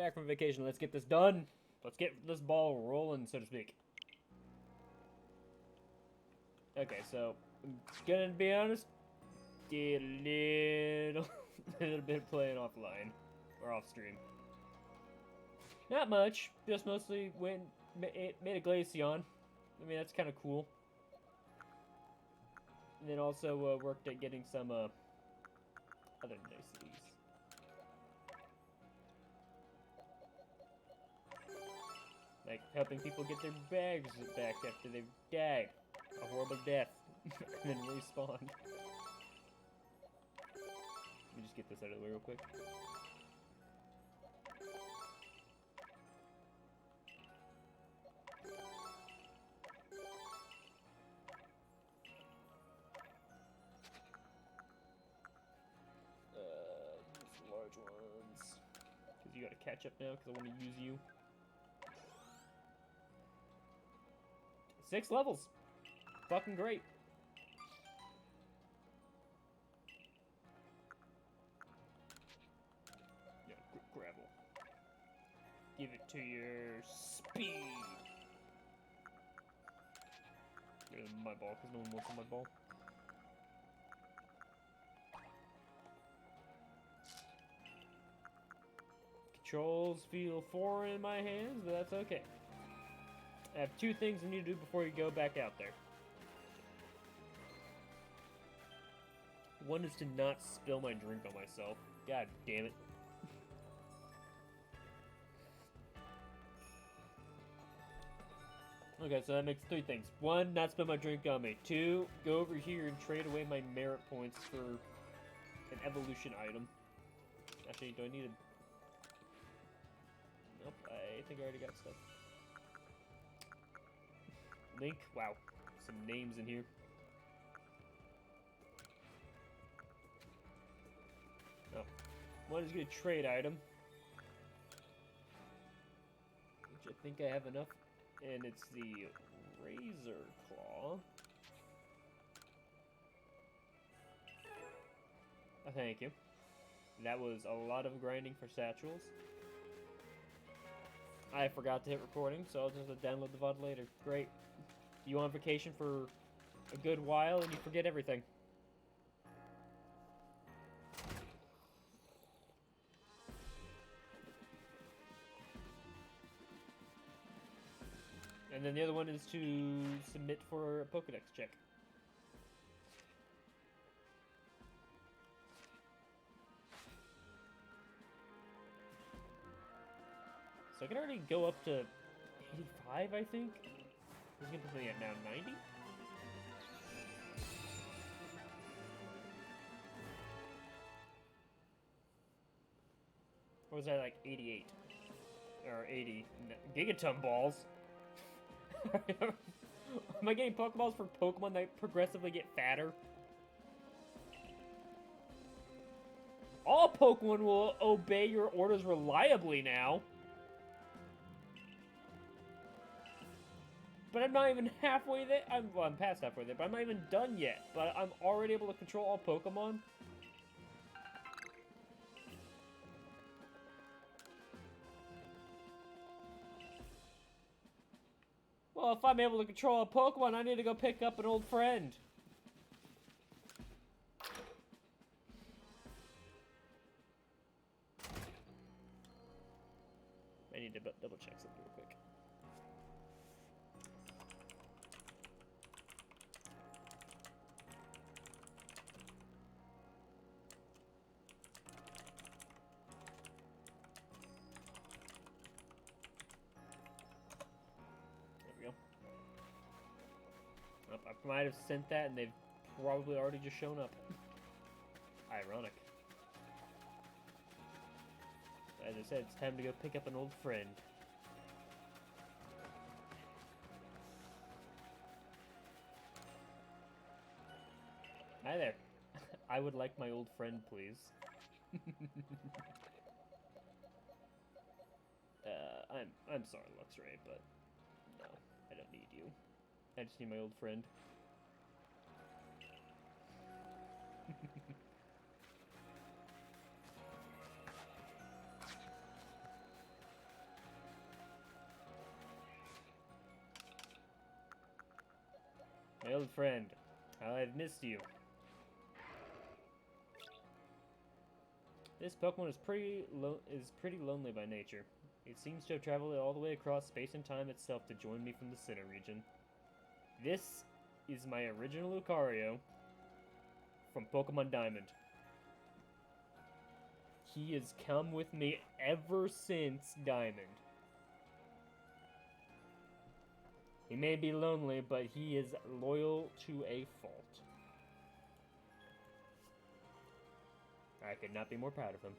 back from vacation. Let's get this done. Let's get this ball rolling, so to speak. Okay, so I'm gonna be honest. Did a little bit of playing offline or off stream. Not much. Just mostly made a Glaceon. I mean, that's kind of cool. And then also worked at getting some other niceties. Like helping people get their bags back after they've died a horrible death and then respawn. Let me just get this out of the way real quick. These large ones. Because you gotta catch up now, because I want to use you. 6 levels. Fucking great. Yeah, gravel. Give it to your speed. Get my ball, because no one wants on my ball. Controls feel foreign in my hands, but that's okay. I have 2 things I need to do before you go back out there. One is to not spill my drink on myself. God damn it. Okay, so that makes 3 things. 1, not spill my drink on me. 2, go over here and trade away my merit points for an evolution item. Actually, do I need a... Nope, I think I already got stuff. Link, wow, some names in here. Oh, one is gonna trade item, which I think I have enough, and it's the Razor Claw. Oh, thank you. That was a lot of grinding for satchels. I forgot to hit recording, so I'll just download the VOD later. Great. You on vacation for a good while and you forget everything. And then the other one is to submit for a Pokedex check. So I can already go up to 85, I think. He's gonna put me at now 90. Or was I like 88? Or 80. Gigaton balls. Am I getting Pokeballs for Pokemon that progressively get fatter? All Pokemon will obey your orders reliably now. But I'm not even halfway there. I'm past halfway there, but I'm not even done yet. But I'm already able to control all Pokemon. Well, if I'm able to control a Pokemon, I need to go pick up an old friend. I need to double check something real quick. I might have sent that and they've probably already just shown up. Ironic. As I said, it's time to go pick up an old friend. Hi there. I would like my old friend, please. I'm sorry, Luxray, but no, I don't need you. I just need my old friend. My old friend, how I've missed you. This Pokemon is pretty lonely by nature. It seems to have traveled all the way across space and time itself to join me from the Sinnoh region. This is my original Lucario from Pokemon Diamond. He has come with me ever since Diamond. He may be lonely, but he is loyal to a fault. I could not be more proud of him.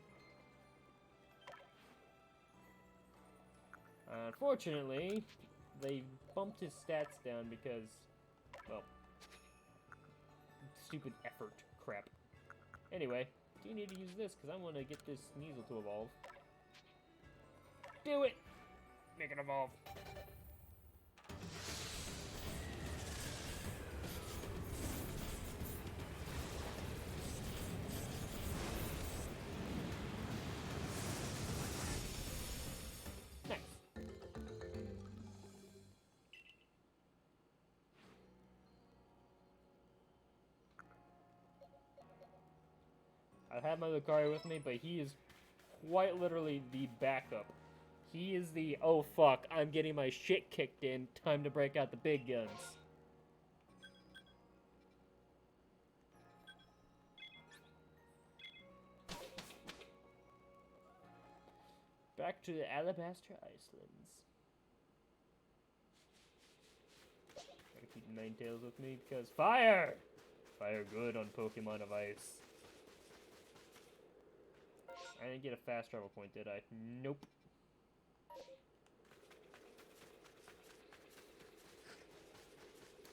Unfortunately, they bumped his stats down because, well, stupid effort crap. Anyway, do you need to use this? Because I want to get this Sneasel to evolve. Do it! Make it evolve. Nice. I have my Lucario with me, but he is quite literally the backup. He is the, oh fuck, I'm getting my shit kicked in, time to break out the big guns. Back to the Alabaster Icelands. Gotta keep Ninetales with me because fire! Fire good on Pokemon of Ice. I didn't get a fast travel point, did I? Nope.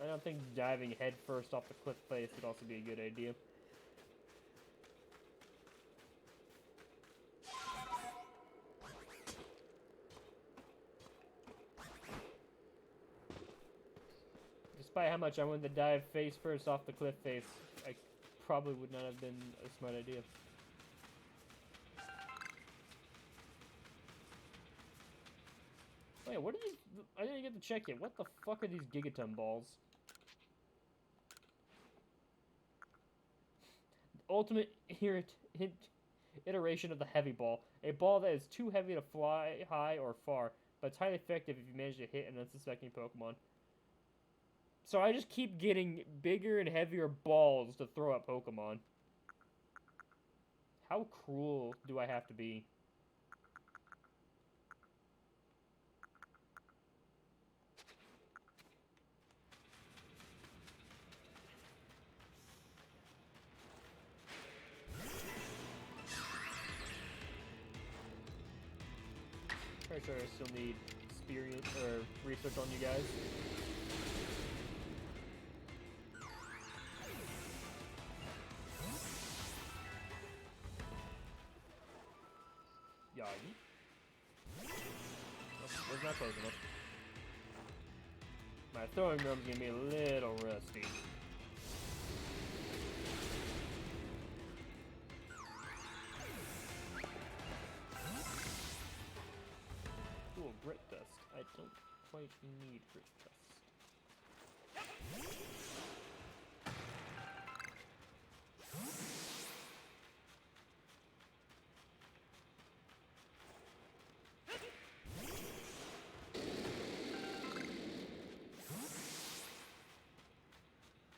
I don't think diving headfirst off the cliff face would also be a good idea. Despite how much I wanted to dive face first off the cliff face, I probably would not have been a smart idea. Wait, what are these? I didn't get to check yet. What the fuck are these Gigaton balls? Ultimate iteration of the heavy ball. A ball that is too heavy to fly high or far, but it's highly effective if you manage to hit an unsuspecting Pokemon. So I just keep getting bigger and heavier balls to throw at Pokemon. How cruel do I have to be? Pretty sure I still need experience or research on you guys. Yagi. Oh, was not close enough. My throwing drum's gonna be a little rusty. Cool, Grit Dust. I don't quite need Grit Dust.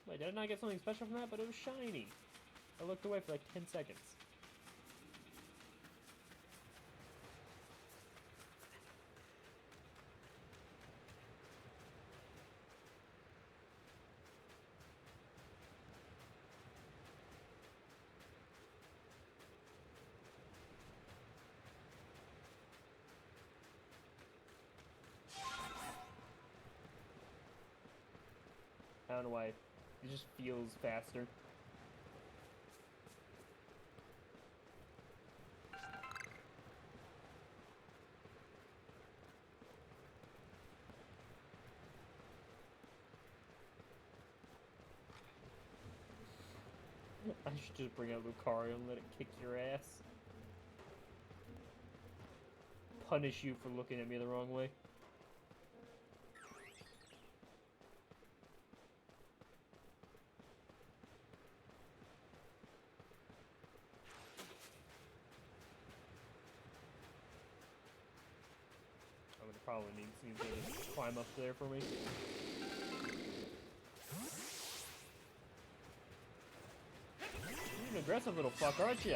Wait, did I not get something special from that? But it was shiny. I looked away for like 10 seconds. I don't know why. It just feels faster. I should just bring out Lucario and let it kick your ass. Punish you for looking at me the wrong way. probably needs to climb up there for me. You're an aggressive little fuck, aren't you?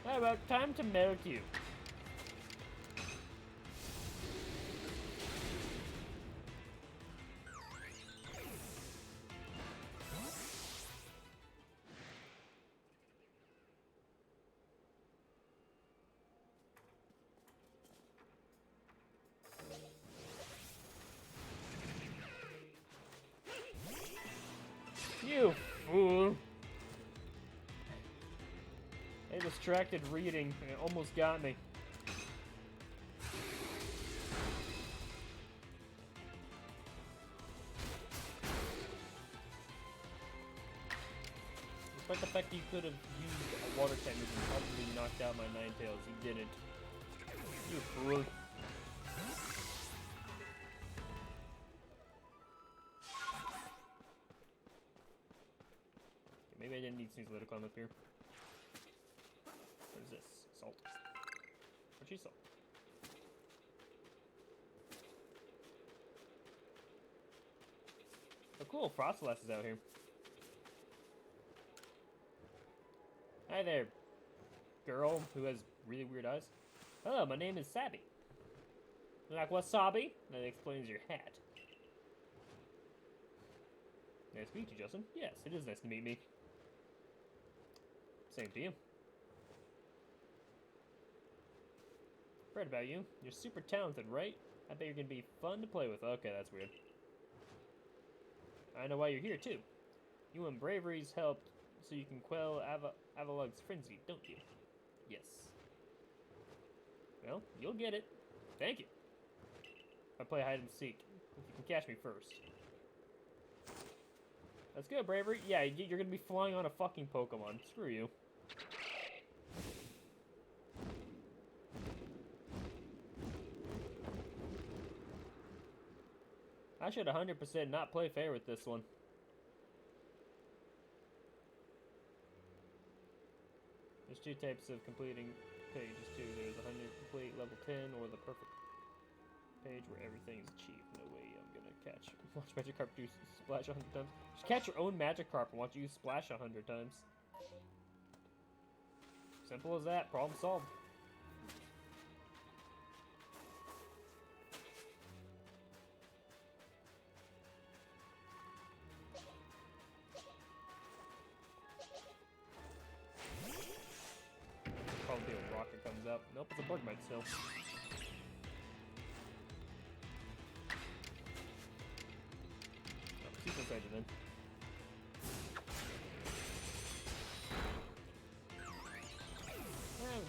How about time to melt you? You fool! I distracted reading and it almost got me. Despite the fact that you could have used a water cannon and probably knocked out my Ninetales, you didn't. You fool. Maybe I didn't need Sneeze to climb up here. What is this? Salt. What's salt? Oh cool, Frostlass is out here. Hi there, girl who has really weird eyes. Hello, my name is Sabby. Like wasabi? That explains your hat. Nice to meet you, Justin. Yes, it is nice to meet me. Same to you. Read about you. You're super talented, right? I bet you're gonna be fun to play with. Okay, that's weird. I know why you're here, too. You and Bravery's helped so you can quell Avalug's frenzy, don't you? Yes. Well, you'll get it. Thank you. I play hide and seek. If you can catch me first. Let's go, Bravery. Yeah, you're gonna be flying on a fucking Pokemon. Screw you. I should 100% not play fair with this one. There's two types of completing pages too. There's 100 complete level 10 or the perfect page where everything is achieved. No way I'm gonna catch. Watch Magikarp do splash 100 times. Just catch your own Magikarp and watch you splash 100 times. Simple as that. Problem solved. Probably a rocket comes up. Nope, it's a Bugmite still. Keep inside you then.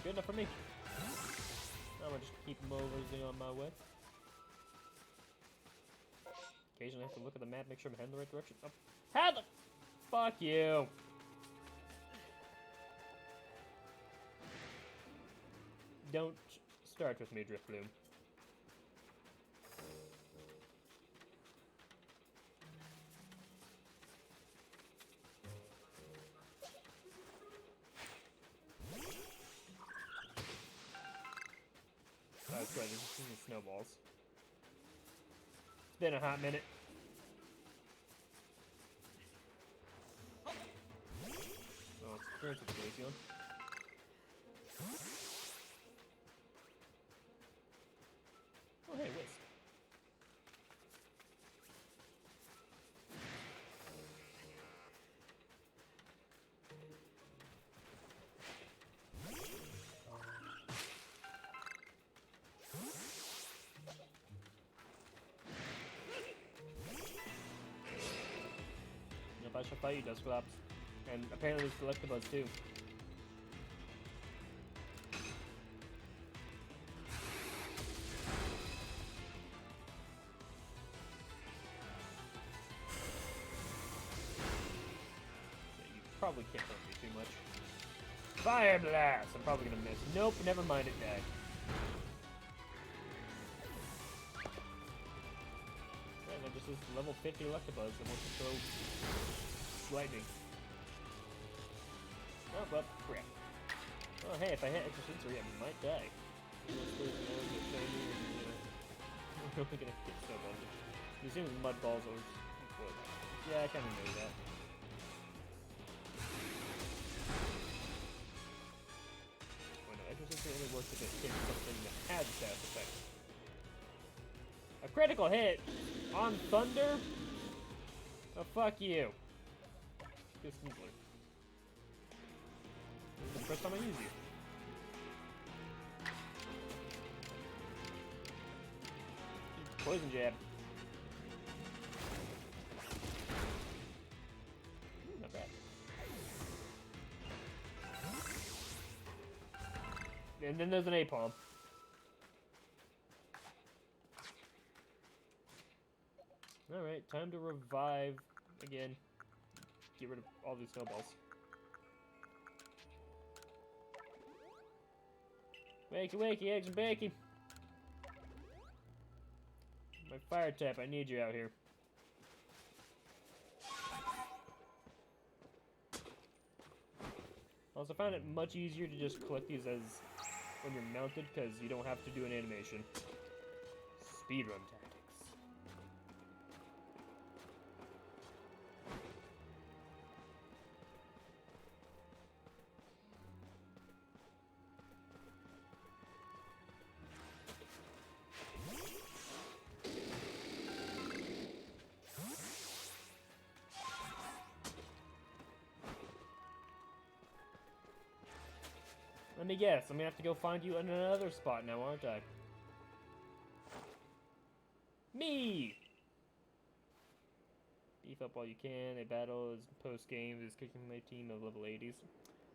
Good enough for me. I'm gonna just keep moseying on my way. Occasionally I have to look at the map, make sure I'm heading the right direction. Oh. How the fuck you? Don't start with me, Drift Plume. Oh, that's right, this is snowballs. It's been a hot minute. Oh, it's experience with Glaceon. Oh, hey, Wisp. Yep, I shall fight you, Dusclops. And apparently it's Electabuzz too. Probably can't hurt me too much. Fire Blast! I'm probably gonna miss. Nope, never mind, it died. Yeah, that just is level 50 Electabuzz that wants to throw lightning. Oh, but crap. Oh, hey, if I hit extra sensory, I might die. only gonna get snowballs. I'm assuming mud balls are... Yeah, I kinda knew that. Oh no, Exorcism only works if it hits something that has status effects. A critical hit on Thunder? Oh, fuck you. Distance Lurk. This is the first time I use you. Poison jab. Not bad. And then there's an A-palm. Alright, time to revive again. Get rid of all these snowballs. Wakey, wakey, eggs and bacon. My fire type, I need you out here. Also, I found it much easier to just collect these as when you're mounted, because you don't have to do an animation. Speedrun tactics. Let me guess, I'm gonna have to go find you in another spot now, aren't I? Me! Beef up while you can. A battle is post-game is kicking my team of level 80s.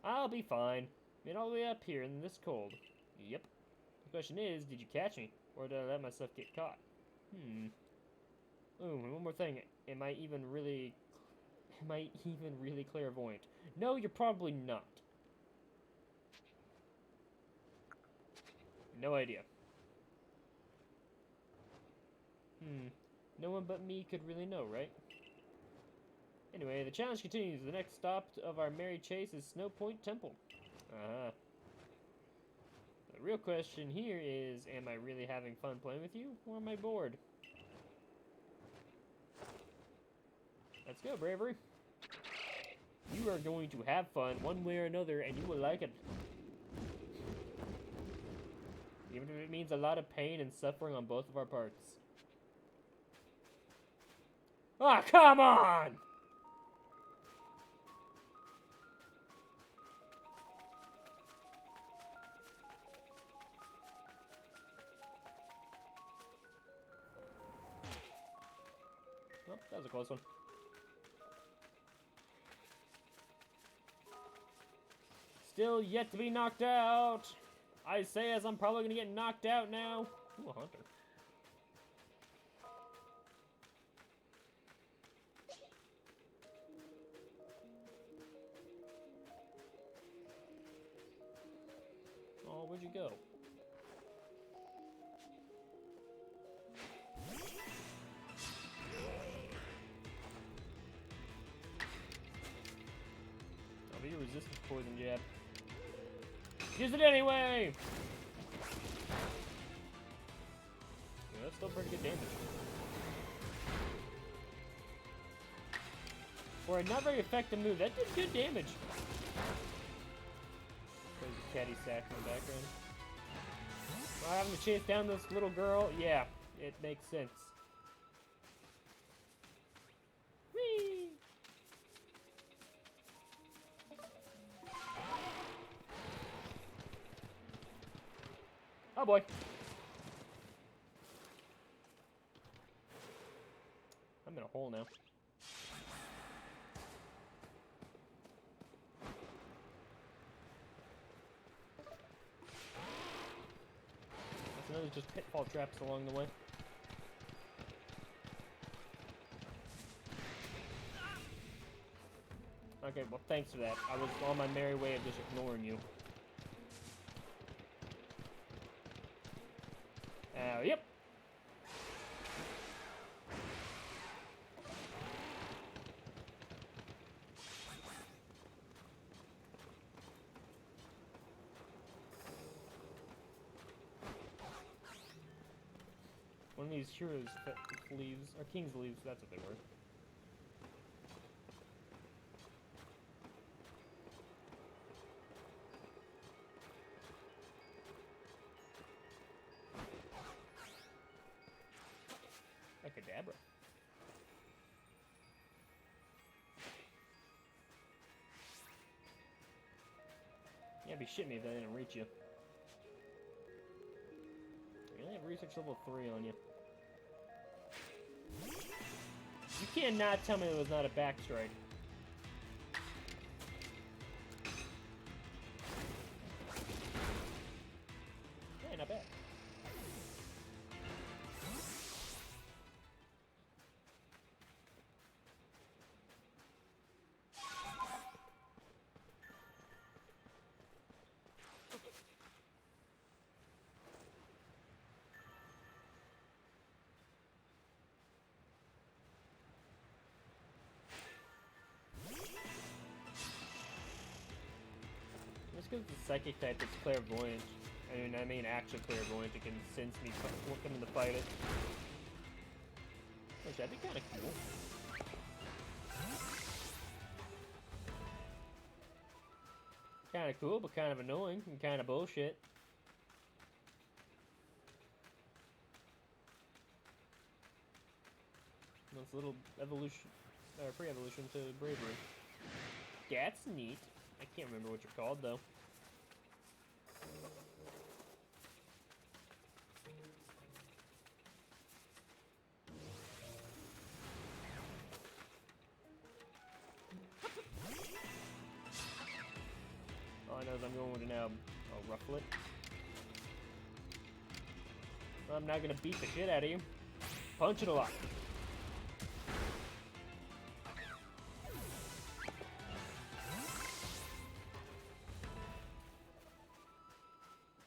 I'll be fine. Made all the way up here in this cold. Yep. The question is, did you catch me? Or did I let myself get caught? Ooh, and one more thing. Am I even really clairvoyant? No, you're probably not. No idea. No one but me could really know, right? Anyway, the challenge continues. The next stop of our merry chase is Snow Point Temple. Uh-huh. The real question here is, am I really having fun playing with you, or am I bored? Let's go, Bravery. You are going to have fun one way or another, and you will like it. Even if it means a lot of pain and suffering on both of our parts. Ah, come on! Oh, that was a close one. Still yet to be knocked out. I say as I'm probably gonna get knocked out now. Ooh, a hunter. Oh, where'd you go? I'll be resistant to poison jab. Use it anyway! Yeah, that's still pretty good damage. For a not very effective move, that did good damage. There's a catty sack in the background. Am I having to chase down this little girl? Yeah, it makes sense. Whee! Oh boy. I'm in a hole now. That's another just pitfall traps along the way. Okay, well thanks for that. I was on my merry way of just ignoring you. Yep. One of these heroes leaves, or kings leaves, that's what they were. Cadabra. Yeah, be shitting me if that didn't reach you. You only have research level 3 on you. You cannot tell me it was not a backstrike. Yeah, not bad. Just because the psychic type is clairvoyant. I mean actual clairvoyant. It can sense me coming to fight it. Which that'd be kind of cool. Kind of cool, but kind of annoying and kind of bullshit. That's a little evolution, or pre-evolution to bravery. That's neat. I can't remember what you're called though. All I know is I'm going with an I'll ruffle it. I'm not gonna beat the shit out of you. Punch it a lot.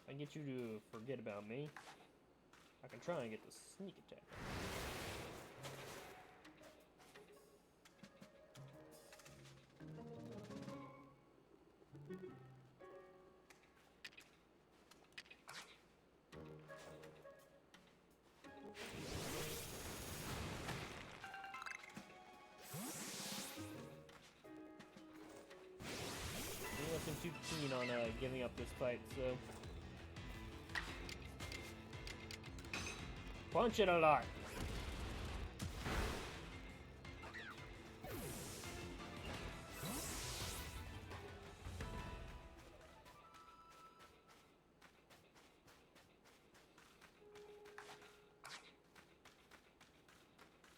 I can get you to forget about me. I can try and get the sneak attack. I wasn't too keen on giving up this fight, so punch it a lot.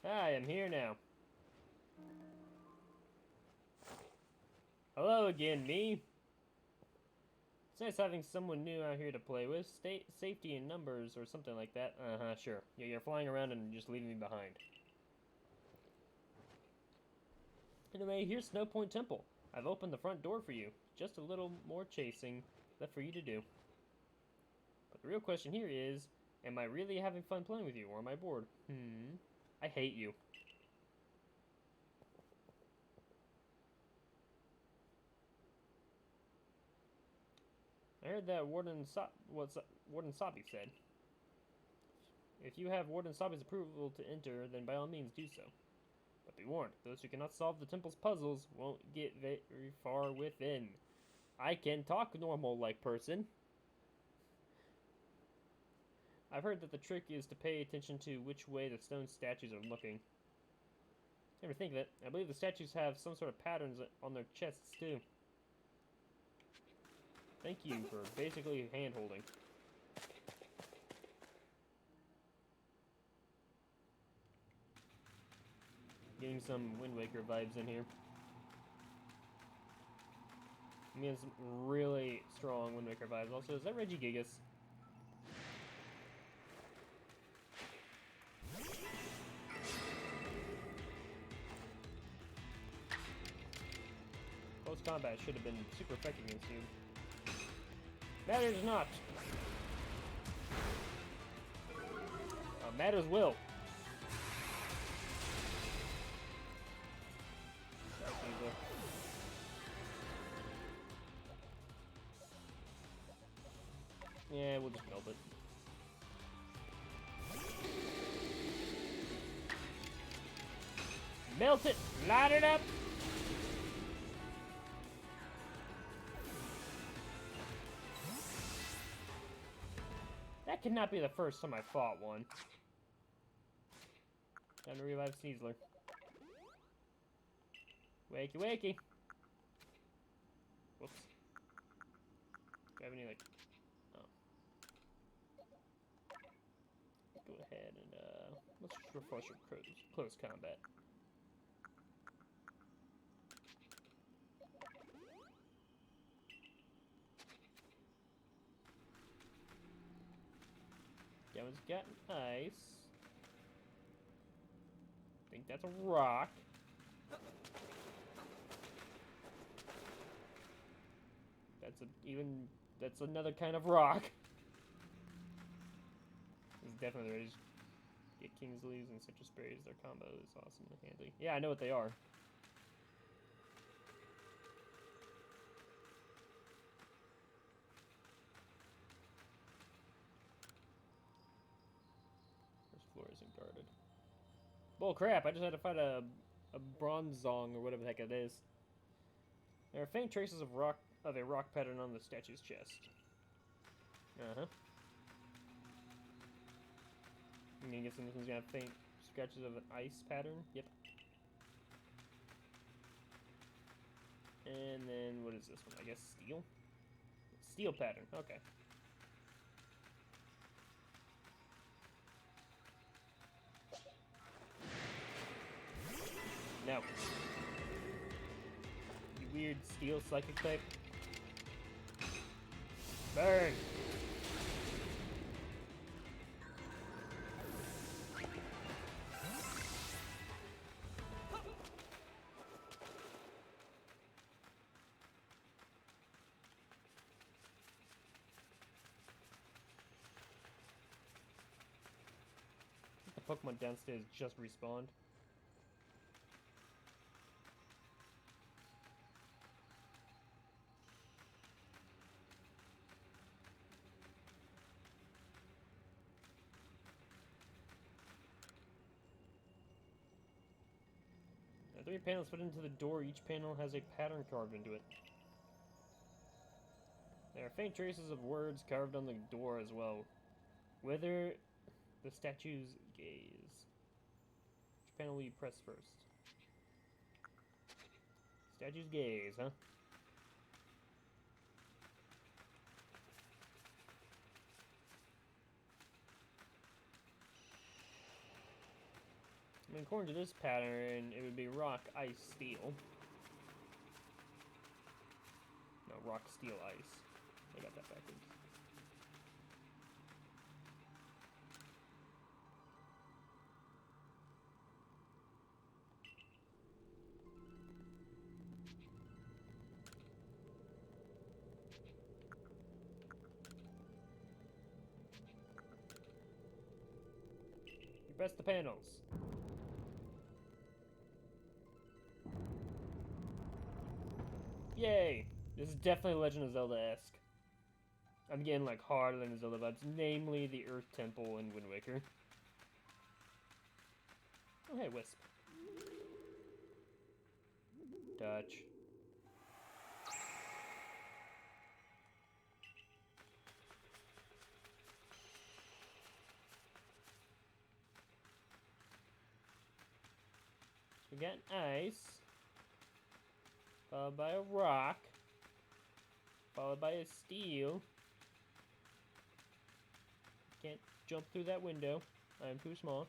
I am here now. Hello again, me. It's nice having someone new out here to play with. Safety in numbers or something like that. Uh-huh, sure. Yeah, you're flying around and just leaving me behind. Anyway, here's Snow Point Temple. I've opened the front door for you. Just a little more chasing left for you to do. But the real question here is, am I really having fun playing with you, or am I bored? I hate you. I heard that Warden Sabi said. If you have Warden Sabi's approval to enter, then by all means do so. But be warned, those who cannot solve the temple's puzzles won't get very far within. I can talk normal like person. I've heard that the trick is to pay attention to which way the stone statues are looking. Never think of it. I believe the statues have some sort of patterns on their chests too. Thank you for basically hand-holding. Getting some Wind Waker vibes in here. I'm getting some really strong Wind Waker vibes. Also, is that Regigigas? Close combat should have been super effective against you. Matters not. Matters will. Yeah, we'll just melt it. Melt it! Light it up! That cannot be the first time I fought one. Time to revive Sneasler. Wakey, wakey. Whoops. Do I have any, like... Oh. Go ahead and, let's just refresh your close combat. That one's got ice. I think that's a rock. That's another kind of rock. It's definitely ready to get King's Leaves and Citrus Berries. Their combo is awesome and handy. Yeah, I know what they are. This floor isn't guarded. Bull crap, I just had to fight a Bronzong or whatever the heck it is. There are faint traces of a rock pattern on the statue's chest. Uh-huh. I'm gonna guess this one's gonna have faint scratches of an ice pattern. Yep. And then, what is this one? I guess steel? Steel pattern, okay. No. You weird steel psychic type. Burn! The Pokemon downstairs just respawned. There are 3 panels put into the door. Each panel has a pattern carved into it. There are faint traces of words carved on the door as well. Whether the statue's gaze. Which panel will you press first? Statue's gaze, huh? I mean, according to this pattern, it would be rock, ice, steel. No, rock, steel, ice. I got that backwards. You press the panels. Yay! This is definitely Legend of Zelda-esque. I'm getting like hard Legend of Zelda vibes, namely the Earth Temple in Wind Waker. Oh hey, Wisp. Touch. We got ice. Followed by a rock. Followed by a steel. Can't jump through that window. I am too small.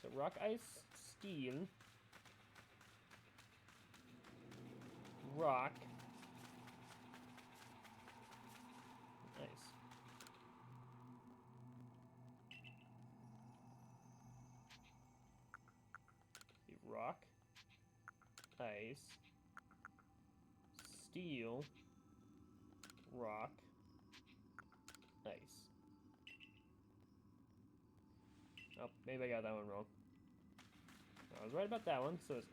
So rock, ice, steel. Rock. Nice. Rock. Ice. Steel. Rock. Ice. Oh, maybe I got that one wrong. I was right about that one, so it's...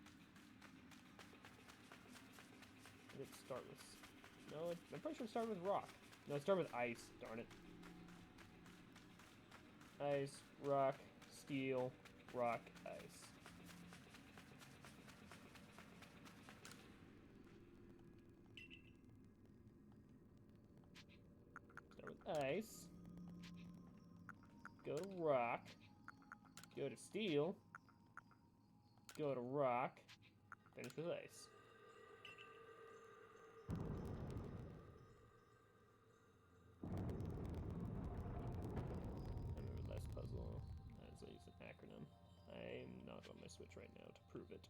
Did it start with... No, I'm pretty sure it started with rock. No, it started with ice, darn it. Ice, rock, steel, rock, ice. ice. Go to rock. Go to steel. Go to rock. Finish with ice. I remember the last puzzle as I use an acronym. I'm not on my Switch right now to prove it.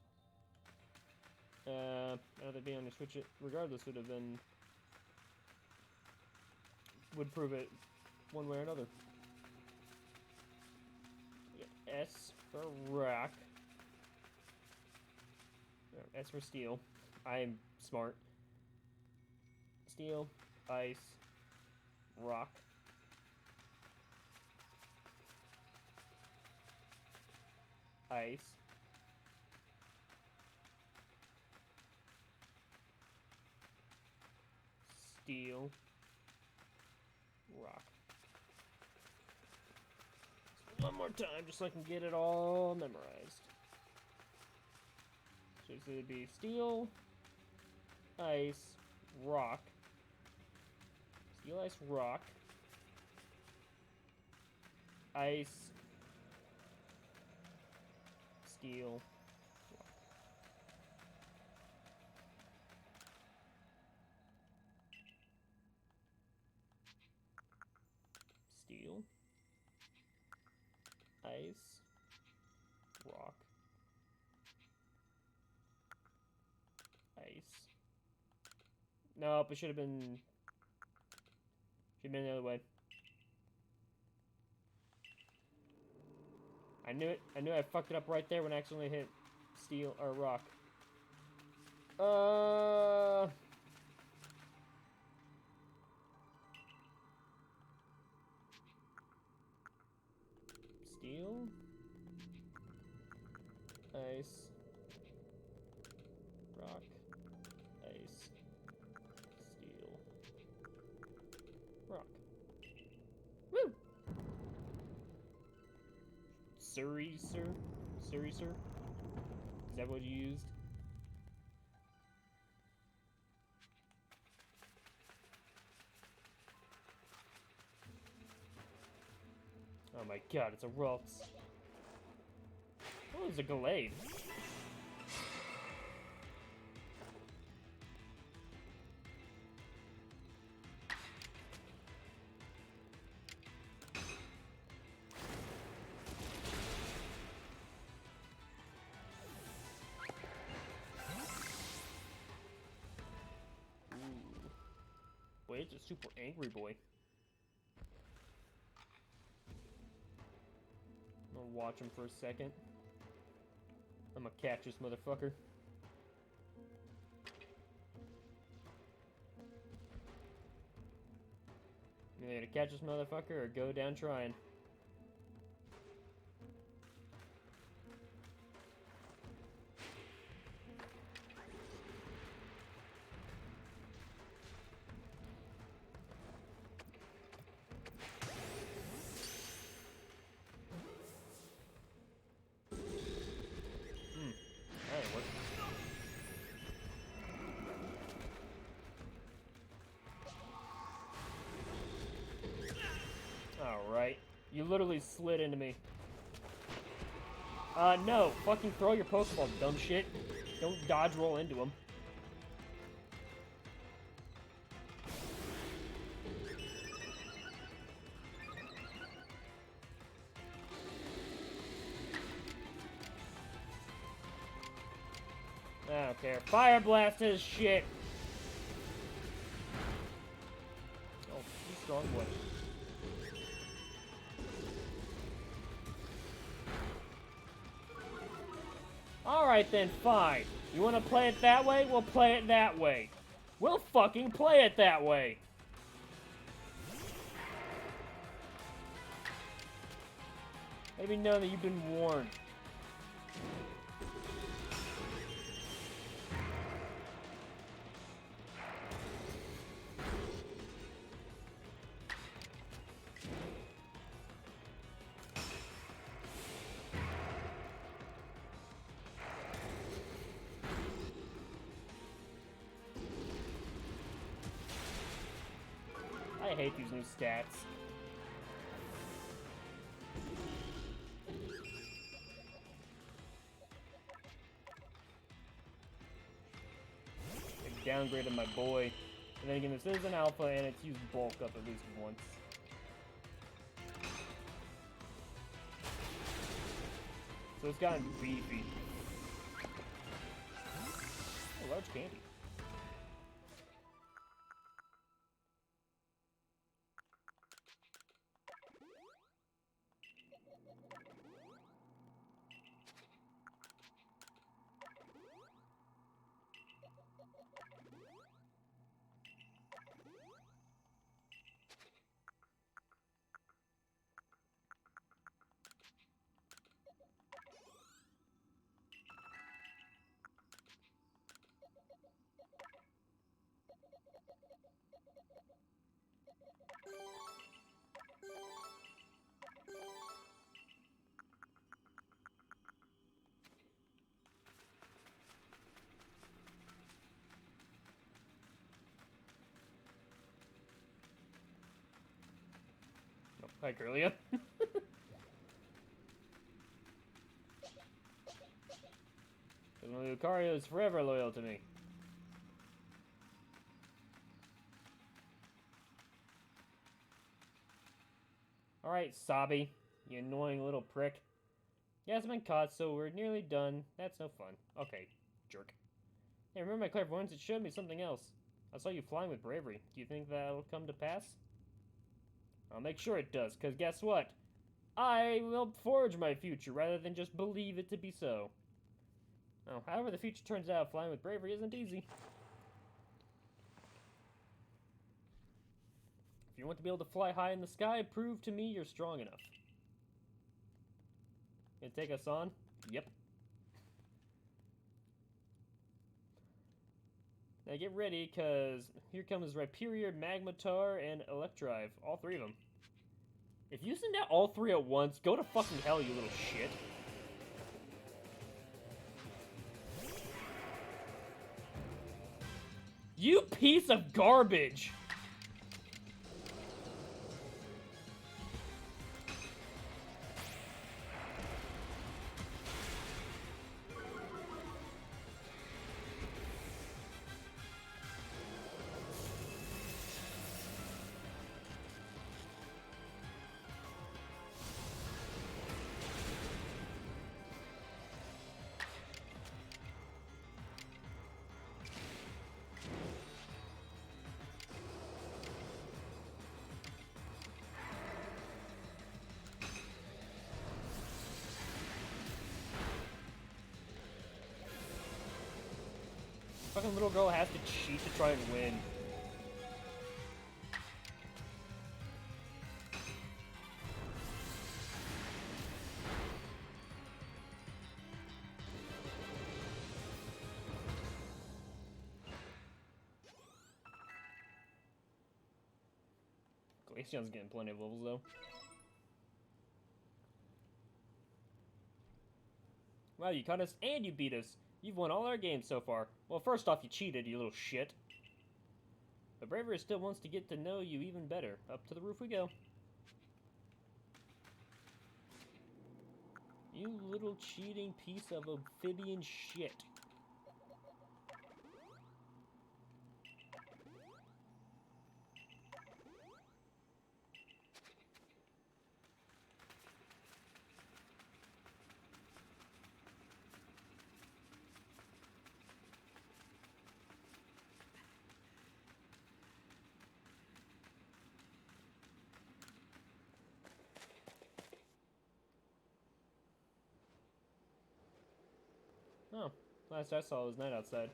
Now that being on your Switch, it regardless would have been... would prove it one way or another. We got S for rock. S for steel. I'm smart. Steel, ice, rock. Ice. Steel. Rock. One more time, just so I can get it all memorized. So it's gonna be steel, ice, rock. Steel, ice, rock. Ice, steel, rock. Steel, ice, rock, ice. Nope, it should have been the other way. I knew it. I knew I fucked it up right there when I accidentally hit steel or rock. Steel, ice, rock, ice, steel, rock. Woo! Surrey, sir? Surrey, sir? Is that what you used? Oh my god, it's a Ralts. Oh, it's a Gallade. Boy, it's a super angry boy. I'm gonna watch him for a second. I'm gonna catch this motherfucker. You either catch this motherfucker or go down trying. Alright. You literally slid into me. No. Fucking throw your Pokeball, dumb shit. Don't dodge roll into him. I don't care. Fire Blast his shit! Oh, he's strong boy. Alright then, fine. You wanna play it that way? We'll play it that way. We'll fucking play it that way! Let me know that you've been warned. I I hate these new stats. They downgraded my boy. And then again, this is an alpha, and it's used bulk up at least once. So it's gotten beefy. Oh, large candy. Oh, hi, Curlia. Lucario is forever loyal to me. Alright, Sabi, you annoying little prick. He hasn't been caught, so we're nearly done. That's no fun. Okay, jerk. Hey, remember my clairvoyance? It showed me something else. I saw you flying with bravery. Do you think that'll come to pass? I'll make sure it does, because guess what? I will forge my future rather than just believe it to be so. Oh, however the future turns out, flying with bravery isn't easy. If you want to be able to fly high in the sky, prove to me you're strong enough. Gonna take us on? Yep. Now get ready, because here comes Rhyperior, Magmatar, and Electrive. All three of them. If you send out all three at once, go to fucking hell, you little shit. You piece of garbage! Fucking little girl has to cheat to try and win. Glaceon's getting plenty of levels though. Wow, you caught us and you beat us. You've won all our games so far. Well, first off, you cheated, you little shit. But Bravery still wants to get to know you even better. Up to the roof we go. You little cheating piece of amphibian shit. Oh, last I saw was night outside.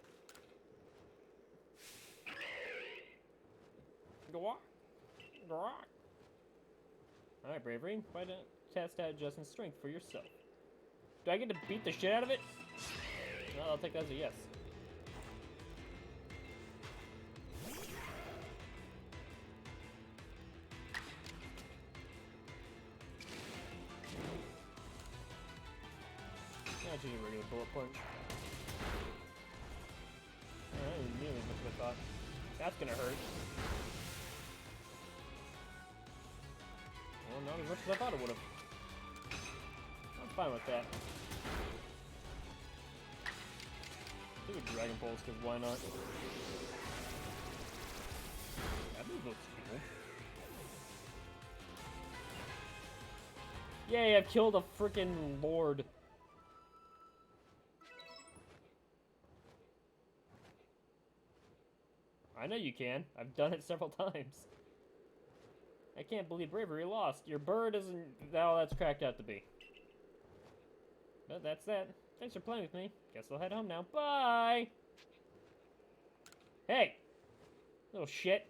Go on. Go on. Alright, Bravery. Why don't test out Justin's strength for yourself? Do I get to beat the shit out of it? Well, I'll take that as a yes. That's just a regular bullet punch. That was nearly as much as I thought. That's gonna hurt. Well, not as much as I thought it would have. I'm fine with that. Do a Dragon Pulse, because why not? That move looks cool. Yay, I've killed a freaking lord. I know you can. I've done it several times. I can't believe Bravery lost. Your bird isn't all that's cracked out to be. But that's that. Thanks for playing with me. Guess I'll head home now. Bye! Hey! Little shit.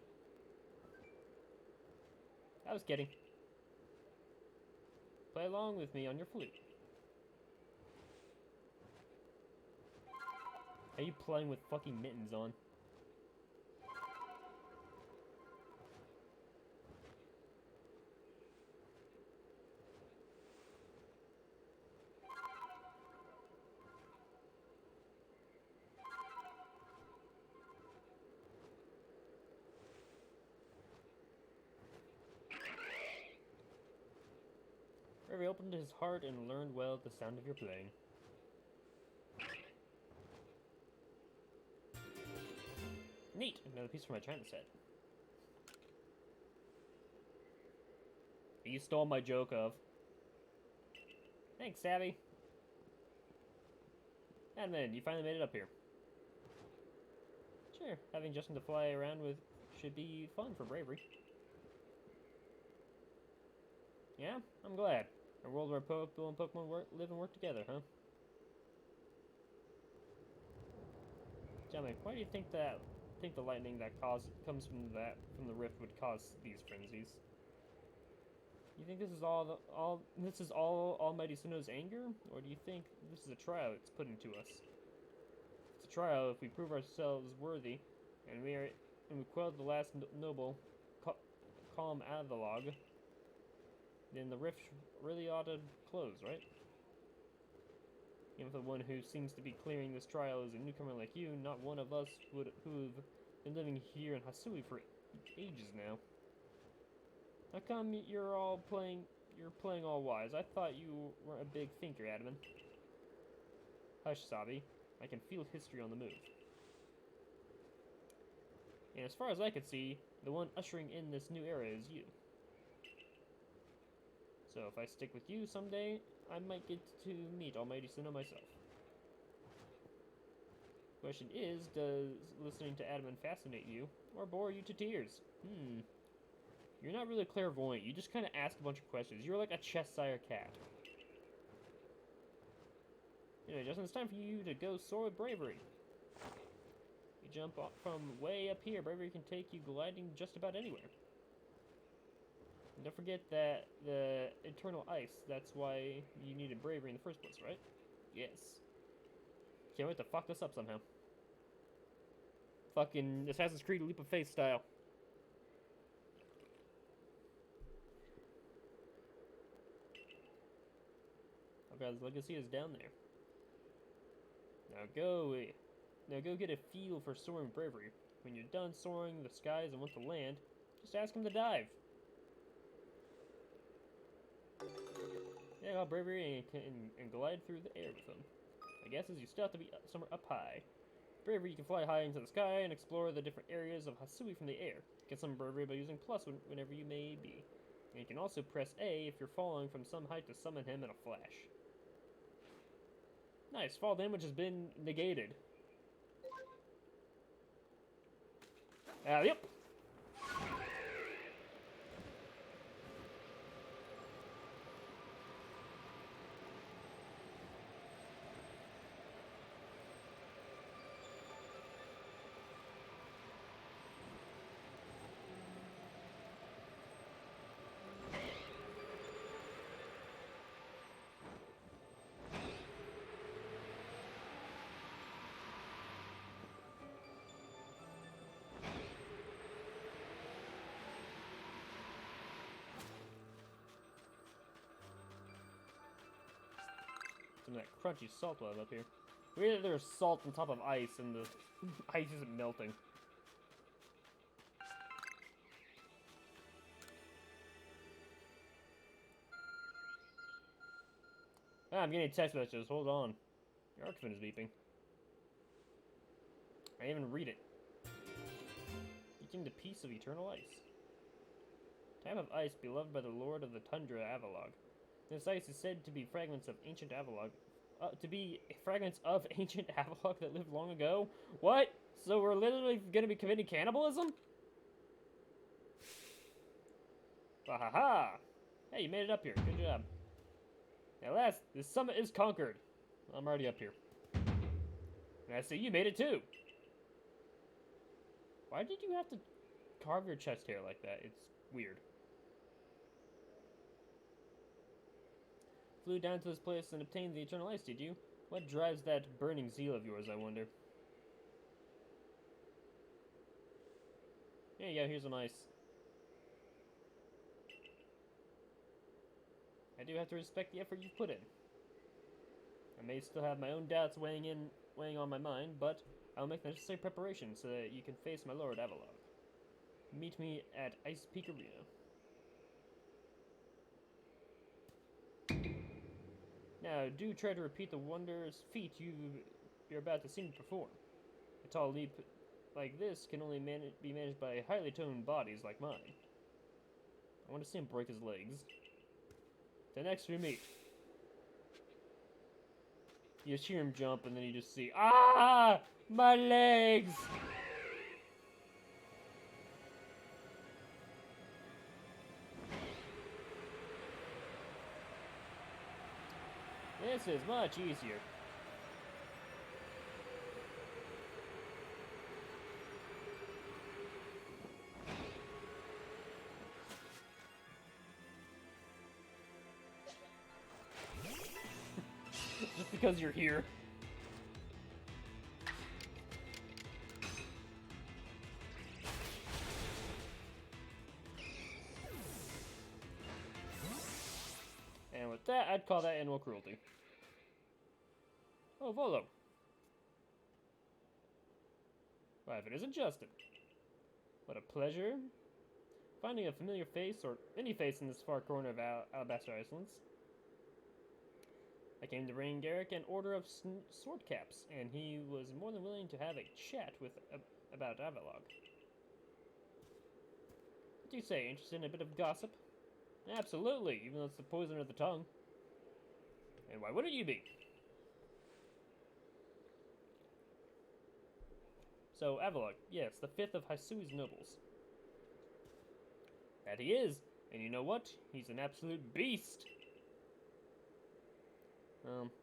I was kidding. Play along with me on your flute. Are you playing with fucking mittens on? He opened his heart and learned well the sound of your playing. Neat! Another piece from my china set. You stole my joke of. Thanks, Savvy. And then, you finally made it up here. Sure, having Justin to fly around with should be fun for Bravery. Yeah, I'm glad. A world where people and Pokemon live and work together, huh? Tell me, why do you think the lightning that comes from the rift would cause these frenzies? You think this is all Almighty Sinnoh's anger, or do you think this is a trial it's putting to us? It's a trial if we prove ourselves worthy, and we quelled the last noble, calm out of the log. Then the rift really ought to close, right? Even if the one who seems to be clearing this trial is a newcomer like you, not one of us who've been living here in Hisui for ages now. How come you're playing all wise? I thought you were a big thinker, Adaman. Hush, Sabi. I can feel history on the move. And as far as I could see, the one ushering in this new era is you. So if I stick with you someday, I might get to meet Almighty Sinnoh myself. Question is, does listening to Adaman fascinate you, or bore you to tears? You're not really clairvoyant, you just kind of ask a bunch of questions. You're like a Cheshire cat. Anyway, Justin, it's time for you to go soar with Bravery. You jump from way up here, Bravery can take you gliding just about anywhere. And don't forget that the eternal ice, that's why you needed Bravery in the first place, right? Yes. Can't wait to fuck this up somehow. Fucking Assassin's Creed Leap of Faith style. Oh god, his legacy is down there. Now go get a feel for soaring Bravery. When you're done soaring the skies and want to land, just ask him to dive. Yeah, Bravery and glide through the air with them. My guess is you still have to be somewhere up high. Bravery, you can fly high into the sky and explore the different areas of Hisui from the air. Get some Bravery by using plus whenever you may be. And you can also press A if you're falling from some height to summon him in a flash. Nice, fall damage has been negated. Yep. Some of that crunchy salt web up here. Weird that there's salt on top of ice and the ice isn't melting. Ah, I'm getting text messages. Hold on. Your Arcfin is beeping. I didn't even read it. Begin the peace of eternal ice. Type of ice beloved by the Lord of the Tundra Avalog. This ice is said to be fragments of ancient Avalog. That lived long ago? What? So we're literally gonna be committing cannibalism? Wahaha! Hey, you made it up here. Good job. At last, the summit is conquered. I'm already up here. And I see you made it too. Why did you have to carve your chest hair like that? It's weird. Flew down to this place and obtained the eternal ice, did you? What drives that burning zeal of yours, I wonder? There you go, here's some ice. I do have to respect the effort you've put in. I may still have my own doubts weighing on my mind, but I'll make the necessary preparations so that you can face my Lord Avalog. Meet me at Ice Peak Arena. Now, do try to repeat the wondrous feat you're about to see me perform. A tall leap like this can only be managed by highly toned bodies like mine. I want to see him break his legs. The next we meet. You just hear him jump, and then you just see, ah, my legs! This is much easier. Just because you're here. And with that, I'd call that animal cruelty. Oh, Volo. Why, if it isn't Justin. What a pleasure. Finding a familiar face, or any face in this far corner of Alabaster Islands. I came to bring Garrick an order of sword caps, and he was more than willing to have a chat about Avalog. What do you say? Interested in a bit of gossip? Absolutely, even though it's the poison of the tongue. And why wouldn't you be? So, Avalog, yes, the fifth of Hisui's nobles. That he is, and you know what? He's an absolute beast!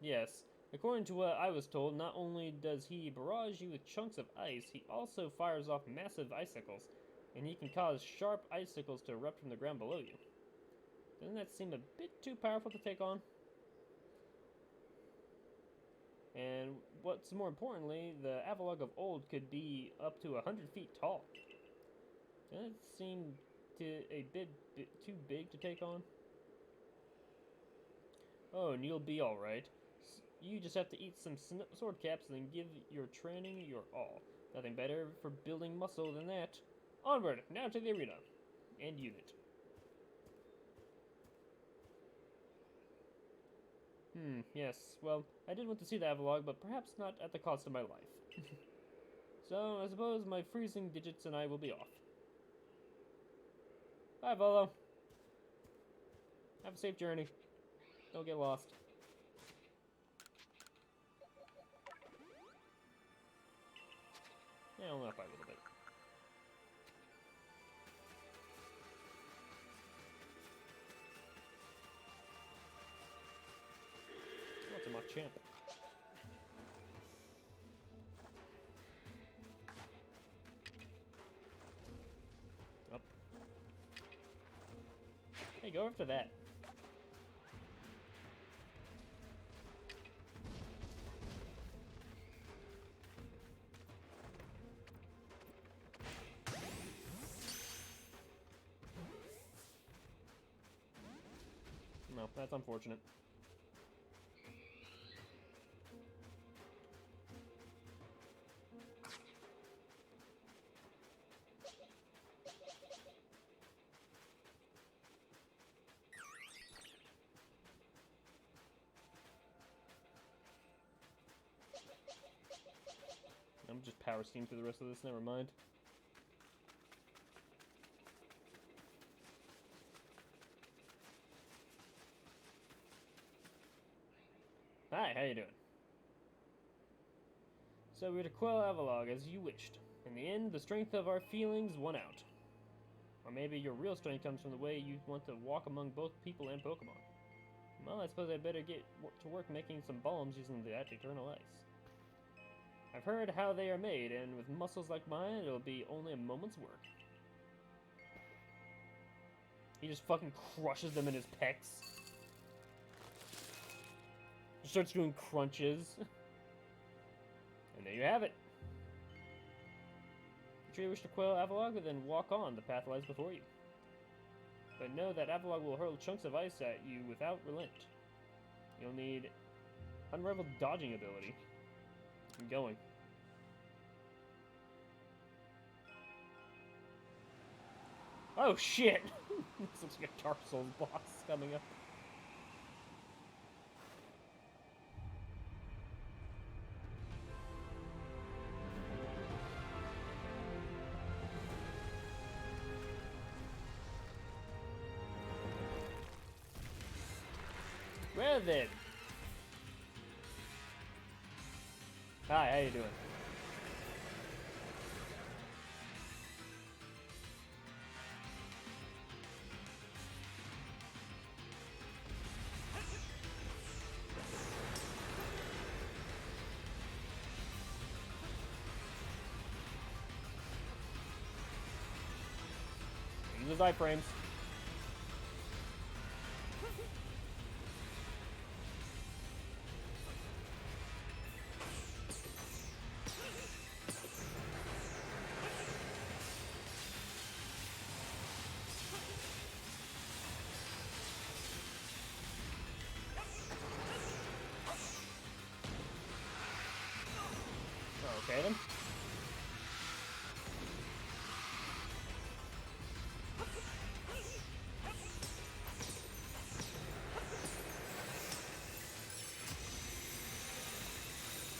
Yes. According to what I was told, not only does he barrage you with chunks of ice, he also fires off massive icicles, and he can cause sharp icicles to erupt from the ground below you. Doesn't that seem a bit too powerful to take on? And what's more importantly, the Avalog of old could be up to 100 feet tall. Doesn't it seem a bit too big to take on? Oh, and you'll be alright. You just have to eat some sword caps and then give your training your all. Nothing better for building muscle than that. Onward, now to the arena. And unit. Yes. Well, I did want to see the Avalog, but perhaps not at the cost of my life. So, I suppose my freezing digits and I will be off. Bye, Volo. Have a safe journey. Don't get lost. Yeah, only off by a little bit. What's a Machamp? Up. Hey, go after that. No, that's unfortunate. I'm just power steam through the rest of this, never mind. Hi, how you doing? So we're to quell Avalog as you wished. In the end, the strength of our feelings won out. Or maybe your real strength comes from the way you want to walk among both people and Pokemon. Well, I suppose I better get to work making some bombs using that eternal ice. I've heard how they are made, and with muscles like mine, it'll be only a moment's work. He just fucking crushes them in his pecs. He starts doing crunches. And there you have it. If you wish to quell Avalog, then walk on, the path lies before you. But know that Avalog will hurl chunks of ice at you without relent. You'll need unrivaled dodging ability. I'm going. Oh shit! This looks like a Dark Souls boss coming up. Well then. Hi, how you doing? Use those iframes. Okay then.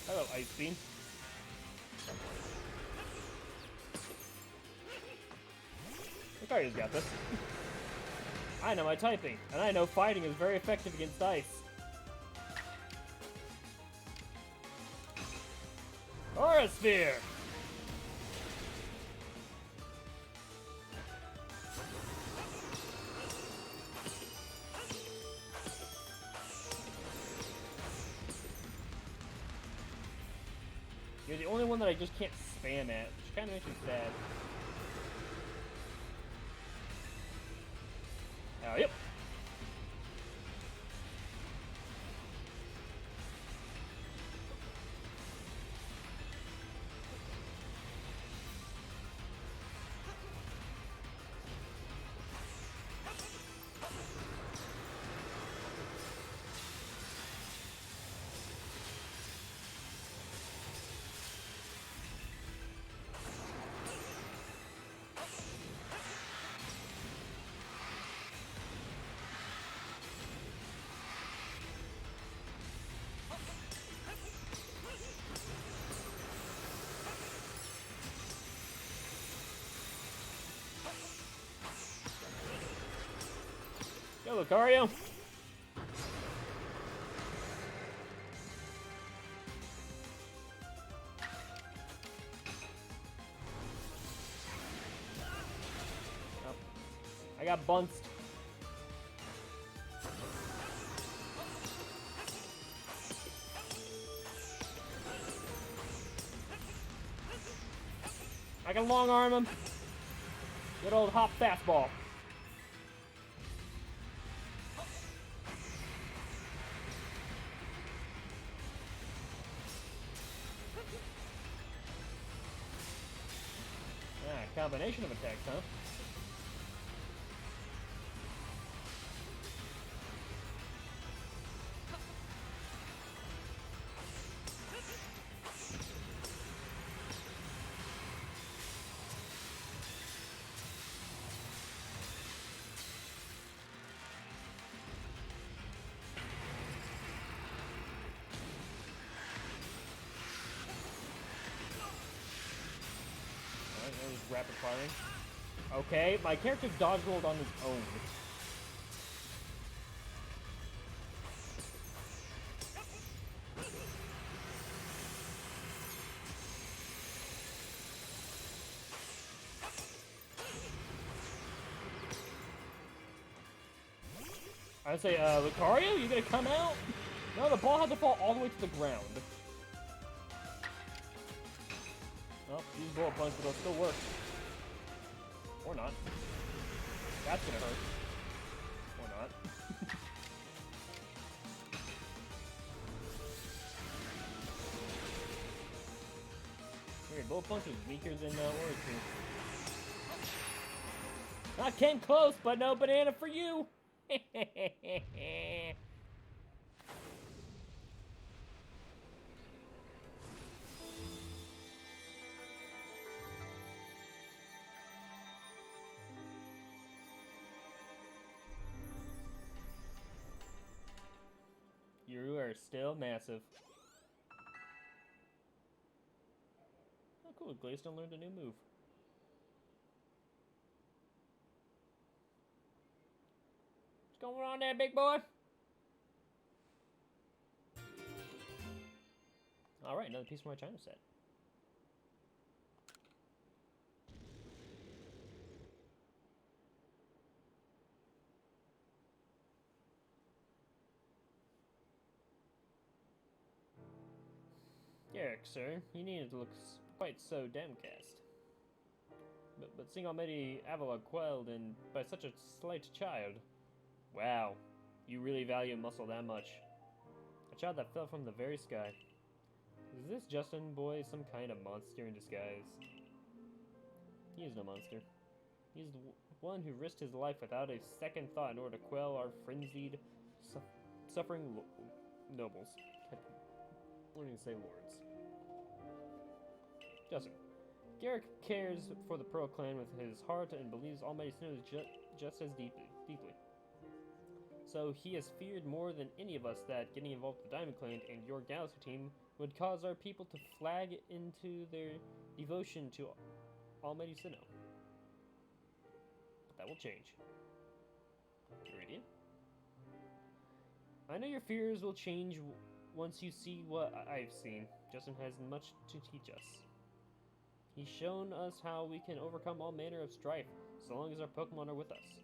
Hello, Ice Beam. Ricardio's got this. I know my typing, and I know fighting is very effective against ice. Aura Sphere! You're the only one that I just can't spam at, which kind of makes me sad. Oh, yep. Go, Lucario! Oh. I got bunched. I can long arm him. Good old hop fastball. Combination of attacks, huh? rapid firing. Okay, my character dodge rolled on his own. I'd say, Lucario, you gonna come out? No, the ball had to fall all the way to the ground. Well, use bullet punch, but it'll still work. Or not. That's gonna hurt. Or not. Weird, bullet punch is weaker than Origin. I came close, but no banana for you! You are still massive. Oh, cool. Glaceon learned a new move. What's going on there, big boy? Alright, another piece from my China set. Garrick, sir, you needn't look quite so downcast. But seeing almighty Avalon quelled and by such a slight child. Wow, you really value muscle that much. A child that fell from the very sky. Is this Justin boy some kind of monster in disguise? He is no monster. He is the one who risked his life without a second thought in order to quell our frenzied, suffering nobles. I'm learning to say lords. Justin. Garrick cares for the Pearl Clan with his heart and believes Almighty Snow is just as deeply. So he has feared more than any of us that getting involved with the Diamond Clan and your Galaxy team would cause our people to flag into their devotion to Almighty Sinnoh. But that will change. Iridian? I know your fears will change once you see what I've seen. Justin has much to teach us. He's shown us how we can overcome all manner of strife, so long as our Pokemon are with us.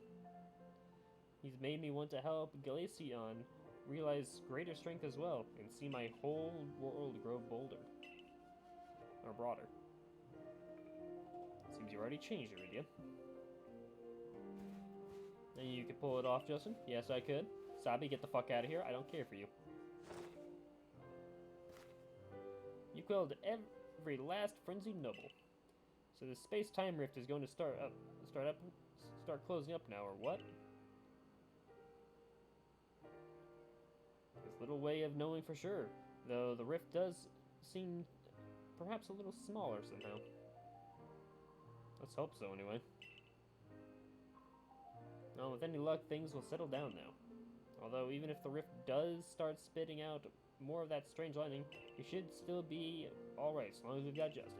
He's made me want to help Glaceon realize greater strength as well, and see my whole world grow bolder. Or broader. Seems you already changed, Iridia. And you could pull it off, Justin? Yes, I could. Sabi, get the fuck out of here. I don't care for you. You quelled every last frenzied noble. So the space-time rift is going to start closing up now, or what? There's little way of knowing for sure, though the rift does seem perhaps a little smaller somehow. Let's hope so, anyway. Well, with any luck, things will settle down now. Although, even if the rift does start spitting out more of that strange lightning, we should still be alright, as long as we've got Justin.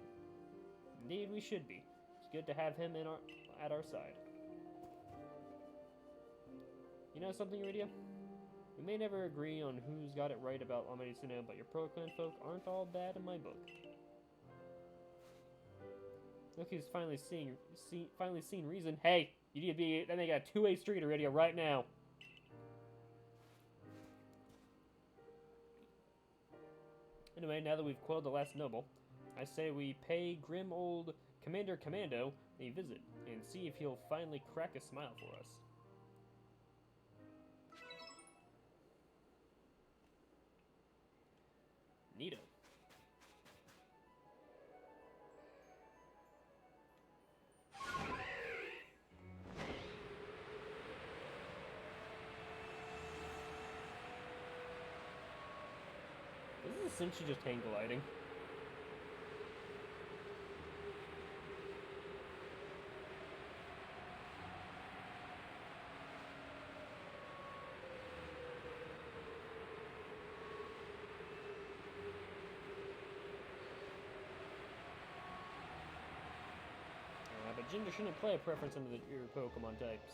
Indeed, we should be. It's good to have him at our side. You know something, Iridia? We may never agree on who's got it right about Almighty Sinnoh, but your Pearl Clan folk aren't all bad in my book. Look who's finally seen reason. Hey, you need to be. Then they got a 2-way street, Iridia, right now. Anyway, now that we've quelled the last noble, I say we pay grim old Commander Commando a visit and see if he'll finally crack a smile for us. Neato. This is essentially just hang gliding. gender shouldn't play a preference into your Pokemon types.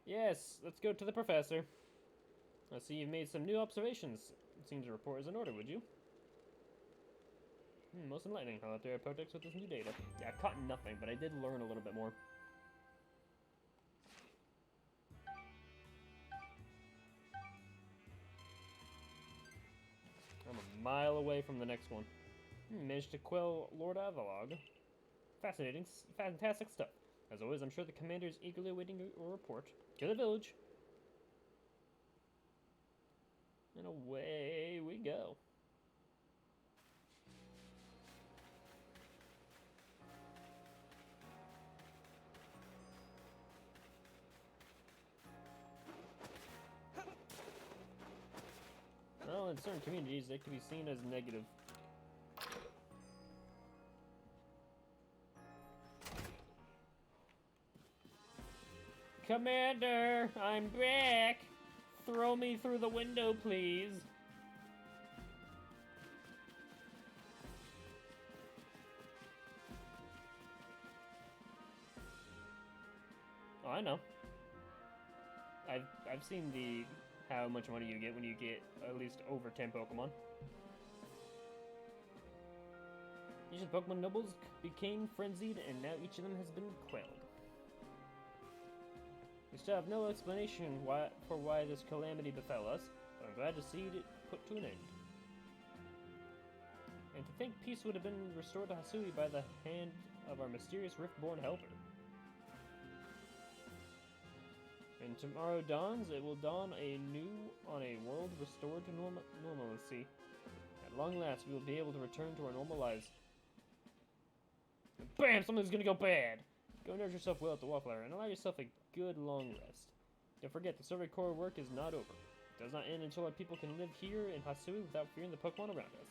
Yes, let's go to the professor. I see you've made some new observations. It seems the report is in order, would you? Most enlightening. I'll have to add Pokedex with this new data. Yeah, I've caught nothing, but I did learn a little bit more. I'm a mile away from the next one. Managed to quell Lord Avalog. Fascinating, fantastic stuff. As always, I'm sure the commander is eagerly awaiting a report. To the village. And away we go. Well, in certain communities, they can be seen as negative. Commander, I'm back! Throw me through the window, please. Oh, I know. I've seen the how much money you get when you get at least over 10 Pokemon. Each of the Pokemon nobles became frenzied, and now each of them has been quelled. We still have no explanation for why this calamity befell us, but I'm glad to see it put to an end. And to think peace would have been restored to Hisui by the hand of our mysterious Riftborn helper. When tomorrow dawns, it will dawn anew on a world restored to normalcy. At long last, we will be able to return to our normal lives. And BAM! Something's gonna go bad! Go nourish yourself well at the Wallflower and allow yourself a good long rest. Don't forget, the survey core work is not over. It does not end until our people can live here in Hisui without fearing the Pokemon around us.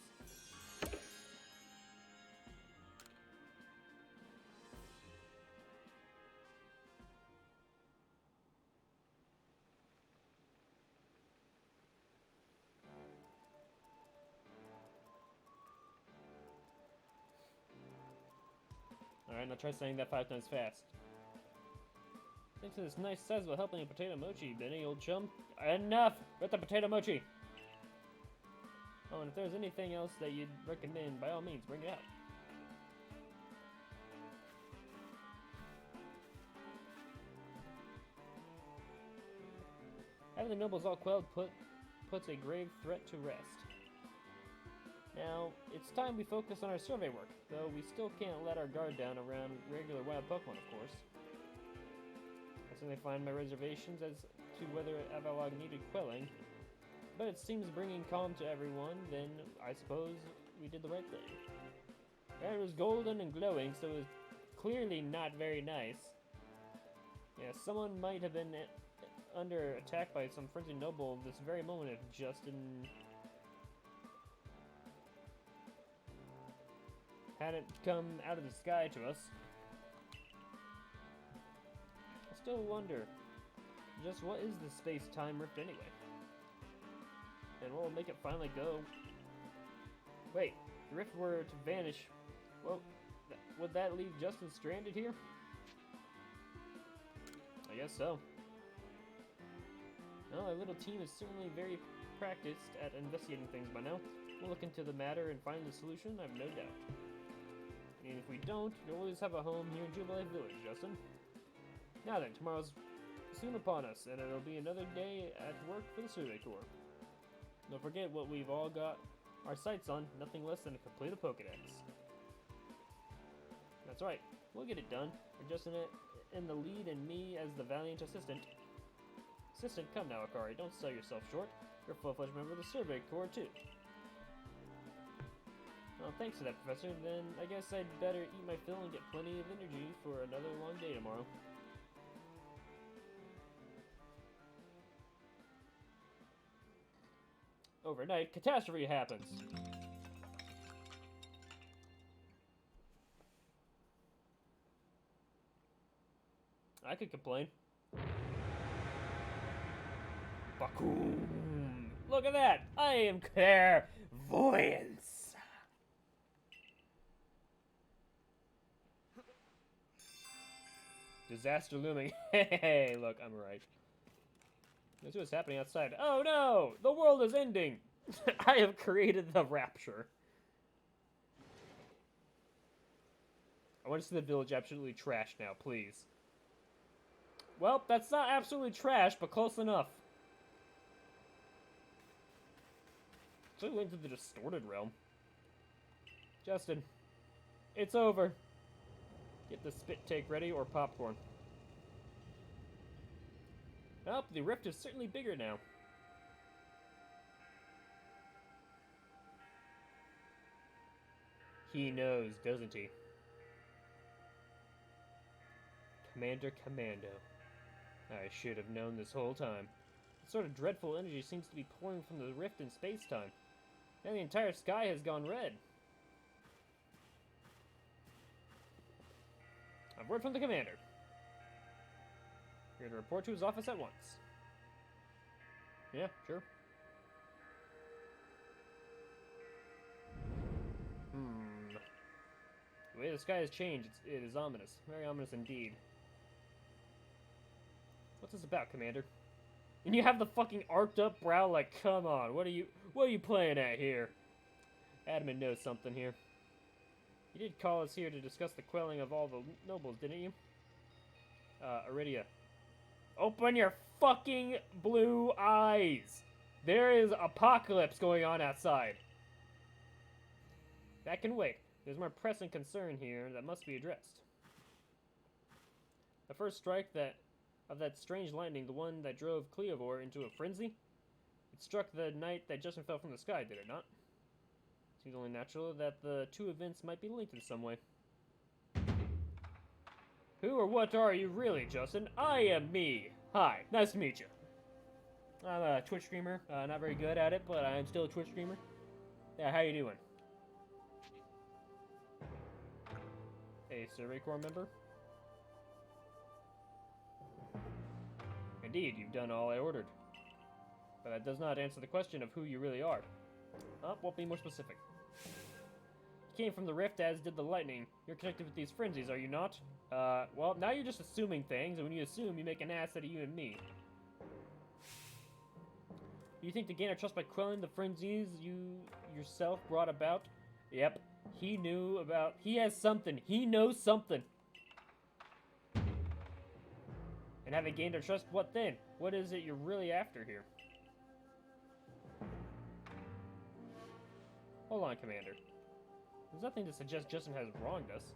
Alright, now try saying that 5 times fast. Thanks to this nice sizable helping of potato mochi, Benny, old chum. Enough with the potato mochi! Oh, and if there's anything else that you'd recommend, by all means, bring it out. Having the nobles all quelled puts a grave threat to rest. Now, it's time we focus on our survey work, though we still can't let our guard down around regular wild Pokemon, of course. I certainly find my reservations as to whether Avalog needed quelling, but it seems bringing calm to everyone, then I suppose we did the right thing. It was golden and glowing, so it was clearly not very nice. Yeah, someone might have been under attack by some frenzied noble this very moment if Justin hadn't come out of the sky to us. I still wonder, just what is this space-time rift anyway? And what will make it finally go? Wait, if the rift were to vanish, well, would that leave Justin stranded here? I guess so. Well, our little team is certainly very practiced at investigating things by now. We'll look into the matter and find the solution, I have no doubt. And if we don't, you'll always have a home here in Jubilee Village, Justin. Now then, tomorrow's soon upon us, and it'll be another day at work for the Survey Corps. Don't forget what we've all got our sights on, nothing less than a complete Pokedex. That's right, we'll get it done. We're Justin in the lead and me as the valiant assistant. Assistant, come now, Akari, don't sell yourself short. You're a full-fledged member of the Survey Corps, too. Well, thanks for that, Professor. Then I guess I'd better eat my fill and get plenty of energy for another long day tomorrow. Overnight, catastrophe happens. I could complain. Bakoom! Look at that! I am clairvoyance! Disaster looming. Hey, look, I'm right. Let's see what's happening outside. Oh no! The world is ending! I have created the rapture. I want to see the village absolutely trashed now, please. Well, that's not absolutely trash, but close enough. So we went to the distorted realm. Justin, it's over. Get the spit take ready or popcorn. Nope, the rift is certainly bigger now. He knows, doesn't he? Commander Commando. I should have known this whole time. A sort of dreadful energy seems to be pouring from the rift in space-time. Now the entire sky has gone red. A word from the commander. Here to report to his office at once. Yeah, sure. The way the sky has changed, it is ominous. Very ominous indeed. What's this about, Commander? And you have the fucking arced up brow like, come on, what are you playing at here? Admin knows something here. You did call us here to discuss the quelling of all the nobles, didn't you? Iridia. Open your fucking blue eyes! There is apocalypse going on outside. That can wait. There's more pressing concern here that must be addressed. The first strike of that strange lightning, the one that drove Cleovor into a frenzy, it struck the night that Justin fell from the sky, did it not? Seems only natural that the two events might be linked in some way. Who or what are you really, Justin? I am me. Hi, nice to meet you. I'm a Twitch streamer. Not very good at it, but I'm still a Twitch streamer. Yeah, how you doing? A Survey Corps member? Indeed, you've done all I ordered. But that does not answer the question of who you really are. Won't be more specific. You came from the rift, as did the lightning. You're connected with these frenzies, are you not? Well, now you're just assuming things, and when you assume, you make an ass out of you and me. You think to gain our trust by quelling the frenzies you yourself brought about? Yep. He knew about... He has something. He knows something. And having gained our trust, what then? What is it you're really after here? Hold on, Commander. There's nothing to suggest Justin has wronged us.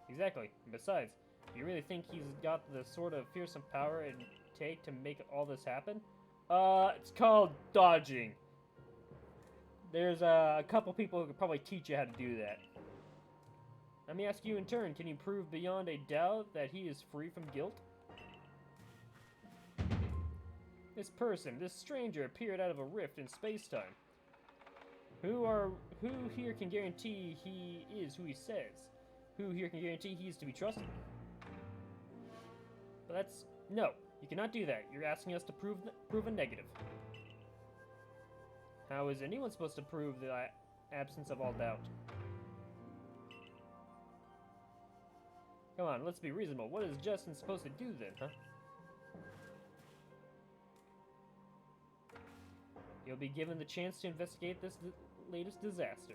Exactly. Besides, do you really think he's got the sort of fearsome power it take to make all this happen? It's called dodging. There's a couple people who could probably teach you how to do that. Let me ask you in turn, can you prove beyond a doubt that he is free from guilt? This person, this stranger, appeared out of a rift in space-time. Who here can guarantee he is who he says? Who here can guarantee he is to be trusted? But that's... No, you cannot do that. You're asking us to prove a negative. How is anyone supposed to prove the absence of all doubt? Come on, let's be reasonable. What is Justin supposed to do then, huh? You'll be given the chance to investigate this latest disaster.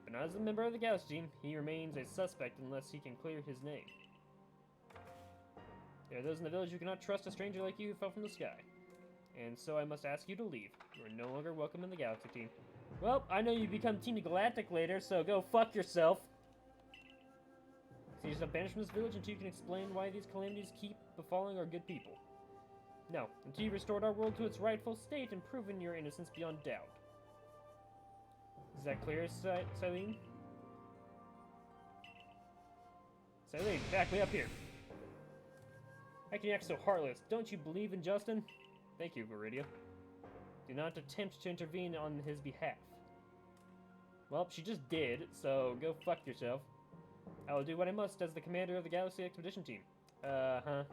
But not as a member of the Gauss team, he remains a suspect unless he can clear his name. There are those in the village who cannot trust a stranger like you who fell from the sky. And so I must ask you to leave. You are no longer welcome in the Galaxy team. Well, I know you become Team Galactic later, so go fuck yourself. See yourself banished from this village until you can explain why these calamities keep befalling our good people. No, until you've restored our world to its rightful state and proven your innocence beyond doubt. Is that clear, Silene? Silene, back me up here. How can you act so heartless? Don't you believe in Justin? Thank you, Viridia. Do not attempt to intervene on his behalf. Well, she just did, so go fuck yourself. I will do what I must as the commander of the Galaxy Expedition Team. Uh-huh.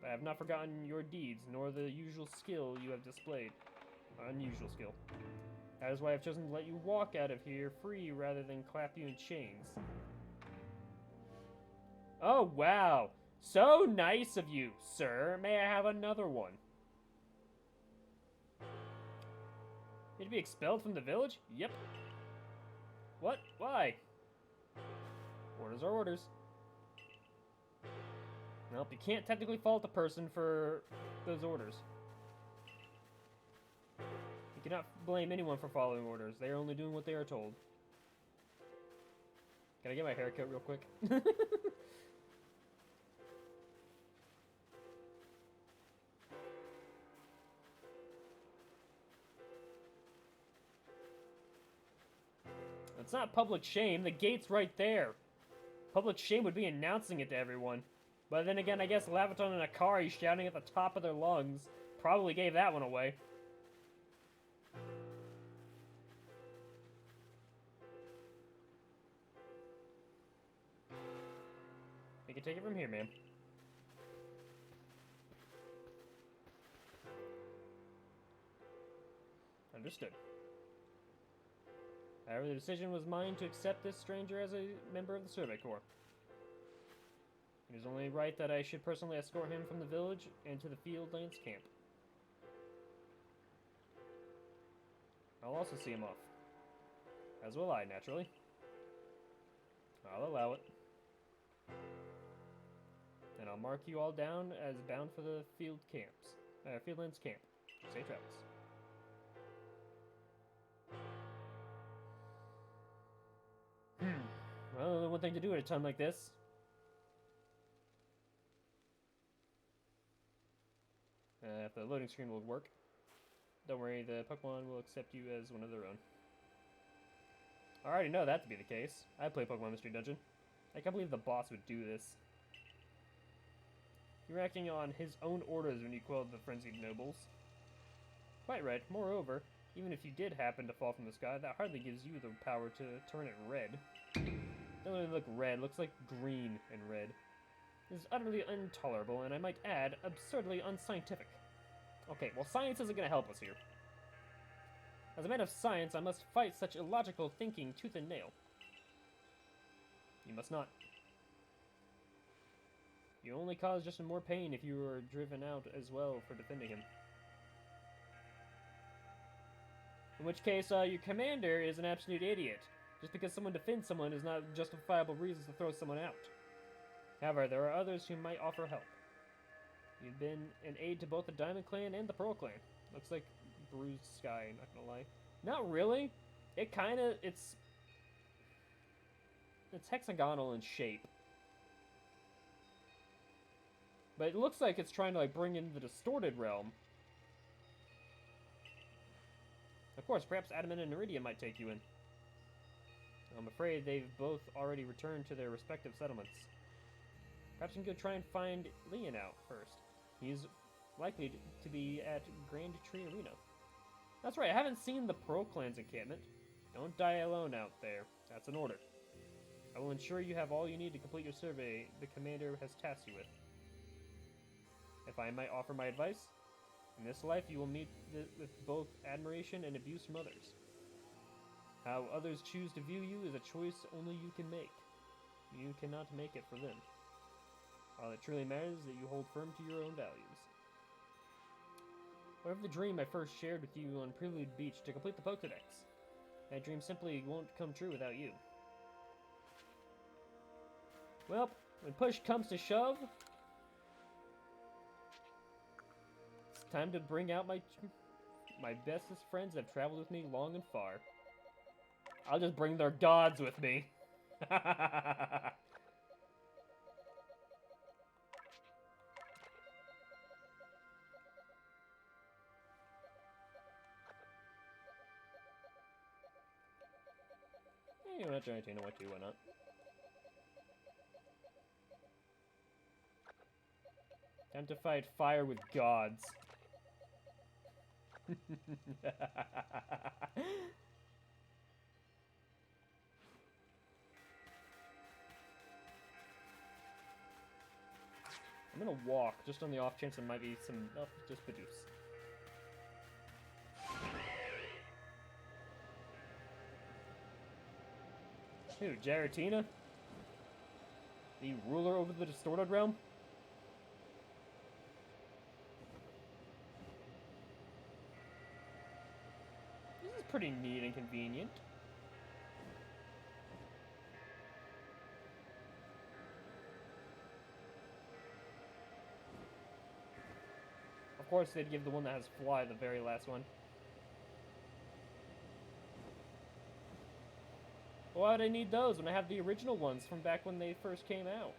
But I have not forgotten your deeds, nor the usual skill you have displayed. Unusual skill. That is why I've chosen to let you walk out of here free rather than clap you in chains. Oh, wow. So nice of you, sir. May I have another one? Need to be expelled from the village? Yep. What? Why? Orders are orders. Well, you can't technically fault a person for those orders. You cannot blame anyone for following orders. They are only doing what they are told. Can I get my hair cut real quick? It's not public shame. The gate's right there. Public shame would be announcing it to everyone. But then again, I guess Lavaton in a car, he's shouting at the top of their lungs. Probably gave that one away. You can take it from here, ma'am. Understood. However, the decision was mine to accept this stranger as a member of the Survey Corps. It is only right that I should personally escort him from the village and to the Fieldlands camp. I'll also see him off. As will I, naturally. I'll allow it. And I'll mark you all down as bound for the Fieldlands camp. Safe travels. Well, only one thing to do at a time like this. If the loading screen will work. Don't worry, the Pokemon will accept you as one of their own. I already know that to be the case. I play Pokemon Mystery Dungeon. I can't believe the boss would do this. You're acting on his own orders when you quelled the frenzied nobles. Quite right. Moreover, even if you did happen to fall from the sky, that hardly gives you the power to turn it red. Doesn't really look red, looks like green and red. This is utterly intolerable, and I might add, absurdly unscientific. Okay, well, science isn't going to help us here. As a man of science, I must fight such illogical thinking tooth and nail. You must not. You only cause Justin more pain if you are driven out as well for defending him. In which case, your commander is an absolute idiot. Just because someone defends someone is not justifiable reasons to throw someone out. However, there are others who might offer help. You've been an aid to both the Diamond Clan and the Pearl Clan. Looks like Bruised Sky, not gonna lie. Not really. It kinda, it's hexagonal in shape. But it looks like it's trying to like bring in the distorted realm. Of course, perhaps Adamant and Iridium might take you in. I'm afraid they've both already returned to their respective settlements. Perhaps you can go try and find Leon out first. He's likely to be at Grand Tree Arena. That's right, I haven't seen the Pearl Clan's encampment. Don't die alone out there. That's an order. I will ensure you have all you need to complete your survey the commander has tasked you with. If I might offer my advice, in this life you will meet with both admiration and abuse from others. How others choose to view you is a choice only you can make. You cannot make it for them. All that truly matters is that you hold firm to your own values. Whatever the dream I first shared with you on Prelude Beach to complete the Pokédex, that dream simply won't come true without you. Well, when push comes to shove, it's time to bring out my bestest friends that have traveled with me long and far. I'll just bring their gods with me. You're not trying to know what to do, why not? Time to fight fire with gods. I'm gonna walk, just on the off chance there might be some... Oh, just Bidoof. Who, Giratina? The ruler over the distorted realm? This is pretty neat and convenient. Of course, they'd give the one that has fly the very last one. Why would I need those when I have the original ones from back when they first came out?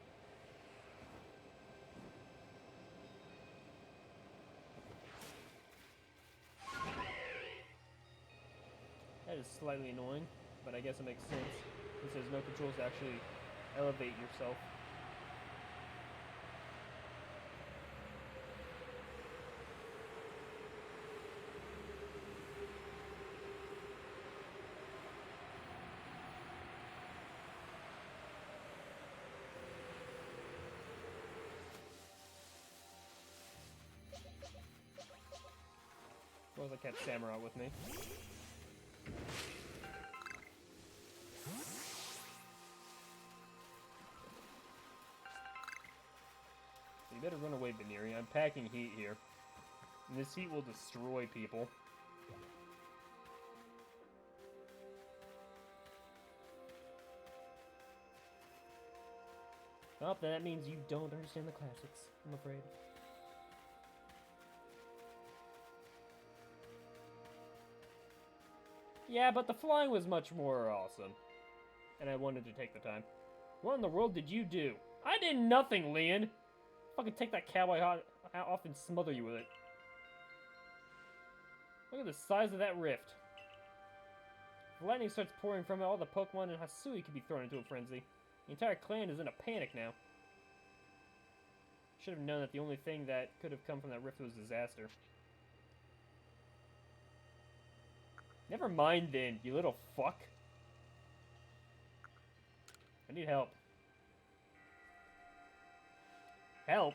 That is slightly annoying, but I guess it makes sense, since there's no controls to actually elevate yourself. Suppose I kept Samurott with me. You better run away, Veneeri. I'm packing heat here. And this heat will destroy people. Well, that means you don't understand the classics, I'm afraid. Yeah, but the flying was much more awesome. And I wanted to take the time. What in the world did you do? I did nothing, Leon! Fucking take that cowboy hat off and smother you with it. Look at the size of that rift. If lightning starts pouring from it, all the Pokemon in Hisui could be thrown into a frenzy. The entire clan is in a panic now. Should have known that the only thing that could have come from that rift was disaster. Never mind then, you little fuck. I need help. Help?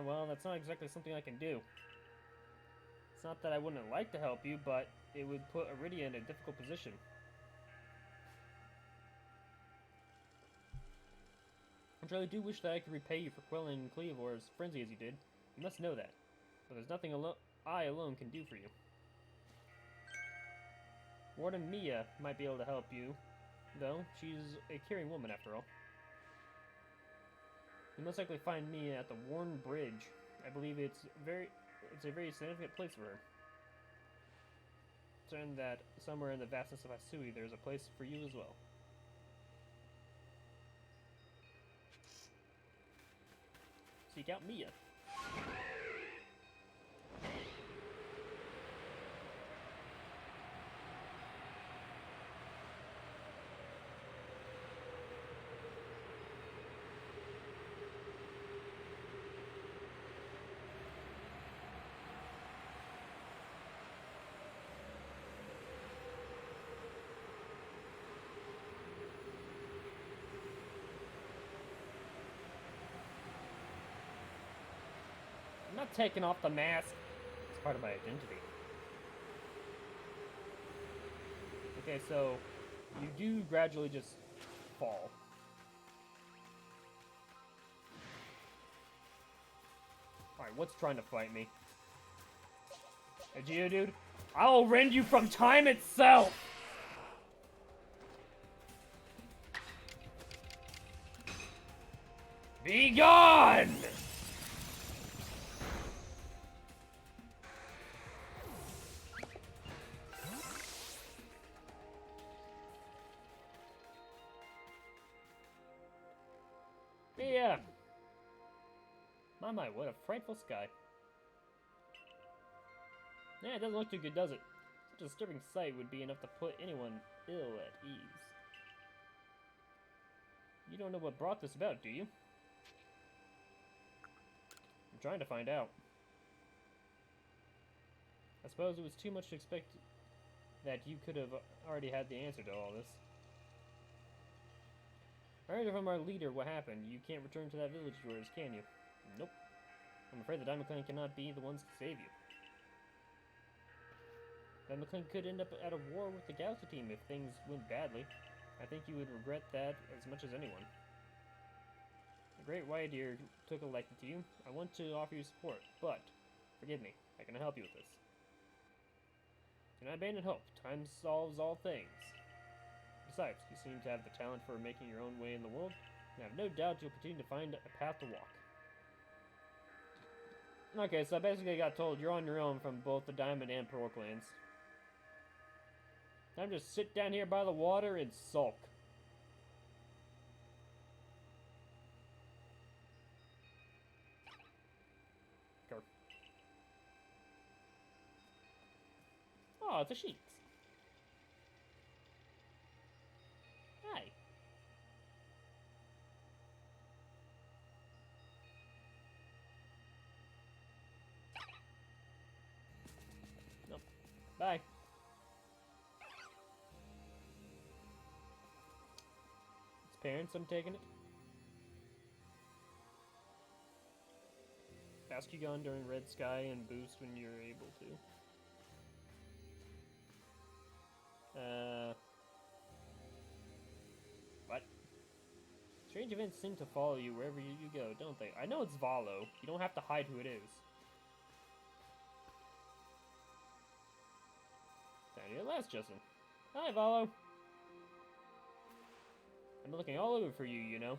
Well, that's not exactly something I can do. It's not that I wouldn't like to help you, but it would put Iridia in a difficult position. I really do wish that I could repay you for quelling Cleavor's frenzy as you did. You must know that. But there's nothing I alone can do for you. Warden Mia might be able to help you, though. She's a caring woman, after all. You most likely find Mia at the Worn Bridge. I believe it's a very significant place for her. Certain that somewhere in the vastness of Hisui, there's a place for you as well. Seek out Mia. I'm not taking off the mask. It's part of my identity. Okay, so you do gradually just fall. Alright, what's trying to fight me? A Geodude? I will rend you from time itself! Be gone! Yeah. My, what a frightful sky. Yeah, it doesn't look too good, does it? Such a disturbing sight would be enough to put anyone ill at ease. You don't know what brought this about, do you? I'm trying to find out. suppose it was too much to expect that you could have already had the answer to all this. I heard from our leader what happened. You can't return to that village of yours, can you? Nope. I'm afraid the Diamond Clan cannot be the ones to save you. Diamond Clan could end up at a war with the Galaxy team if things went badly. I think you would regret that as much as anyone. The Great White Deer took a liking to you. I want to offer you support, but forgive me, I cannot help you with this. Do not abandon hope. Time solves all things. Besides, you seem to have the talent for making your own way in the world, and I have no doubt you'll continue to find a path to walk. Okay, so I basically got told you're on your own from both the Diamond and Pearl clans. Time to just sit down here by the water and sulk. Go. Oh, it's a sheep. Hi. Nope. Bye. It's parents, I'm taking it. Bascugon during Red Sky and boost when you're able to. What? Strange events seem to follow you wherever you go, don't they? I know it's Valo. You don't have to hide who it is. Down here last, Justin. Hi, Valo. I'm looking all over for you, you know.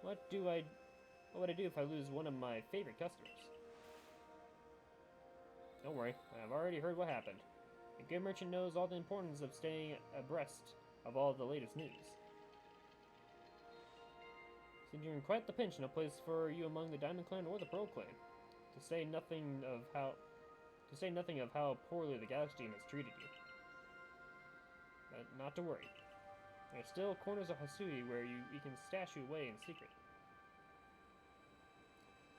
What would I do if I lose one of my favorite customers? Don't worry, I've already heard what happened. A good merchant knows all the importance of staying abreast of all the latest news. Since you're in quite the pinch, no place for you among the Diamond Clan or the Pearl Clan. To say nothing of how poorly the Galaxy team has treated you. But not to worry. There are still corners of Hisui where we can stash you away in secret.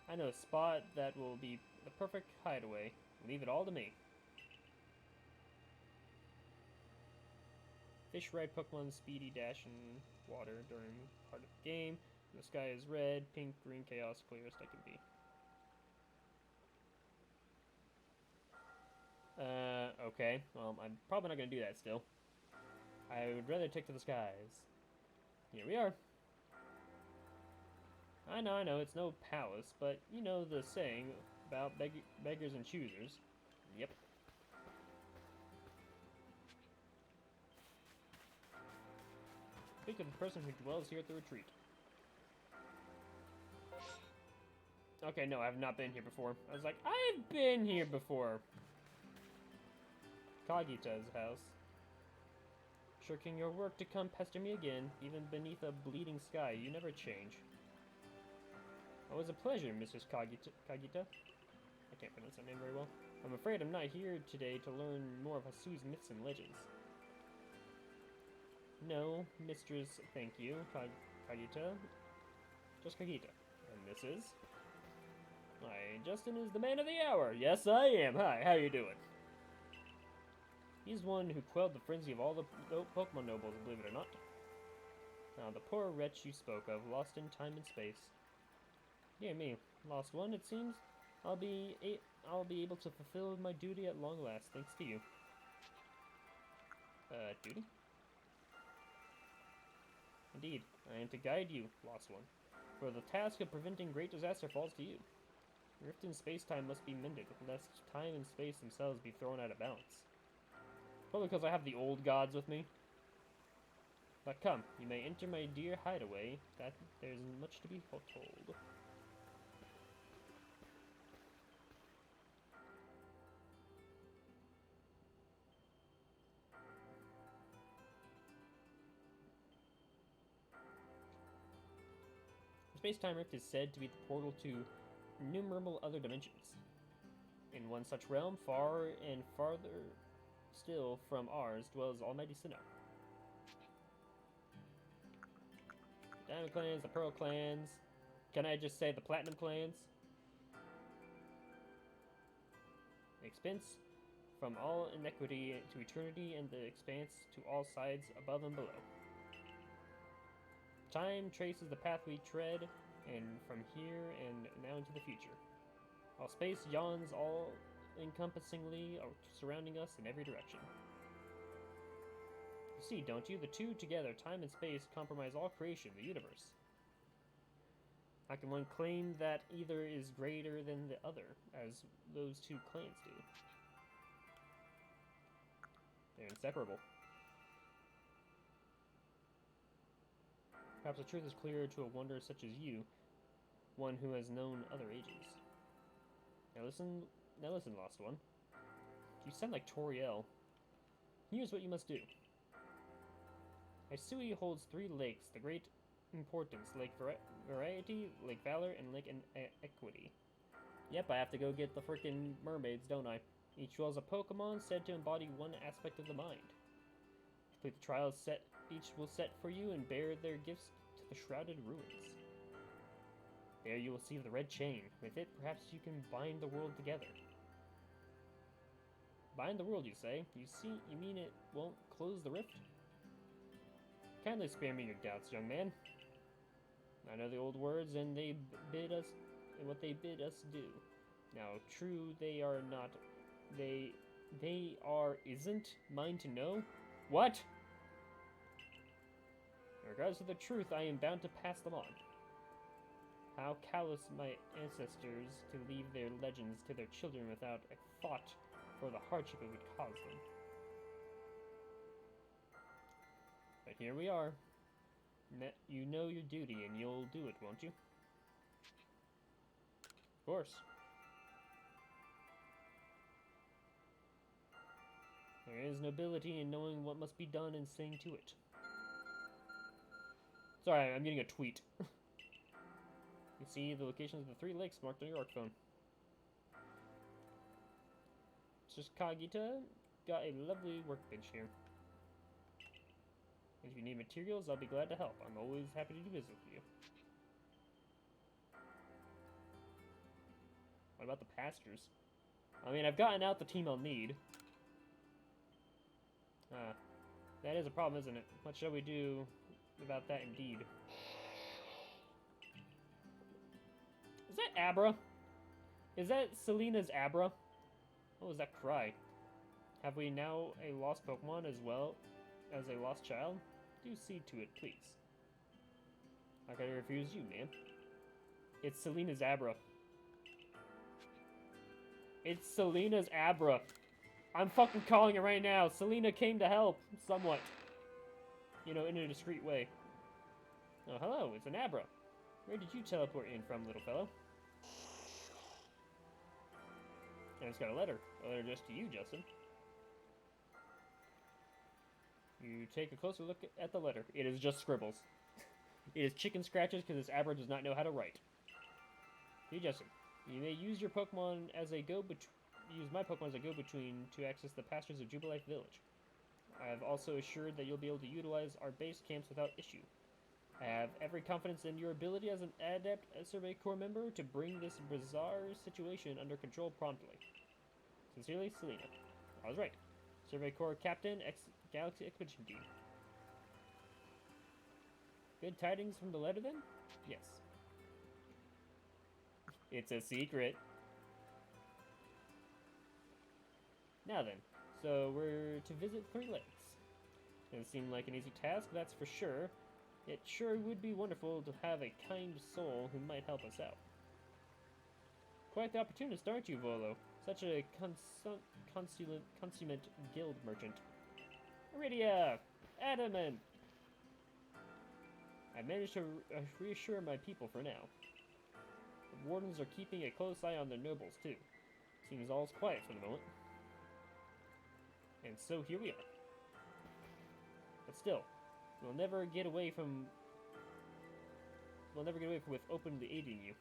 I know a spot that will be the perfect hideaway. Leave it all to me. Fish ride Pokemon speedy dash in water during part of the game. The sky is red, pink, green, chaos, clearest I can be. Okay. Well, I'm probably not gonna do that still. I would rather take to the skies. Here we are. I know, it's no palace, but you know the saying about beggars and choosers. Yep. Think of the person who dwells here at the retreat. Okay, no, I have not been here before. I was like, I've been here before. Kagita's house. Shirking your work to come pester me again, even beneath a bleeding sky, you never change. It was a pleasure, Mrs. Kagita. I can't pronounce that name very well. I'm afraid I'm not here today to learn more of Hisui's myths and legends. No, mistress, thank you, Kagita. Just Kagita. And this is? Hi, Justin is the man of the hour. Yes, I am. Hi, how you doing? He's one who quelled the frenzy of all the Pokemon nobles, believe it or not. Now, the poor wretch you spoke of, lost in time and space. Dear me, lost one, it seems. I'll be able to fulfill my duty at long last, thanks to you. Duty? Indeed, I am to guide you, lost one. For the task of preventing great disaster falls to you. Rift in space-time must be mended, lest time and space themselves be thrown out of balance. Probably because I have the old gods with me. But come, you may enter my dear hideaway, that there's much to be told. The space-time rift is said to be the portal to innumerable other dimensions. In one such realm, far and farther still from ours, dwells Almighty Sinnoh. The Diamond Clans, the Pearl Clans. Can I just say the Platinum Clans? The expense from all inequity to eternity, and the expanse to all sides above and below. Time traces the path we tread, and from here and now into the future. While space yawns all-encompassingly, surrounding us in every direction. You see, don't you? The two together, time and space, comprise all creation, the universe. How can one claim that either is greater than the other, as those two claims do? They're inseparable. Perhaps the truth is clearer to a wanderer such as you, one who has known other ages. Now listen, lost one. You sound like Toriel. Here's what you must do. Aisui holds 3 lakes, the great importance, Lake Variety, Lake Valor, and Lake Equity. Yep, I have to go get the frickin' mermaids, don't I? Each dwells a Pokemon said to embody one aspect of the mind. Complete the trials each will set for you and bear their gifts to the shrouded ruins. There you will see the red chain. With it, perhaps you can bind the world together. Bind the world, you say? You mean it won't close the rift? Kindly spare me your doubts, young man. I know the old words, and they bid us, and what they bid us do. Now, true, they are not. They are isn't mine to know. What? In regards to the truth, I am bound to pass them on. How callous my ancestors to leave their legends to their children without a thought for the hardship it would cause them. But here we are. You know your duty, and you'll do it, won't you? Of course. There is nobility in knowing what must be done and saying to it. Sorry, I'm getting a tweet. You see the locations of the 3 lakes marked on your arc phone. Just Kagita got a lovely workbench here. If you need materials, I'll be glad to help. I'm always happy to do business with you. What about the pastures? I mean, I've gotten out the team I'll need. That is a problem, isn't it? What shall we do about that, indeed? Is that Abra? Is that Selena's Abra? What was that cry? Have we now a lost Pokemon as well as a lost child? Do see to it, please. How can I refuse you, man? It's Selena's Abra. It's Selena's Abra. I'm fucking calling it right now. Selena came to help, somewhat. You know, in a discreet way. Oh, hello, it's an Abra. Where did you teleport in from, little fellow? And it's got a letter. A letter just to you, Justin. You take a closer look at the letter. It is just scribbles. It is chicken scratches because this Abra does not know how to write. Dear Justin, you may use your Pokemon as a use my Pokemon as a go-between to access the pastures of Jubilife Village. I have also assured that you'll be able to utilize our base camps without issue. I have every confidence in your ability as an adept Survey Corps member to bring this bizarre situation under control promptly. Sincerely, Selena. I was right. Survey Corps Captain, Galaxy Expedition Team. Good tidings from the letter, then? Yes. It's a secret. Now then, so we're to visit 3 lakes. Doesn't seem like an easy task, that's for sure. It sure would be wonderful to have a kind soul who might help us out. Quite the opportunist, aren't you, Volo? Such a consummate guild merchant. Iridia! Adamant! I managed to reassure my people for now. The wardens are keeping a close eye on their nobles, too. Seems all's quiet for the moment. And so here we are. But still, we'll never get away with openly aiding you.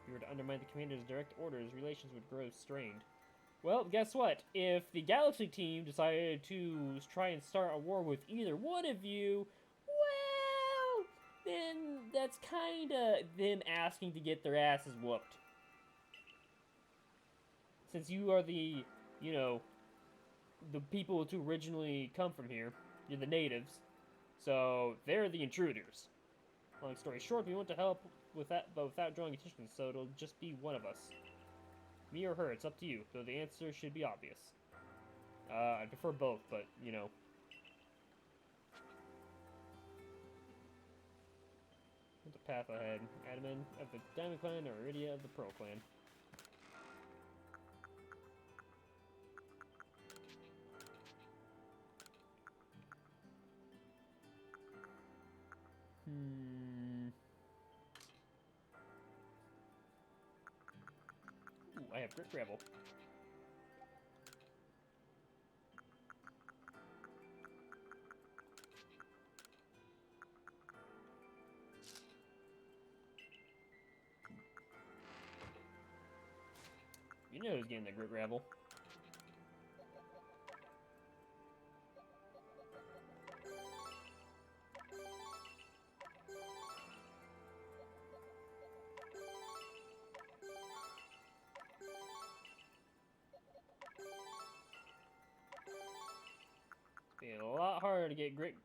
If you were to undermine the commander's direct orders, relations would grow strained. Well, guess what? If the Galaxy team decided to try and start a war with either one of you, well, then that's kinda them asking to get their asses whooped. Since you are the, you know, the people to originally come from here. You're the natives. So, they're the intruders. Long story short, we want to help with that, but without drawing attention, so it'll just be one of us. Me or her, it's up to you, though the answer should be obvious. I prefer both, but, you know. What's the path ahead? Admin of the Diamond Clan or Iridia of the Pearl Clan? Ooh, I have Grit Gravel. You know who's getting the Grit Gravel. It's being a lot harder to get Grit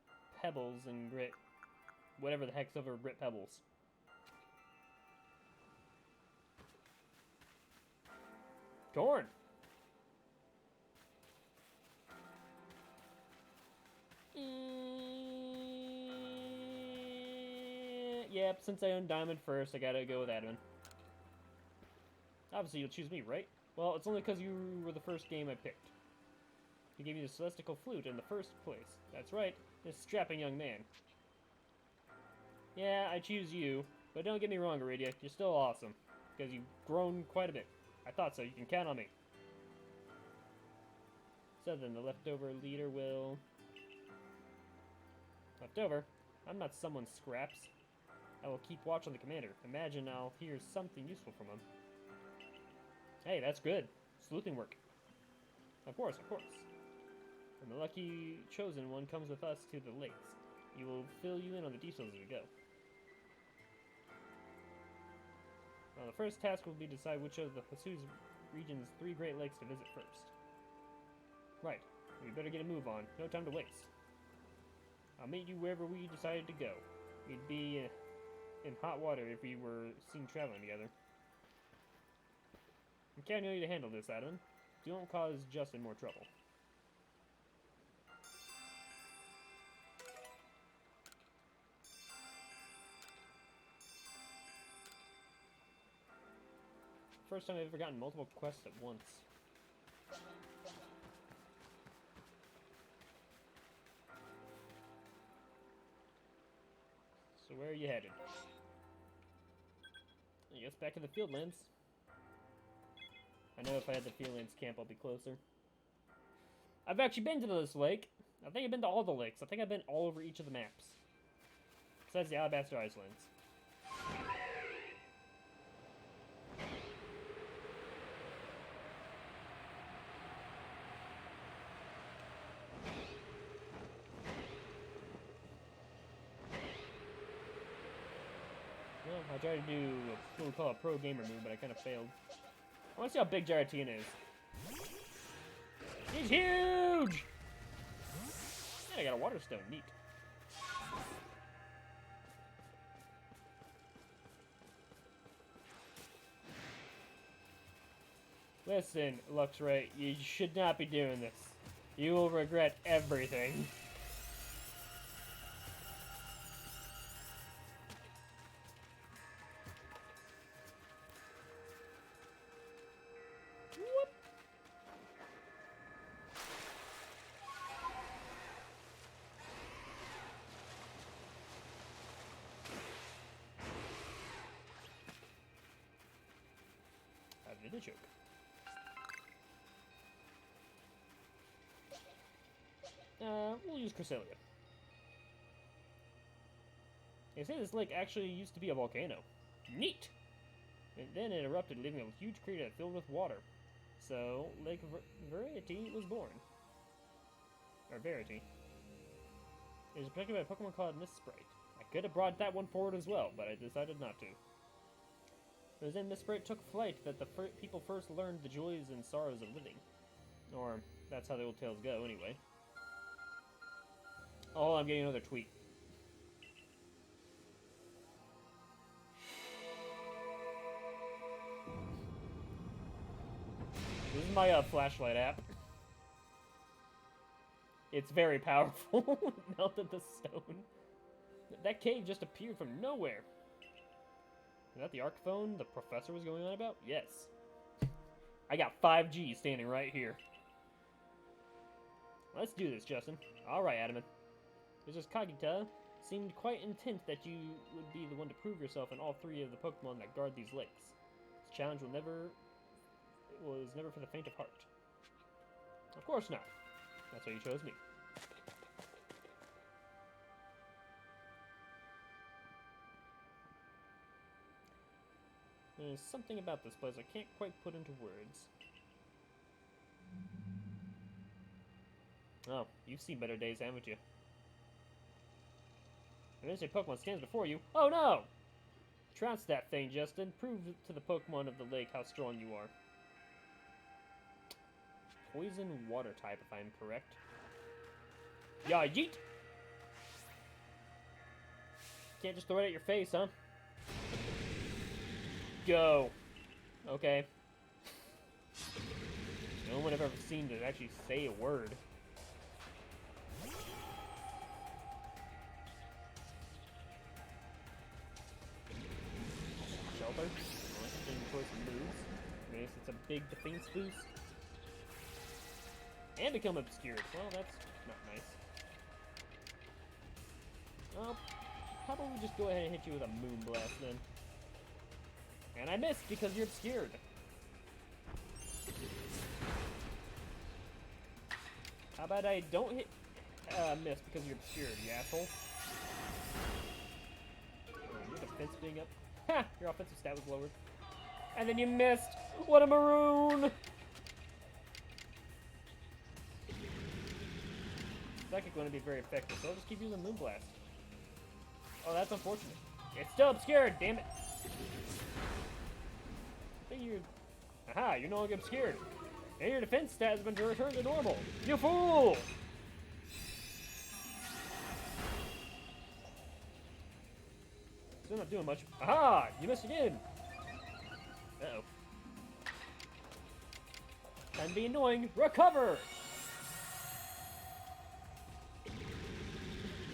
Pebbles and Grit... whatever the heck's over Grit Pebbles. Corn! Yep, since I own Diamond first, I gotta go with Admin. Obviously, you'll choose me, right? Well, it's only because you were the first game I picked. He gave you the Celestial Flute in the first place. That's right, this strapping young man. Yeah, I choose you, but don't get me wrong, Iridia, you're still awesome. Because you've grown quite a bit. I thought so, you can count on me. So then, the leftover leader will... Leftover? I'm not someone's scraps. I will keep watch on the commander. Imagine I'll hear something useful from him. Hey, that's good. Sleuthing work. Of course, of course. And the lucky chosen one comes with us to the lakes. You will fill you in on the details as we go. Now, the first task will be to decide which of the Jesus region's 3 Great Lakes to visit first. Right. We better get a move on. No time to waste. I'll meet you wherever we decided to go. We'd be in hot water if we were seen traveling together. I'm counting on you to handle this, Adam. Don't cause Justin more trouble. First time I've ever gotten multiple quests at once. So where are you headed? I guess back to the Fieldlands. I know if I had the Fieldlands camp, I'll be closer. I've actually been to this lake. I think I've been to all the lakes. I think I've been all over each of the maps. Besides the Alabaster Islands. Well, I tried to do what we call a pro gamer move, but I kind of failed. I want to see how big Giratina is. He's huge! And I got a water stone. Neat. Listen, Luxray, you should not be doing this. You will regret everything. I did a joke. We'll use Cresselia. They say this lake actually used to be a volcano. Neat! And then it erupted, leaving a huge crater filled with water. So, Lake Verity was born. Or Verity. It was protected by a Pokemon called Mist Sprite. I could have brought that one forward as well, but I decided not to. It was in this spirit took flight that the people first learned the joys and sorrows of living. Or, that's how the old tales go, anyway. Oh, I'm getting another tweet. This is my flashlight app. It's very powerful. Melted the stone. That cave just appeared from nowhere. Is that the arc phone the professor was going on about? Yes. I got 5G standing right here. Let's do this, Justin. Alright, Adamant. Mrs. Kagita seemed quite intent that you would be the one to prove yourself in all three of the Pokemon that guard these lakes. This challenge was never for the faint of heart. Of course not. That's why you chose me. There's something about this place I can't quite put into words. Oh, you've seen better days, haven't you? Eventually Pokemon stands before you. Oh no! Trounce that thing, Justin. Prove to the Pokemon of the lake how strong you are. Poison water type, if I'm correct. Yeah, yeet! Can't just throw it at your face, huh? Go. Okay. No one I've ever seen to actually say a word. Shelter. Interesting choice of moves. I guess it's a big defense boost. And become obscured. Well, that's not nice. Well, how about we just go ahead and hit you with a Moonblast then? And I missed because you're obscured. How about I don't hit, miss because you're obscured, you asshole? Oh, your defense being up. Ha! Your offensive stat was lowered. And then you missed! What a maroon! Psychic going to be very effective, so I'll just keep using Moonblast. Oh, that's unfortunate. It's still obscured, damn it! I think you're... Aha, you're no longer obscured. And your defense stat has been returned to normal. You fool! Still not doing much. Aha! You missed again! Uh-oh. Time to be annoying. Recover!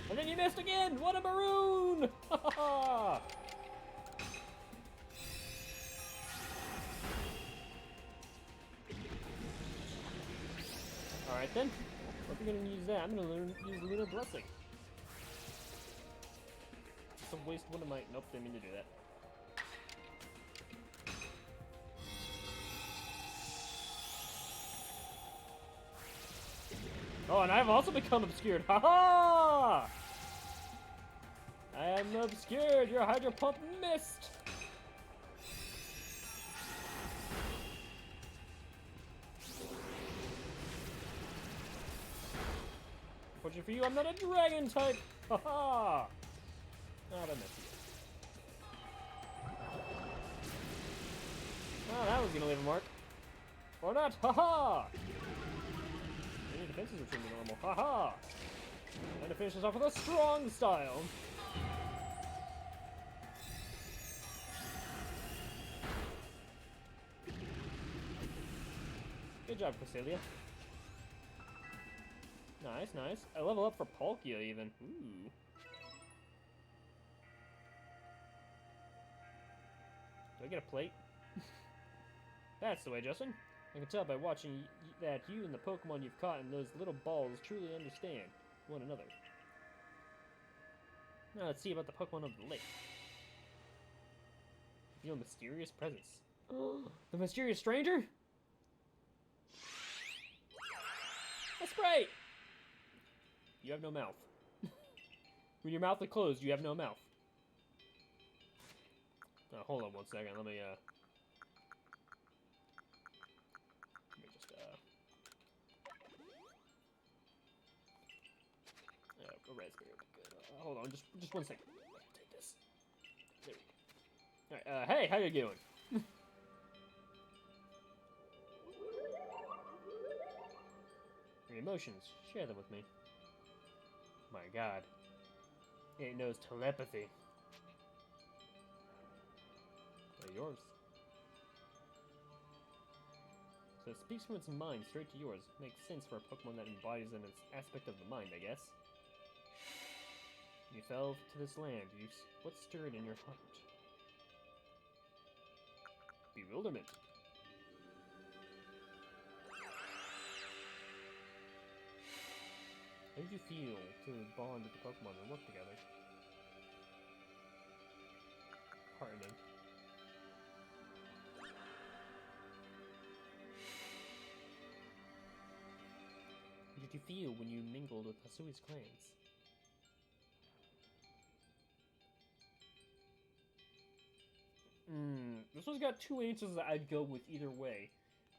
And then you missed again! What a maroon! Ha ha ha! Alright then. If you're gonna use that, I'm gonna use Lunar Blessing. It's a waste one of my... Nope, didn't mean to do that. Oh, and I've also become obscured. Ha-ha! I am obscured. Your Hydro Pump missed. Fortunately for you, I'm not a dragon type. Ha-ha! Oh, I missed again. Oh, that was gonna leave a mark. Or not. Ha-ha! Your defenses return to normal. Haha! And to finish this off with a strong style. Good job, Cresselia. Nice, nice. I level up for Palkia even. Ooh. Do I get a plate? That's the way, Justin. I can tell by watching that you and the Pokemon you've caught in those little balls truly understand one another. Now let's see about the Pokemon of the lake. Feel a mysterious presence. The mysterious stranger? That's great! You have no mouth. When your mouth is closed, you have no mouth. Hold on one second. Let me just a raspberry would be good. Hold on, just one second. Take this. There we go. All right. Hey, how you doing? Your emotions, share them with me. My god. It knows telepathy. They're yours. So it speaks from its mind straight to yours. Makes sense for a Pokemon that embodies an aspect of the mind, I guess. You fell to this land. What stirred in your heart? Bewilderment. How did you feel to bond with the Pokemon and work together? Heartening. How did you feel when you mingled with Hisui's clans? This one's got two answers that I'd go with either way.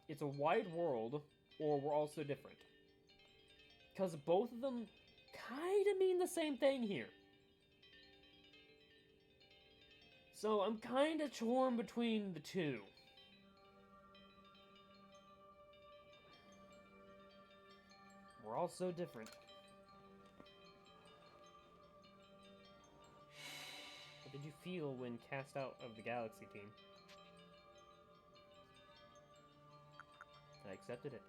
It's a wide world, or we're all so different. Because both of them kind of mean the same thing here. So I'm kind of torn between the two. We're all so different. What did you feel when cast out of the Galaxy team? I accepted it.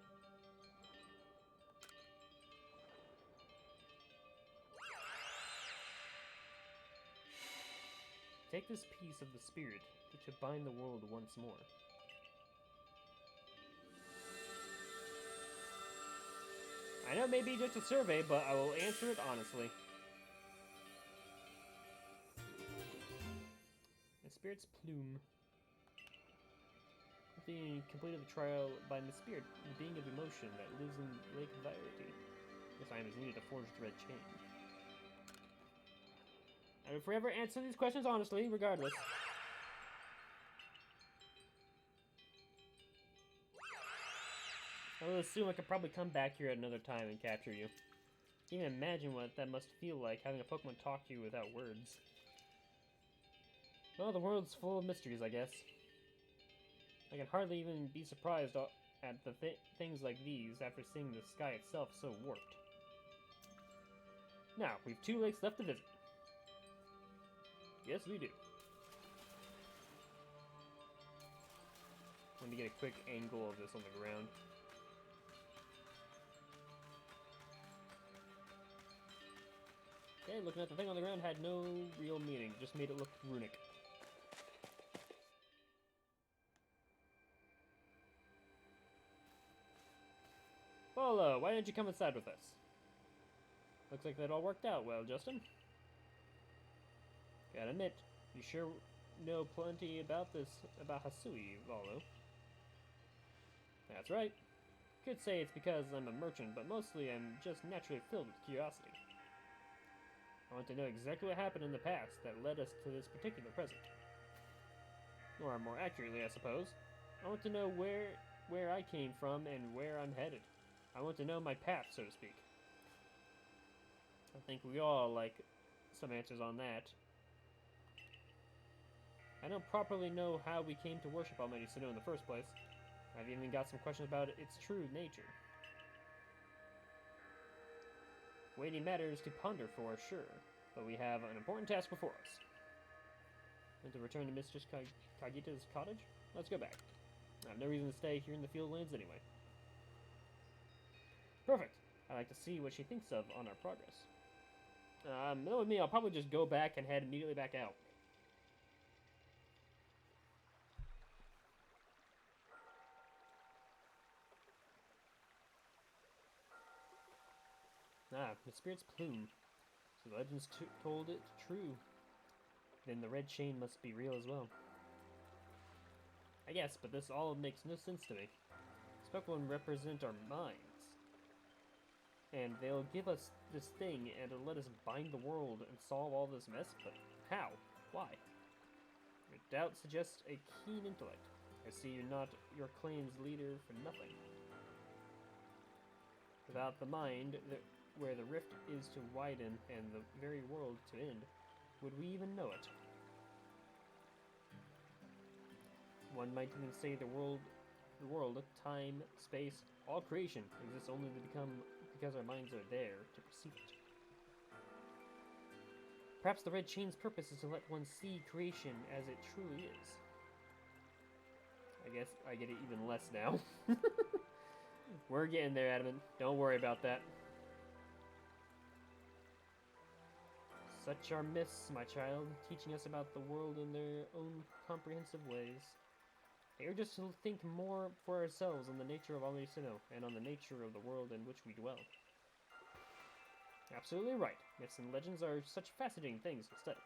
Take this piece of the spirit to bind the world once more. I know it may be just a survey, but I will answer it honestly. The spirit's Plume. With the completed the trial by the spirit, the being of emotion that lives in Lake Variety. This time is needed to forge the red chain. I will forever answer these questions honestly, regardless. I will assume I could probably come back here at another time and capture you. Even imagine what that must feel like, having a Pokemon talk to you without words. Well, the world's full of mysteries, I guess. I can hardly even be surprised at the things like these after seeing the sky itself so warped. Now, we've 2 lakes left to visit. Yes, we do. Let me get a quick angle of this on the ground. Okay, looking at the thing on the ground had no real meaning, just made it look runic. Polo, why didn't you come inside with us? Looks like that all worked out well, Justin. Gotta admit, you sure know plenty about Hisui, Volo. That's right. Could say it's because I'm a merchant, but mostly I'm just naturally filled with curiosity. I want to know exactly what happened in the past that led us to this particular present. Or more accurately, I suppose, I want to know where I came from and where I'm headed. I want to know my path, so to speak. I think we all like some answers on that. I don't properly know how we came to worship Almighty Sinnoh in the first place. I've even got some questions about its true nature. Weighty matters to ponder for sure, but we have an important task before us. And to return to Mistress Kagita's cottage? Let's go back. I have no reason to stay here in the Fieldlands anyway. Perfect. I'd like to see what she thinks of on our progress. Knowing me, I'll probably just go back and head immediately back out. Ah, the spirit's Plume. So the legends told it true. Then the red chain must be real as well. I guess, but this all makes no sense to me. These Pokemon represent our minds. And they'll give us this thing and it'll let us bind the world and solve all this mess, but how? Why? Your doubt suggests a keen intellect. I see you're not your clan's leader for nothing. Without the mind, where the rift is to widen and the very world to end, would we even know it? One might even say the world, time, space, all creation exists only to become because our minds are there to perceive it. Perhaps the red chain's purpose is to let one see creation as it truly is. I guess I get it even less now. We're getting there, Adamant. Don't worry about that. Such are myths, my child, teaching us about the world in their own comprehensive ways. They urge us to think more for ourselves on the nature of Alisino, and on the nature of the world in which we dwell. Absolutely right. Myths and legends are such fascinating things to study.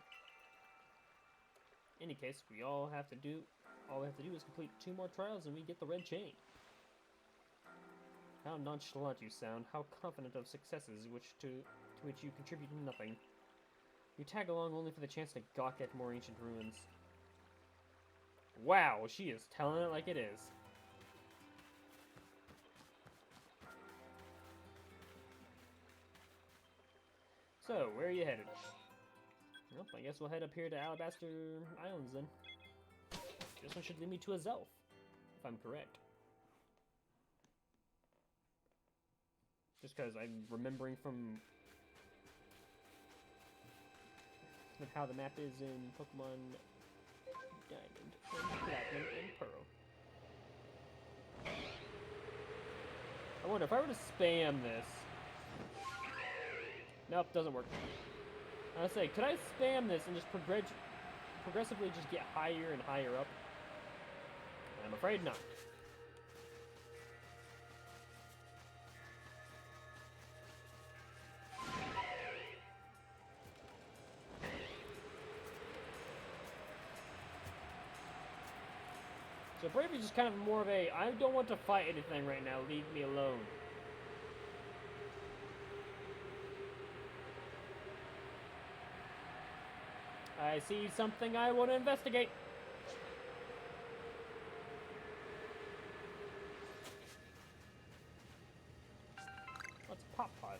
In any case, all we have to do is complete 2 more trials and we get the red chain. How nonchalant you sound, how confident of successes to which you contribute nothing. You tag along only for the chance to gawk at more ancient ruins. Wow, she is telling it like it is. So, where are you headed? Well, I guess we'll head up here to Alabaster Islands then. This one should lead me to a Zelf, if I'm correct. Just because I'm remembering from how the map is in Pokemon Diamond and Platinum and Pearl. I wonder if I were to spam this. Nope, doesn't work. I was say, could I spam this and just progressively just get higher and higher up? I'm afraid not. So Brave is just kind of more of a, I don't want to fight anything right now, leave me alone. I see something I want to investigate. What's a Pop Pod?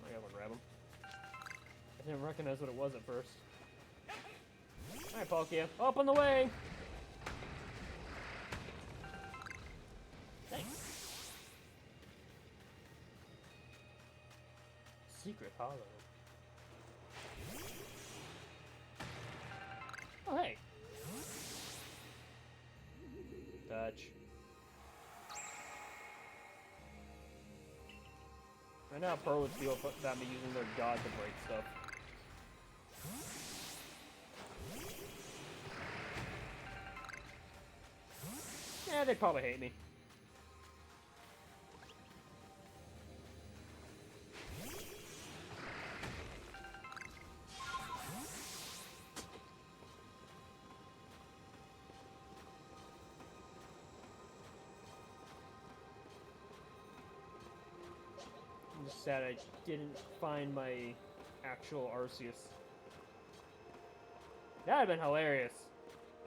I gotta grab him. I didn't recognize what it was at first. Alright, Palkia, up on the way! Thanks. Secret Hollow. Oh, hey. Touch. I know how Pearl would feel about me using their god to break stuff. Yeah, they'd probably hate me. I'm just sad I didn't find my actual Arceus. That would have been hilarious.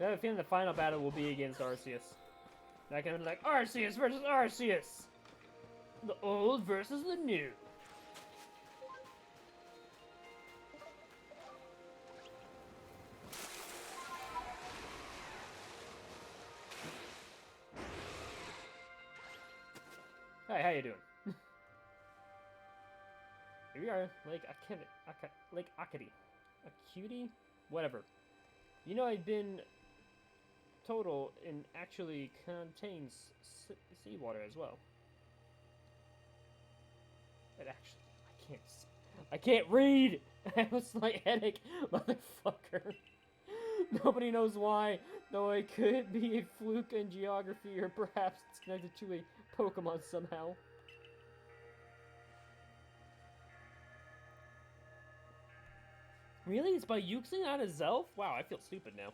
I have a feeling the final battle will be against Arceus. I can be like, Arceus versus Arceus! The old versus the new. Hey, how you doing? Here we are, Lake Akadi. A cutie? Whatever. You know, I've been total and actually contains seawater as well. It actually, I can't read! I have a slight headache, motherfucker. Nobody knows why, though it could be a fluke in geography, or perhaps it's connected to a Pokemon somehow. Really? It's by Uxie, not a Zelf? Wow, I feel stupid now.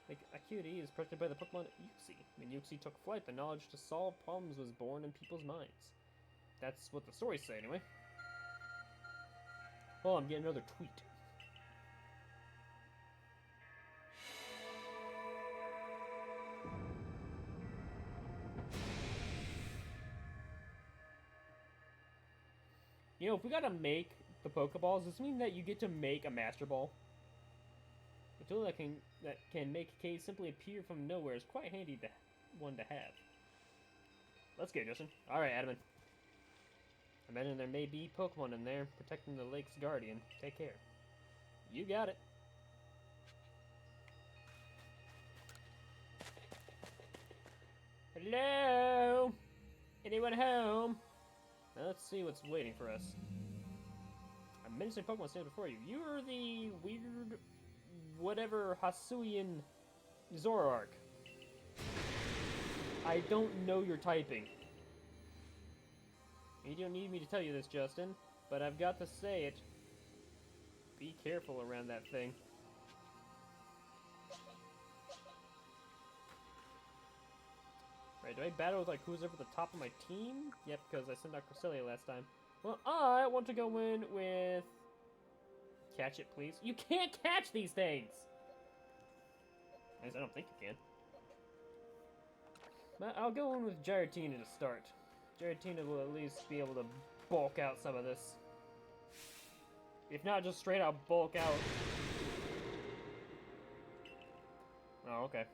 Like, Acuity is protected by the Pokemon Uxie. When Uxie took flight, the knowledge to solve problems was born in people's minds. That's what the stories say, anyway. Oh, I'm getting another tweet. You know, if we gotta make the Pokeballs, does this mean that you get to make a Master Ball? A tool that can make a cave simply appear from nowhere is quite handy one to have. Let's go, Justin. Alright, Adamant. Imagine there may be Pokemon in there protecting the lake's guardian. Take care. You got it. Hello? Anyone home? Now let's see what's waiting for us. A menacing Pokemon stands before you. You're the weird, whatever, Hisuian Zoroark. I don't know your typing. You don't need me to tell you this, Justin, but I've got to say it. Be careful around that thing. Right, do I battle with, like, who's over the top of my team? Yep, because I sent out Cresselia last time. Well, I want to go in with... Catch it, please. You can't catch these things! At least I don't think you can. But I'll go in with Giratina to start. Giratina will at least be able to bulk out some of this. If not, just straight out bulk out. Oh, okay.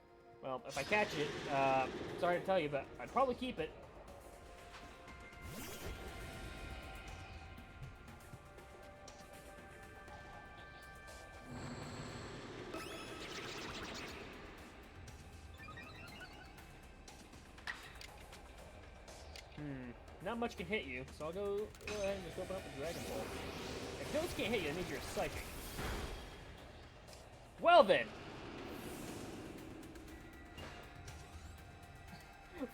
Well, if I catch it, sorry to tell you, but I'd probably keep it. Not much can hit you, so I'll go ahead and just open up a Dragon Ball. If those can't hit you, that means you're psychic. Well then!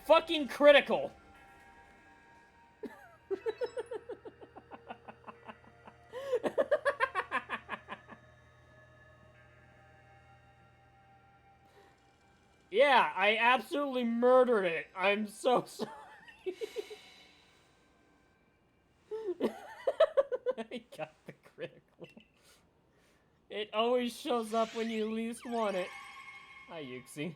Fucking critical! Yeah, I absolutely murdered it. I'm so sorry. I got the critical. It always shows up when you least want it. Hi, Yuxi.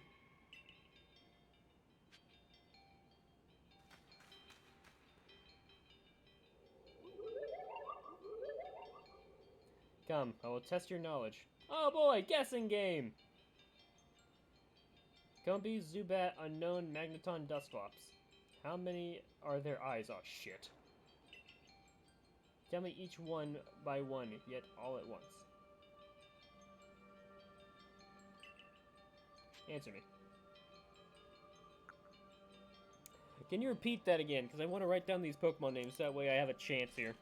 Come, I will test your knowledge. Oh boy, guessing game! Gumby, Zubat, Unknown, Magneton, Dusclops. How many are their eyes? Oh shit. Tell me each one by one, yet all at once. Answer me. Can you repeat that again? Because I want to write down these Pokemon names, that way I have a chance here.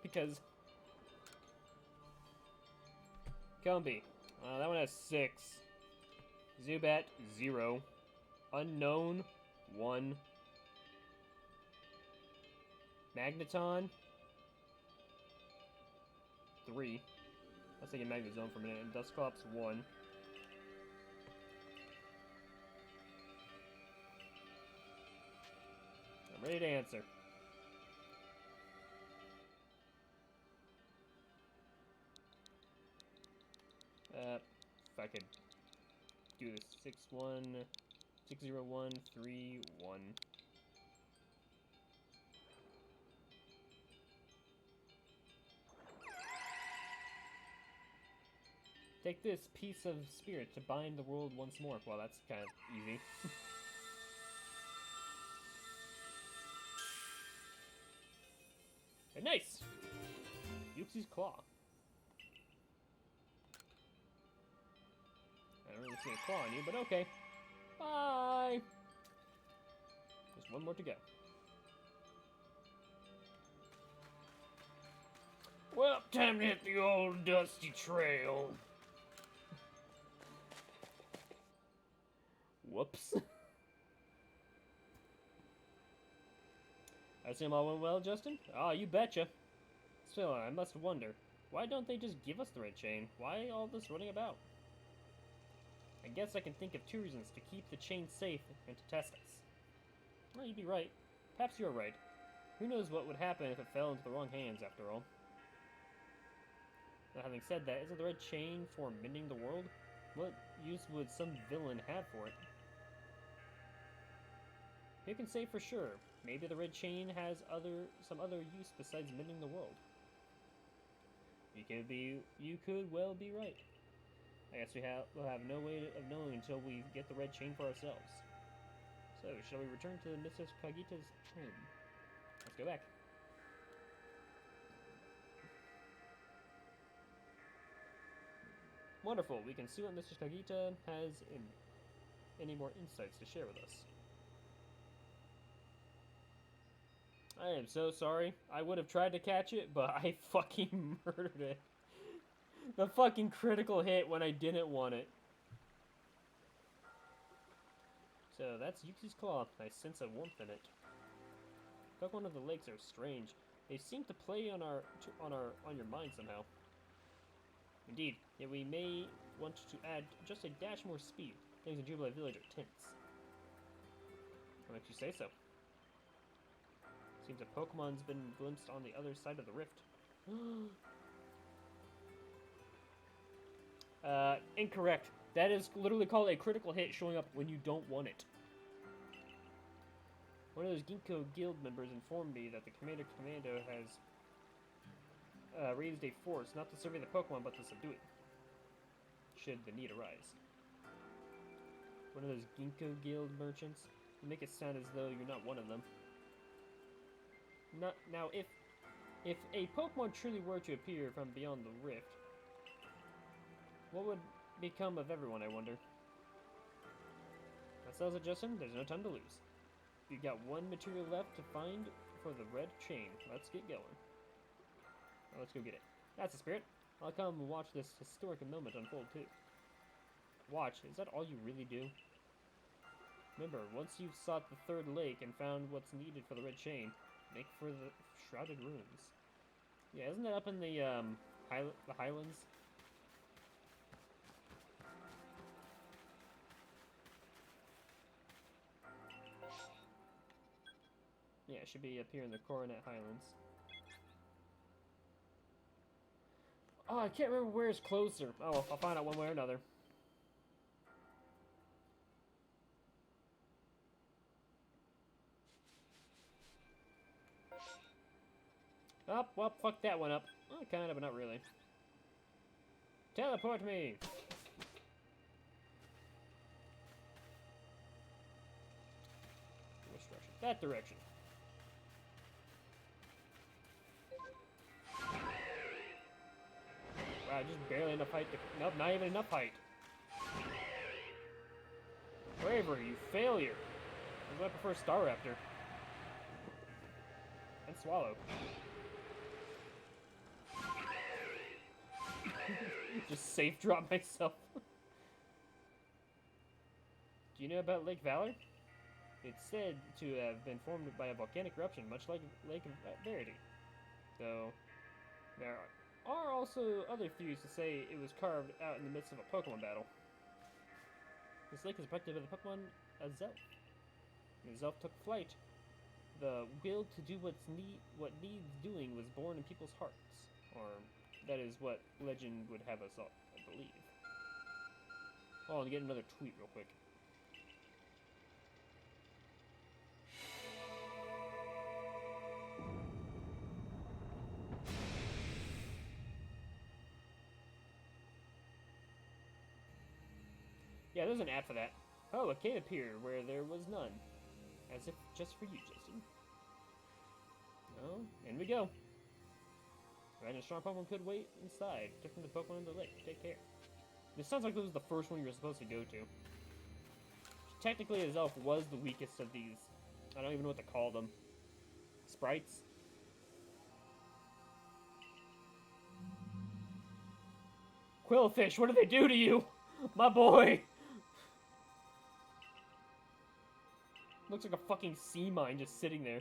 Because... Gumby. That one has 6. Zubat, 0. Unknown, 1. Magneton, 3. I was thinking Magnezone for a minute. And Dusclops, 1. I'm ready to answer. If I could do this 6-1, 6-0-1, 3-1. Take this piece of spirit to bind the world once more. Well, that's kind of easy. Hey, nice! Yuxi's Claw. I don't really see a claw on you, but okay. Bye! Just one more to go. Well, time to hit the old dusty trail. Whoops. I assume all went well, Justin? Ah, you betcha. Still, I must wonder, why don't they just give us the red chain? Why all this running about? I guess I can think of 2 reasons to keep the chain safe and to test us. Well, you'd be right. Perhaps you're right. Who knows what would happen if it fell into the wrong hands, after all. Now, having said that, isn't the red chain for mending the world? What use would some villain have for it? Who can say for sure? Maybe the red chain has some other use besides mending the world. You could well be right. I guess we'll have no way of knowing until we get the red chain for ourselves. So, shall we return to Mrs. Kagita's home? Let's go back. Wonderful. We can see what Mr. Kagita has in any more insights to share with us. I am so sorry. I would have tried to catch it, but I fucking murdered it. The fucking critical hit when I didn't want it. So that's Yuki's claw. I sense a warmth in it. Pokemon of the lakes are strange. They seem to play on your mind somehow. Indeed, yet we may want to add just a dash more speed. Things in Jubilee Village are tense. What makes you say so? Seems a Pokemon's been glimpsed on the other side of the rift. Incorrect. That is literally called a critical hit showing up when you don't want it. One of those Ginkgo guild members informed me that the Commando has raised a force not to survey the Pokemon but to subdue it, should the need arise. One of those Ginkgo guild merchants? You make it sound as though you're not one of them. Now, if a Pokemon truly were to appear from beyond the rift, what would become of everyone, I wonder? That settles it, Justin. There's no time to lose. You've got one material left to find for the red chain. Let's get going. Now let's go get it. That's the spirit. I'll come and watch this historic moment unfold, too. Watch? Is that all you really do? Remember, once you've sought the third lake and found what's needed for the red chain, make for the Shrouded Ruins. Yeah, isn't that up in the Highlands? Yeah, it should be up here in the Coronet Highlands. Oh, I can't remember where it's closer. Oh, well, I'll find out one way or another. Oh, well, fuck that one up. Oh, kind of, but not really. Teleport me! Which direction? That direction. Wow, just barely enough height to... Nope, not even enough height. Bravery, you failure! I prefer Staraptor. And Swallow. Just safe drop myself. Do you know about Lake Valor? It's said to have been formed by a volcanic eruption, much like Lake Verity. Though, there are also other theories to say it was carved out in the midst of a Pokemon battle. This lake is protected by the Pokemon Azelf. When Azelf took flight, the will to do what needs doing was born in people's hearts. Or, that is what legend would have us all believe. Oh, and get another tweet real quick. Yeah, there's an app for that. Oh, a cave appeared where there was none. As if just for you, Justin. Oh, in we go. Right, a strong Pokemon could wait inside, protecting the Pokemon in the lake. Take care. This sounds like this was the first one you were supposed to go to. Technically, Azelf was the weakest of these. I don't even know what to call them. Sprites? Quillfish, what did they do to you? My boy! Looks like a fucking sea mine just sitting there.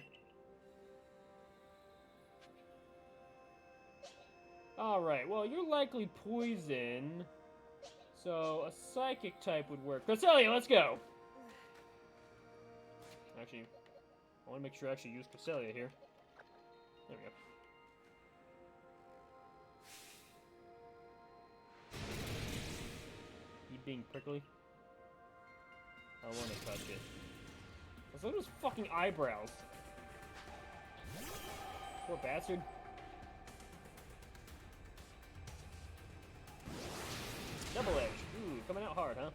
Alright, well, you're likely poison. So, a psychic type would work. Cresselia, let's go! Actually, I want to make sure I actually use Cresselia here. There we go. You being prickly? I want to touch it. Look at those fucking eyebrows. Poor bastard. Double edge. Ooh, coming out hard, huh?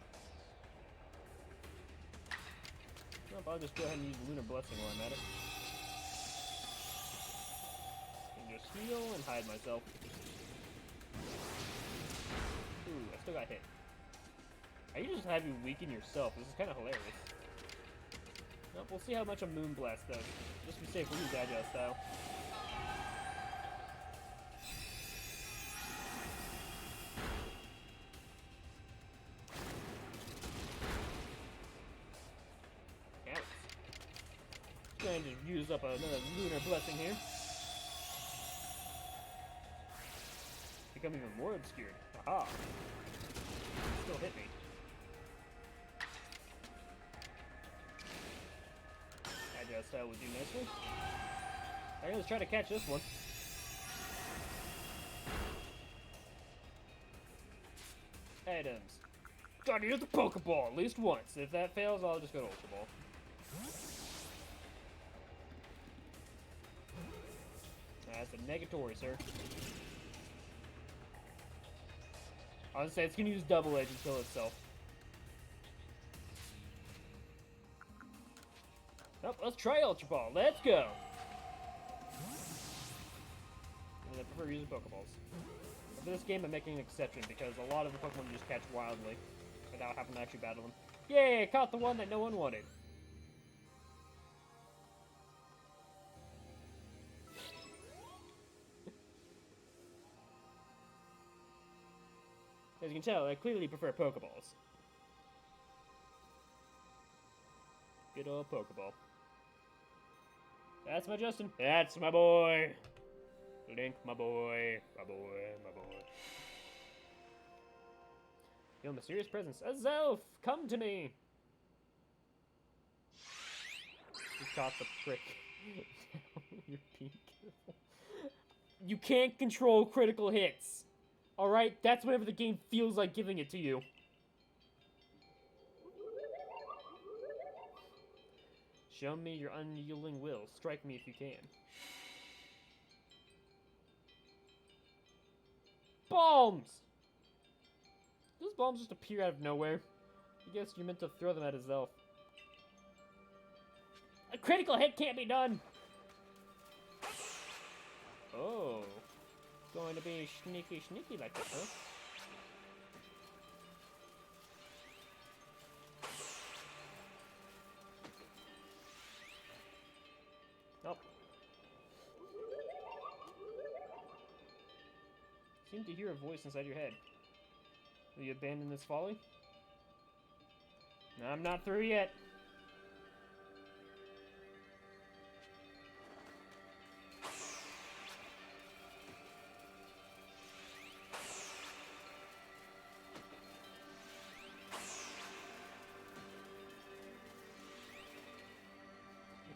Nope, I'll just go ahead and use Lunar Blessing while I'm at it. And just heal and hide myself. Ooh, that's still got hit. I just have you weaken yourself. This is kind of hilarious. Nope, we'll see how much a Moonblast does. Just to be safe, we'll use Agile Style. Ouch. Trying to use up another Lunar Blessing here. Become even more obscured. Aha! Still hit me. Agile Style would do nicely. Alright, let's try to catch this one. Items. Gotta use the Pokeball at least once. If that fails, I'll just go to Ultra Ball. That's a negatory, sir. I was gonna say it's gonna use Double Edge and kill itself. Oh, let's try Ultra Ball. Let's go. I prefer using Pokeballs. But for this game, I'm making an exception because a lot of the Pokemon you just catch wildly without having to actually battle them. Yay! I caught the one that no one wanted. As you can tell, I clearly prefer Pokeballs. Good old Pokeball. That's my Justin. That's my boy. Link, my boy. My boy, my boy. Feel mysterious presence. A Zelf! Come to me! You caught the prick. You're being careful. You can't control critical hits. Alright? That's whenever the game feels like giving it to you. Show me your unyielding will. Strike me if you can. Bombs! Those bombs just appear out of nowhere. I guess you're meant to throw them at his elf. A critical hit can't be done! Oh. Going to be sneaky like this, huh? Nope. Seem to hear a voice inside your head. Will you abandon this folly? No, I'm not through yet.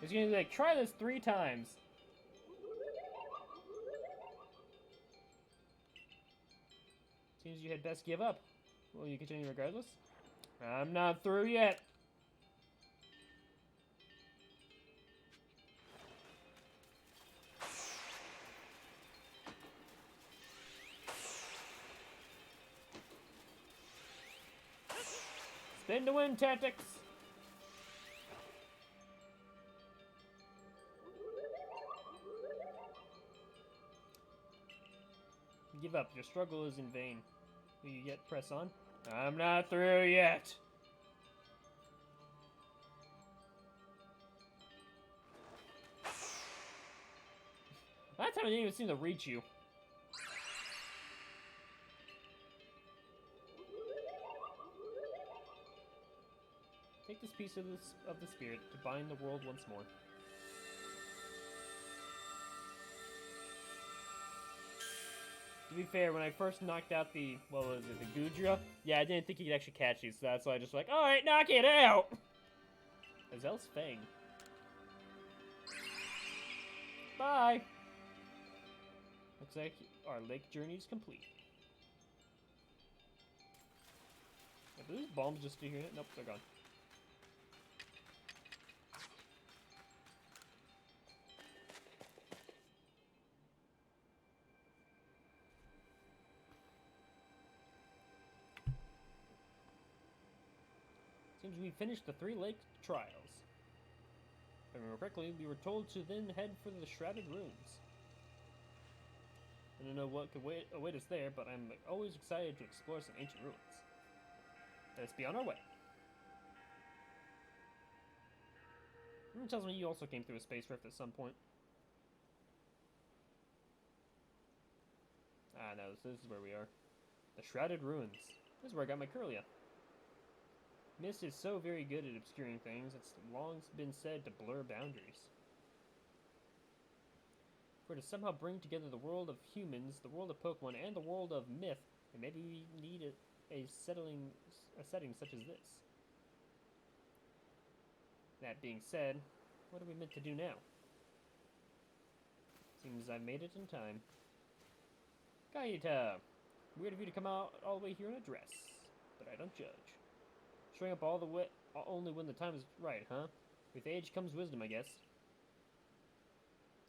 He's gonna be like, try this 3 times. Seems you had best give up. Will you continue regardless? I'm not through yet. Spin to win tactics. Give up. Your struggle is in vain. Will you yet press on? I'm not through yet. That time I didn't even seem to reach you. Take this piece of the spirit to bind the world once more. To be fair, when I first knocked out the, what was it, the Gudra? Yeah, I didn't think he could actually catch these, so that's why I just like, alright, knock it out! Azel's Fang. Bye! Looks like our lake journey is complete. Are those bombs just still here? Nope, they're gone. Seems we finished the 3 lake trials. If I remember correctly, we were told to then head for the Shrouded Ruins. I don't know what could await us there, but I'm always excited to explore some ancient ruins. Let's be on our way. It tells me you also came through a space rift at some point. Ah, no, this is where we are. The Shrouded Ruins. This is where I got my Curlia. Mist is so very good at obscuring things, it's long been said to blur boundaries. For to somehow bring together the world of humans, the world of Pokemon, and the world of myth, and maybe we need a setting such as this. That being said, what are we meant to do now? Seems I've made it in time. Kaita! Weird of you to come out all the way here in a dress, but I don't judge. Showing up all the way only when the time is right, huh? With age comes wisdom, I guess.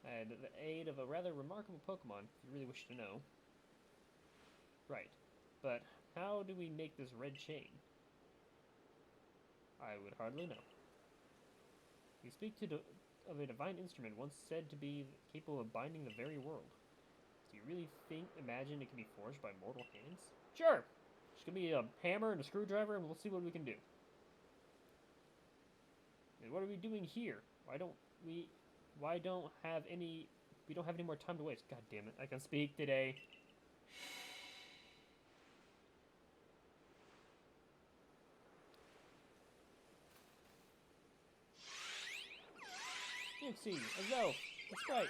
I had the aid of a rather remarkable Pokemon, if you really wish to know. Right, but how do we make this red chain? I would hardly know. You speak of a divine instrument once said to be capable of binding the very world. Do you really imagine it can be forged by mortal hands? Sure! Just give me a hammer and a screwdriver and we'll see what we can do. And what are we doing here? We don't have any more time to waste. God damn it, I can speak today. Yuxi, a Zelf, that's right.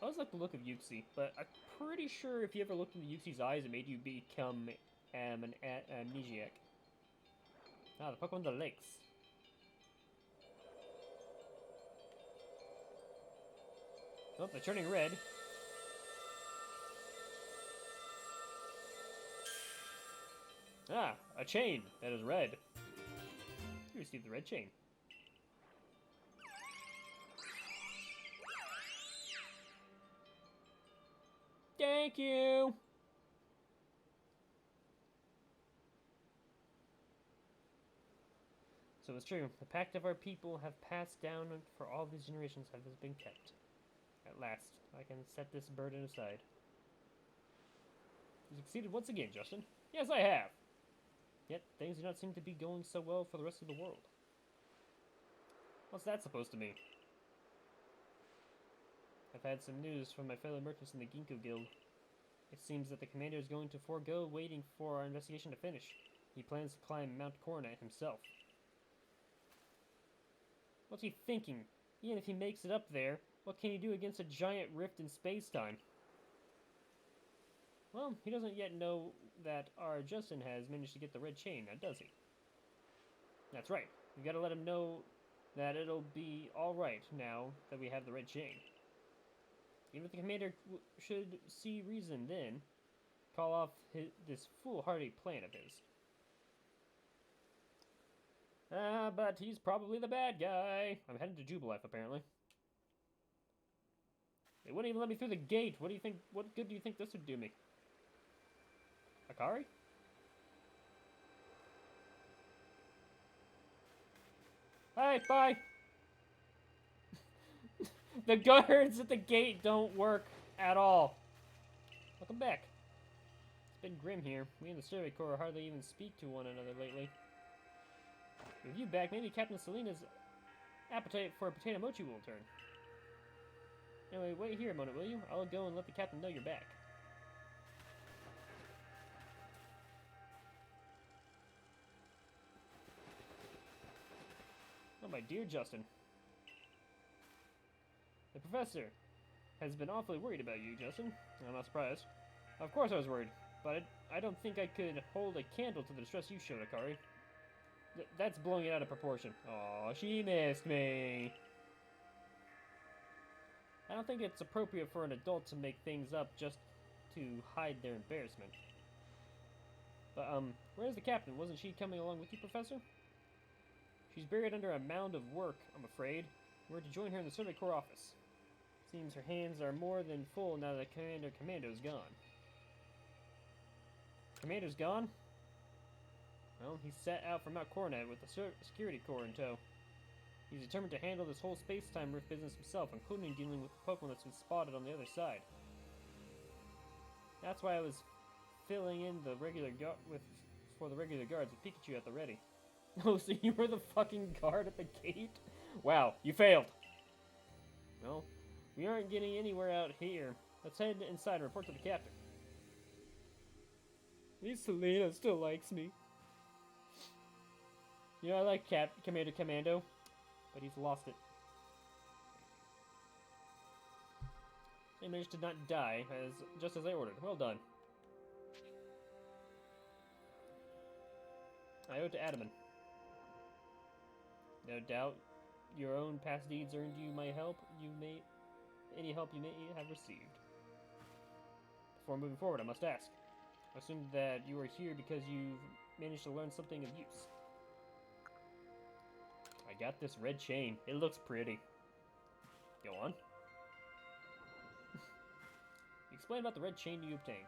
I always like the look of Yuxi, but I'm pretty sure if you ever looked into Yuxi's eyes, it made you become an amnesiac. Ah, the Pokemon of the lakes. Oh, they're turning red. Ah, a chain that is red. You received the red chain. Thank you! So it's true. The pact of our people have passed down for all these generations has been kept. At last, I can set this burden aside. You succeeded once again, Justin. Yes, I have! Yet, things do not seem to be going so well for the rest of the world. What's that supposed to mean? I've had some news from my fellow merchants in the Ginkgo Guild. It seems that the commander is going to forego waiting for our investigation to finish. He plans to climb Mount Coronet himself. What's he thinking? Even if he makes it up there, what can he do against a giant rift in space-time? Well, he doesn't yet know that our Justin has managed to get the red chain, now does he? That's right. We've got to let him know that it'll be alright now that we have the red chain. Even if the commander should see reason then, call off this foolhardy plan of his. But he's probably the bad guy. I'm headed to Jubilife, apparently. They wouldn't even let me through the gate. What do you think? What good do you think this would do me? Akari? Hey, bye! The guards at the gate don't work at all. Welcome back. It's been grim here. We and the Survey Corps hardly even speak to one another lately. With you back, maybe Captain Selena's appetite for a potato mochi will return. Anyway, wait here a moment, will you? I'll go and let the captain know you're back. Oh, my dear Justin. The professor has been awfully worried about you, Justin. I'm not surprised. Of course I was worried, but I don't think I could hold a candle to the distress you showed, Akari. That's blowing it out of proportion. Aw, she missed me. I don't think it's appropriate for an adult to make things up just to hide their embarrassment. But, where's the captain? Wasn't she coming along with you, Professor? She's buried under a mound of work, I'm afraid. We're to join her in the Survey Corps office. Seems her hands are more than full now that Commando's gone. Commando's gone? Well, he's set out for Mount Coronet with the security corps in tow. He's determined to handle this whole space-time rift business himself, including dealing with the Pokemon that's been spotted on the other side. That's why I was filling in the regular for the regular guards with Pikachu at the ready. Oh, so you were the fucking guard at the gate? Wow, you failed. Well, we aren't getting anywhere out here. Let's head inside and report to the captain. At least Selena still likes me. You know, I like Commander Commando, but he's lost it. They managed to not die, just as I ordered. Well done. I owe it to Adaman. No doubt, your own past deeds earned you any help you may have received. Before moving forward, I must ask. I assume that you are here because you've managed to learn something of use. I got this red chain. It looks pretty. Go on. Explain about the red chain you obtained.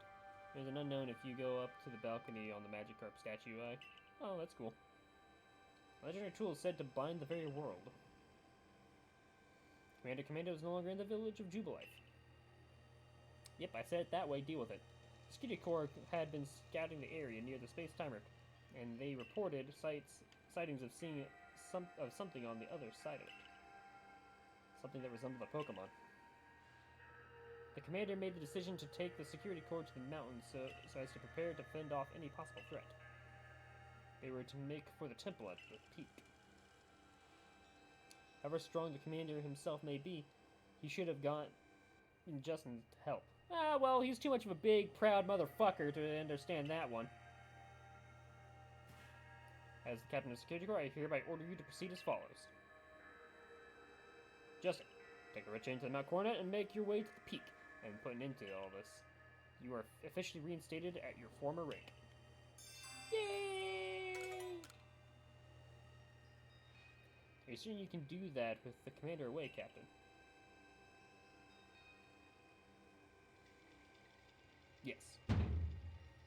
There's an unknown if you go up to the balcony on the Magikarp statue. Oh, that's cool. Legendary tool is said to bind the very world. Commander Commando is no longer in the village of Jubilife. Yep, I said it that way. Deal with it. The Security Corps had been scouting the area near the space-time rift, and they reported sightings of seeing something on the other side of it. Something that resembled a Pokemon. The commander made the decision to take the Security Corps to the mountains so as to prepare to fend off any possible threat. They were to make for the temple at the peak. However strong the commander himself may be, he should have gone in Justin's help. Ah, well, he's too much of a big, proud motherfucker to understand that one. As the captain of the Security Corps, I hereby order you to proceed as follows. Justin, take a red chain to the Mount Coronet and make your way to the peak, and put an end to all this. You are officially reinstated at your former rank. Yay! Are you certain you can do that with the commander away, Captain? Yes.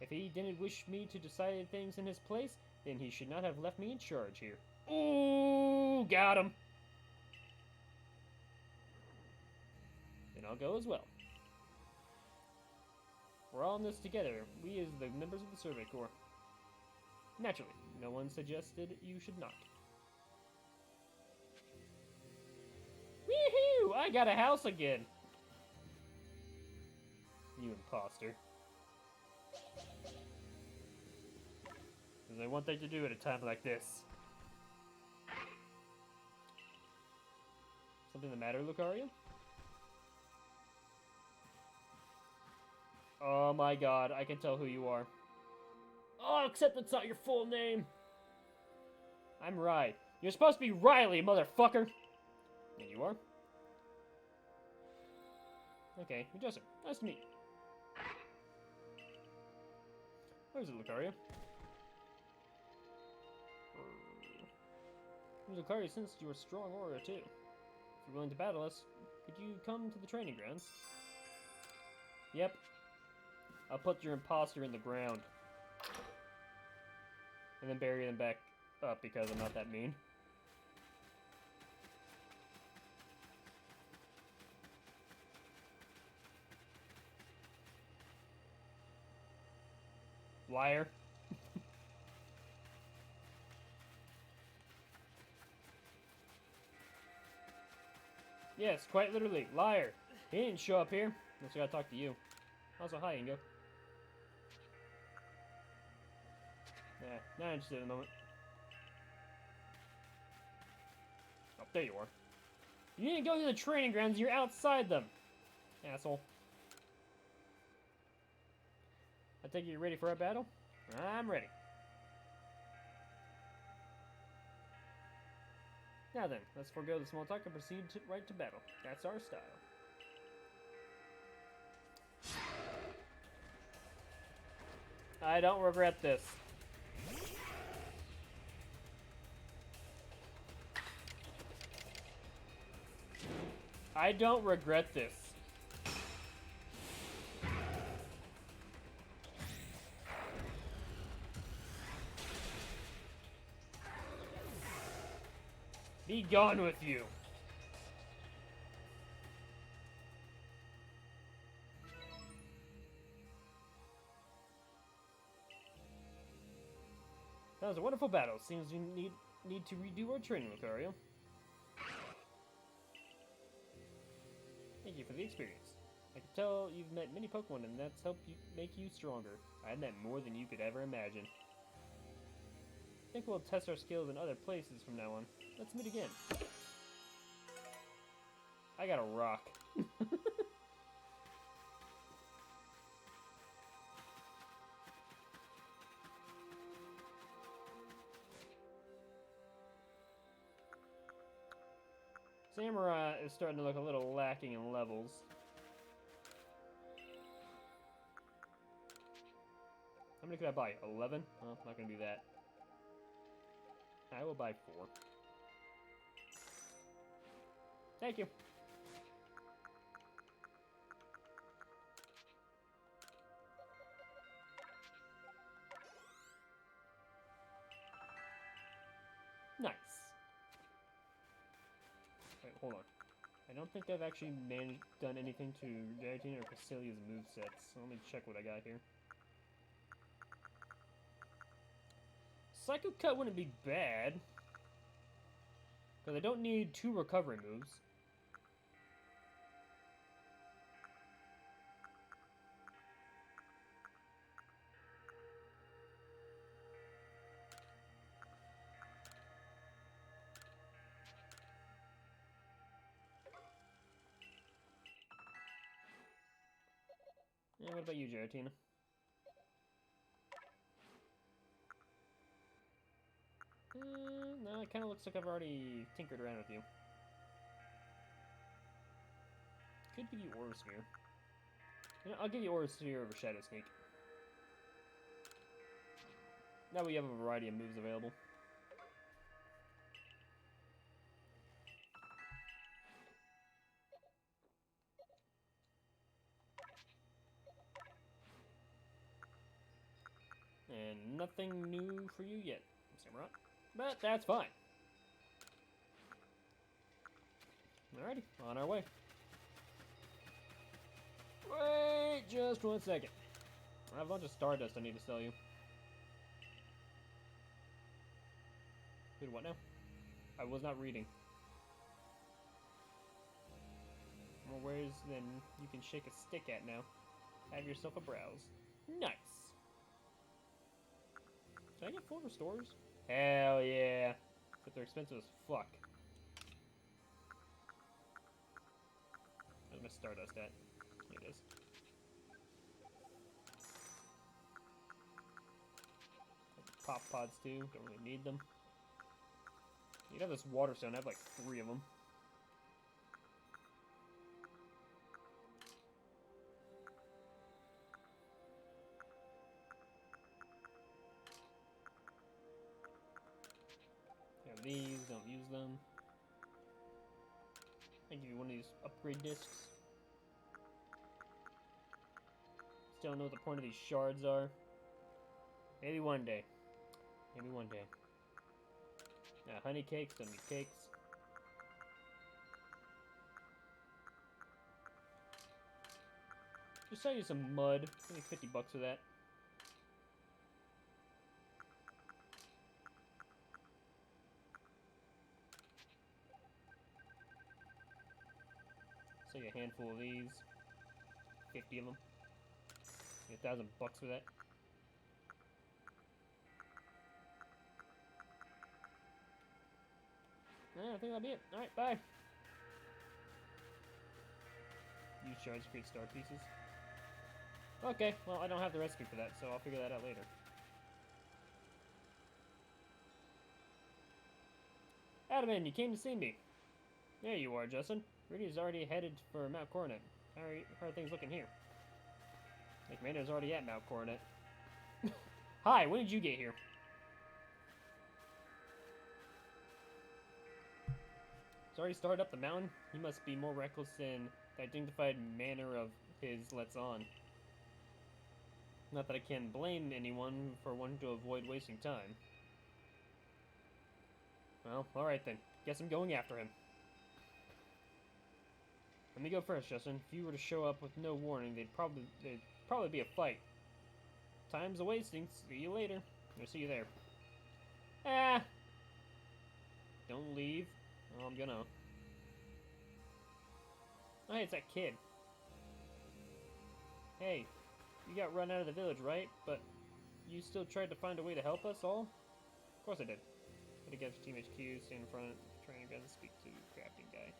If he didn't wish me to decide things in his place, then he should not have left me in charge here. Ooh, got him! Then I'll go as well. We're all in this together, we as the members of the Survey Corps. Naturally, no one suggested you should not. Woohoo! I got a house again! You imposter. There's only one thing to do at a time like this. Something the matter, Lucario? Oh my god, I can tell who you are. Oh, except that's not your full name. I'm Rai. You're supposed to be Riley, motherfucker! And you are? Okay, you're Joseph. Nice to meet you. Where is it, Lucario? Lucario, since you're a strong warrior too, if you're willing to battle us, could you come to the training grounds? Yep. I'll put your imposter in the ground. And then bury them back up because I'm not that mean. Liar. Yes, quite literally. Liar. He didn't show up here. Unless I gotta talk to you. Also, hi, Ingo. Nah, not interested in the moment. Oh, there you are. You didn't go to the training grounds, you're outside them. Asshole. I take it you're ready for a battle? I'm ready. Now then, let's forego the small talk and proceed right to battle. That's our style. I don't regret this. I don't regret this. Be gone with you. That was a wonderful battle. Seems we need to redo our training, Rhyperior. Thank you for the experience. I can tell you've met many Pokemon, and that's helped make you stronger. I met more than you could ever imagine. I think we'll test our skills in other places from now on. Let's meet again. I got a rock. Samurai is starting to look a little lacking in levels. How many could I buy? 11? Well, I'm not gonna do that. I will buy 4. Thank you. Nice. Wait, hold on. I don't think I've actually done anything to Giratina or Crecilia's movesets. So let me check what I got here. Psycho Cut wouldn't be bad. Because I don't need 2 recovery moves. Yeah, what about you, Giratina? No, it kind of looks like I've already tinkered around with you. Could give you Aura Sphere. You know, I'll give you Aura Sphere over Shadow Sneak. Now we have a variety of moves available. And nothing new for you yet, Samurai. But that's fine. Alrighty, on our way. Wait just 1 second. I have a bunch of Stardust I need to sell you. Dude, what now? I was not reading. Well, where's then you can shake a stick at now? Have yourself a browse. Nice. Did I get 4 restores? Hell yeah. But they're expensive as fuck. Where's my Stardust at? Here it is. Pop pods too. Don't really need them. You have this water stone. I have like 3 of them. Have these. Don't use them. I give you one of these upgrade discs. Still don't know what the point of these shards are. Maybe one day. Maybe one day. Honey cakes, don't need cakes. Just sell you some mud. Only 50 bucks for that. Sell you a handful of these. 50 of them. 1,000 bucks for that. I think that'll be it. Alright, bye. Use shards to create star pieces. Okay, well, I don't have the recipe for that, so I'll figure that out later. Adaman, you came to see me. There you are, Justin. Rudy's already headed for Mount Coronet. How are things looking here? The commander's already at Mount Coronet. Hi, when did you get here? He's already started up the mountain. He must be more reckless than the dignified manner of his lets on. Not that I can blame anyone for wanting to avoid wasting time. Well, alright then. Guess I'm going after him. Let me go first, Justin. If you were to show up with no warning, there'd probably be a fight. Time's a wasting. See you later. Or see you there. Ah! Don't leave. Oh, I'm gonna. Oh, hey, it's that kid. Hey, you got run out of the village, right? But you still tried to find a way to help us all? Of course I did. Gotta get to Team HQ, stand in front, training gun, speak to crafting guy.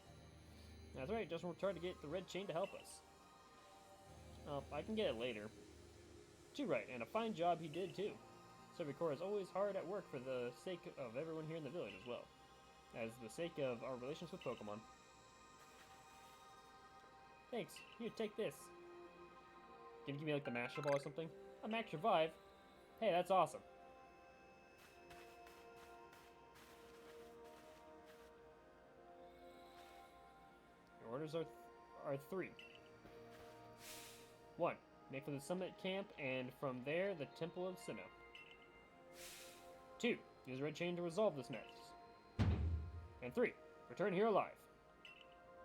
That's right, just tried to get the red chain to help us. I can get it later. Too right, and a fine job he did too. Servicor is always hard at work for the sake of everyone here in the village as well. As the sake of our relations with Pokemon. Thanks, here, take this. Can you give me like the Master Ball or something? A Max Revive? Hey, that's awesome. Your orders are 3. 1. Make for the summit camp, and from there, the Temple of Sinnoh. 2. Use Red Chain to resolve this mess. And 3. Return here alive.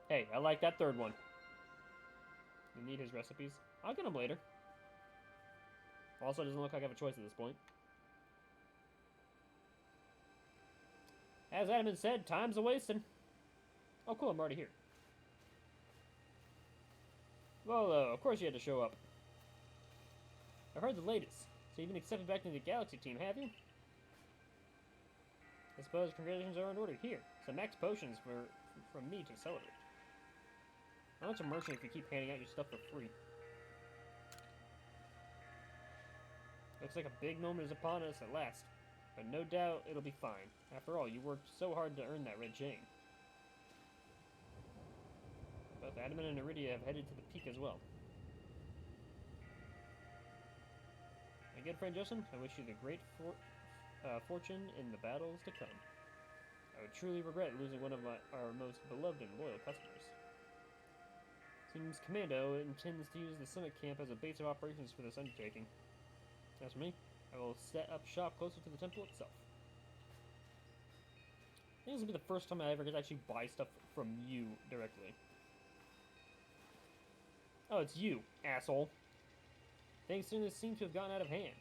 Hey, I like that third one. You need his recipes? I'll get them later. Also, it doesn't look like I have a choice at this point. As Adamant said, time's a-wasting. Oh, cool, I'm already here. Well, of course you had to show up. I heard the latest, so you've been accepted back into the Galaxy team, have you? I suppose congratulations are in order. Here, some max potions from me to celebrate. How much a merchant if you keep handing out your stuff for free? Looks like a big moment is upon us at last, but no doubt it'll be fine. After all, you worked so hard to earn that red chain. Both Adamant and Iridia have headed to the peak as well. My good friend Justin, I wish you the great fortune in the battles to come. I would truly regret losing one of our most beloved and loyal customers. Seems Commando intends to use the Summit Camp as a base of operations for this undertaking. As for me, I will set up shop closer to the temple itself. I think this will be the first time I ever get to actually buy stuff from you directly. Oh, it's you, asshole. Things certainly seem to have gotten out of hand.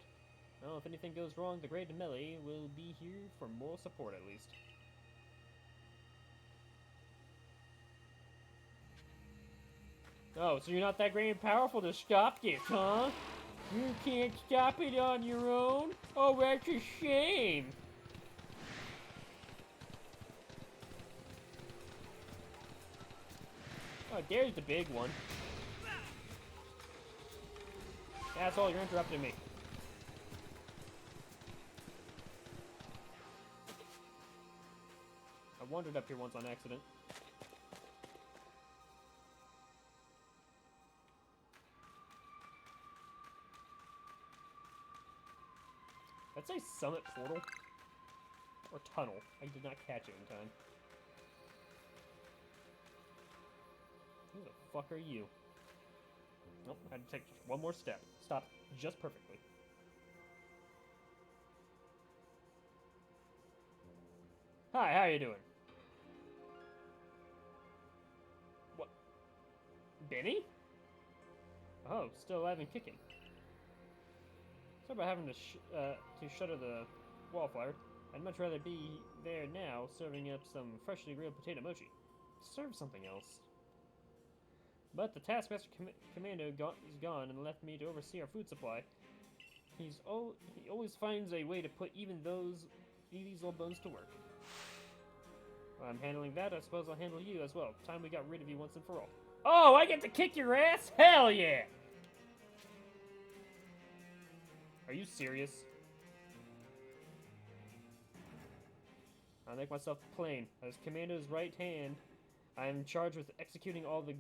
Well, if anything goes wrong, the Great Melee will be here for moral support at least. Oh, so you're not that great and powerful to stop this, huh? You can't stop it on your own? Oh, that's a shame. Oh, there's the big one. Asshole, you're interrupting me. I wandered up here once on accident. Let's say Summit Portal. Or Tunnel. I did not catch it in time. Who the fuck are you? Nope, I had to take just one more step. Stop just perfectly. Hi, how you doing? What? Benny? Oh, still alive and kicking. Sorry about having to shutter the wallflower. I'd much rather be there now, serving up some freshly grilled potato mochi. Serve something else. But the Taskmaster Commando is gone and left me to oversee our food supply. He always finds a way to put even these little bones to work. While I'm handling that, I suppose I'll handle you as well. Time we got rid of you once and for all. Oh, I get to kick your ass? Hell yeah! Are you serious? I'll make myself plain. As Commando's right hand, I am charged with executing all the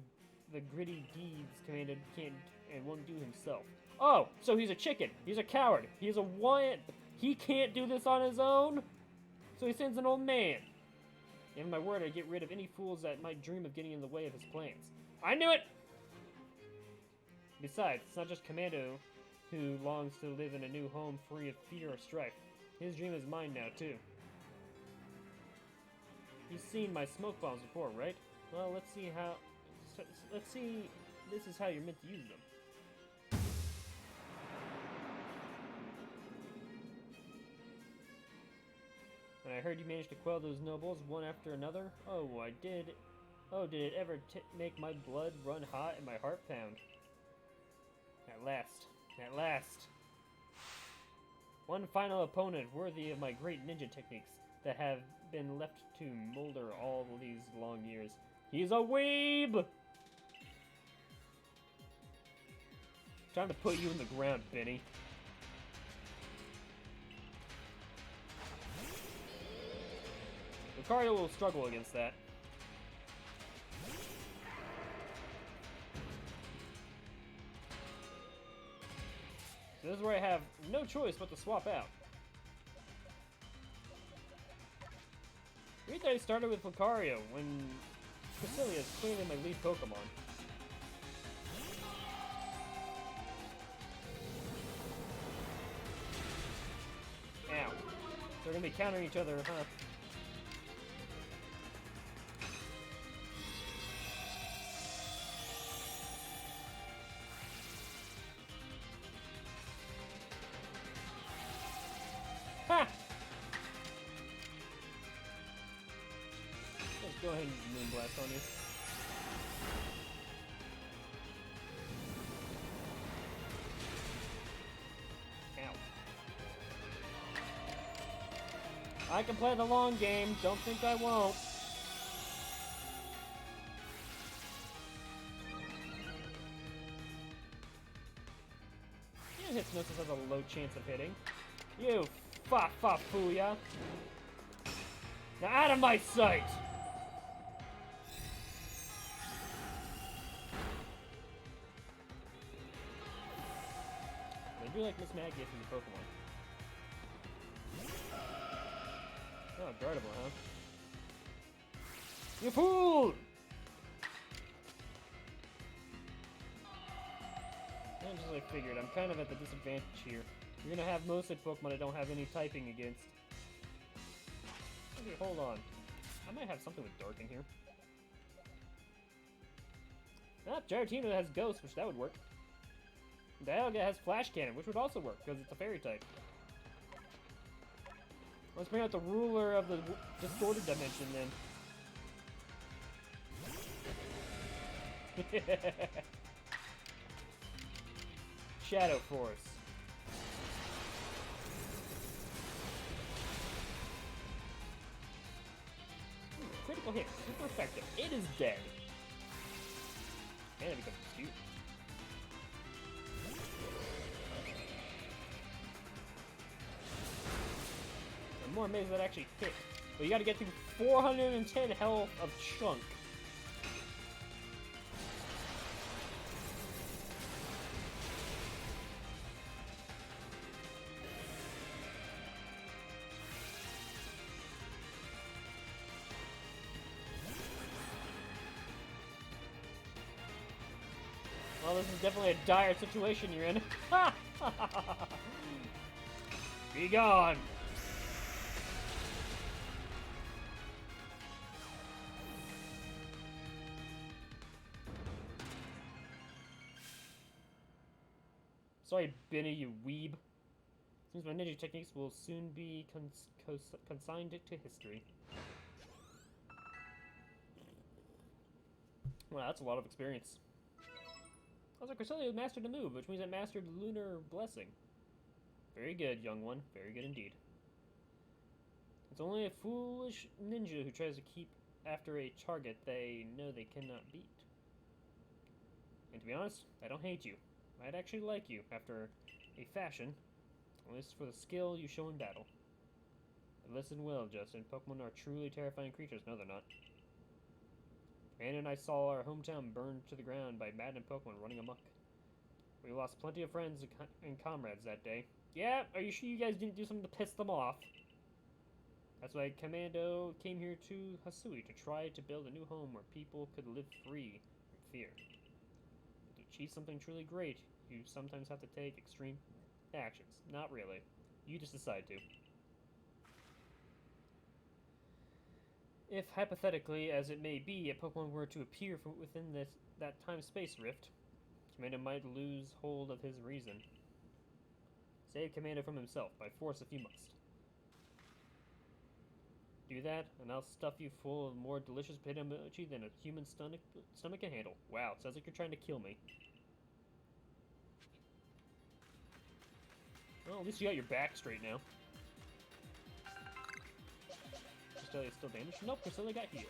gritty deeds Commando can't and won't do himself. Oh, so he's a chicken. He's a coward. He's a wimp. He can't do this on his own? So he sends an old man. Give my word, I'd get rid of any fools that might dream of getting in the way of his plans. I knew it! Besides, it's not just Commando who longs to live in a new home free of fear or strife. His dream is mine now, too. You've seen my smoke bombs before, right? Well, let's see this is how you're meant to use them. I heard you managed to quell those nobles one after another. Oh, I did. Oh, did it ever make my blood run hot and my heart pound? At last. At last. One final opponent worthy of my great ninja techniques that have been left to molder all these long years. He's a weeb! Time to put you in the ground, Benny. Lucario will struggle against that. So this is where I have no choice but to swap out. We thought I started with Lucario when Cresselia is clearly my lead Pokemon. Ow. They're gonna be countering each other, huh? Ha! Let's go ahead and Moonblast on you. Ow. I can play the long game, don't think I won't. Yeah, Hypnosis has a low chance of hitting. You Fa-Fa-Fooya. Now out of my sight! I do like Miss Maggie from the Pokemon. Oh, guardable, huh? You fool! And just like figured, I'm kind of at the disadvantage here. You're gonna have most of the Pokemon I don't have any typing against. Okay, hold on. I might have something with Dark in here. Ah, Giratina has Ghost, which that would work. Dialga has Flash Cannon, which would also work, because it's a fairy type. Let's bring out the ruler of the distorted dimension, then. Shadow Force. Critical hit, super effective. It is dead. And it becomes cute. I'm more amazed that actually hit. But you gotta get through 410 health of Chunk. Well, this is definitely a dire situation you're in. Be gone! Sorry, Benny, you weeb. Seems my ninja techniques will soon be consigned to history. Wow, that's a lot of experience. Also, Cresselia mastered a move, which means it mastered Lunar Blessing. Very good, young one. Very good indeed. It's only a foolish ninja who tries to keep after a target they know they cannot beat. And to be honest, I don't hate you. I'd actually like you, after a fashion, at least for the skill you show in battle. But listen well, Justin. Pokemon are truly terrifying creatures. No, they're not. Anna and I saw our hometown burned to the ground by maddened Pokemon running amok. We lost plenty of friends and comrades that day. Yeah, are you sure you guys didn't do something to piss them off? That's why Commando came here to Hisui to try to build a new home where people could live free from fear. To achieve something truly great, you sometimes have to take extreme actions. Not really. You just decide to. If, hypothetically, as it may be, a Pokemon were to appear from within that time-space rift, Commando might lose hold of his reason. Save Commando from himself, by force if you must. Do that, and I'll stuff you full of more delicious potato mochi than a human stomach can handle. Wow, sounds like you're trying to kill me. Well, at least you got your back straight now. Cresselia still damaged? Nope, Cresselia got healed.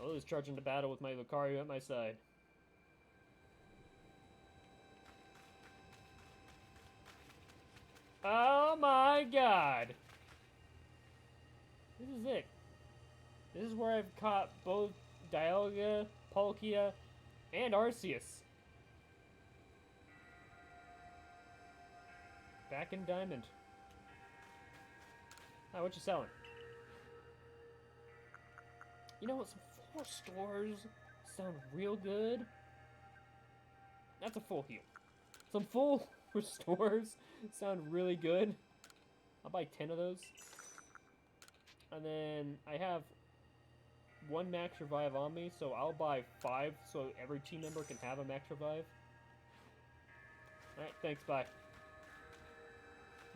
I was charging to battle with my Lucario at my side. Oh my god! This is it. This is where I've caught both Dialga, Palkia, and Arceus. Back in Diamond. Ah, what you selling? You know what? Some 4 stores sound real good. That's a full heal. Some full restores sound really good. I'll buy 10 of those. And then I have 1 max revive on me, so I'll buy 5 so every team member can have a max revive. Alright, thanks, bye.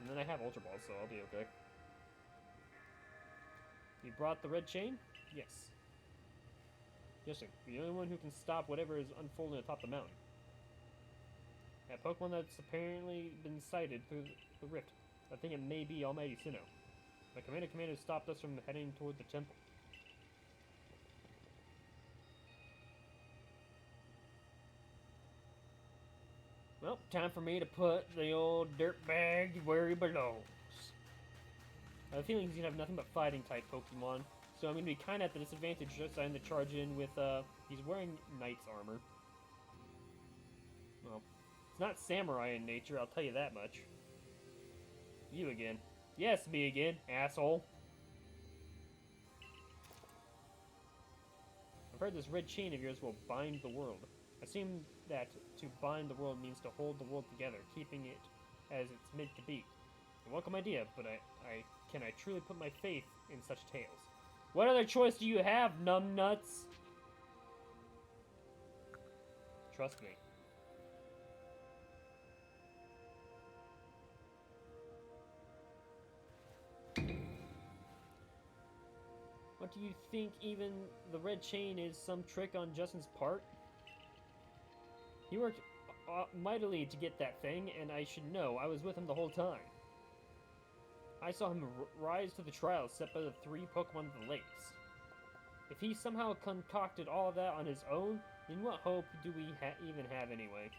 And then I have Ultra Balls, so I'll be okay. You brought the red chain? Yes. Yes, sir. You're the only one who can stop whatever is unfolding atop the mountain. That Pokemon that's apparently been sighted through the rift. I think it may be Almighty Sinnoh. My commander stopped us from heading toward the temple. Well, time for me to put the old dirtbag where he belongs. I have a feeling he's gonna have nothing but fighting type Pokemon, so I'm gonna be kinda at the disadvantage just trying to charge in with, he's wearing Knight's armor. Well, it's not samurai in nature, I'll tell you that much. You again. Yes, me again, asshole. I've heard this red chain of yours will bind the world. I assume that to bind the world means to hold the world together, keeping it as it's meant to be. A welcome idea, but can I truly put my faith in such tales? What other choice do you have, numbnuts? Trust me. What do you think? Even the red chain is some trick on Justin's part? He worked mightily to get that thing, and I should know. I was with him the whole time. I saw him rise to the trials set by the 3 Pokemon of the lakes. If he somehow concocted all of that on his own, then what hope do we even have anyway?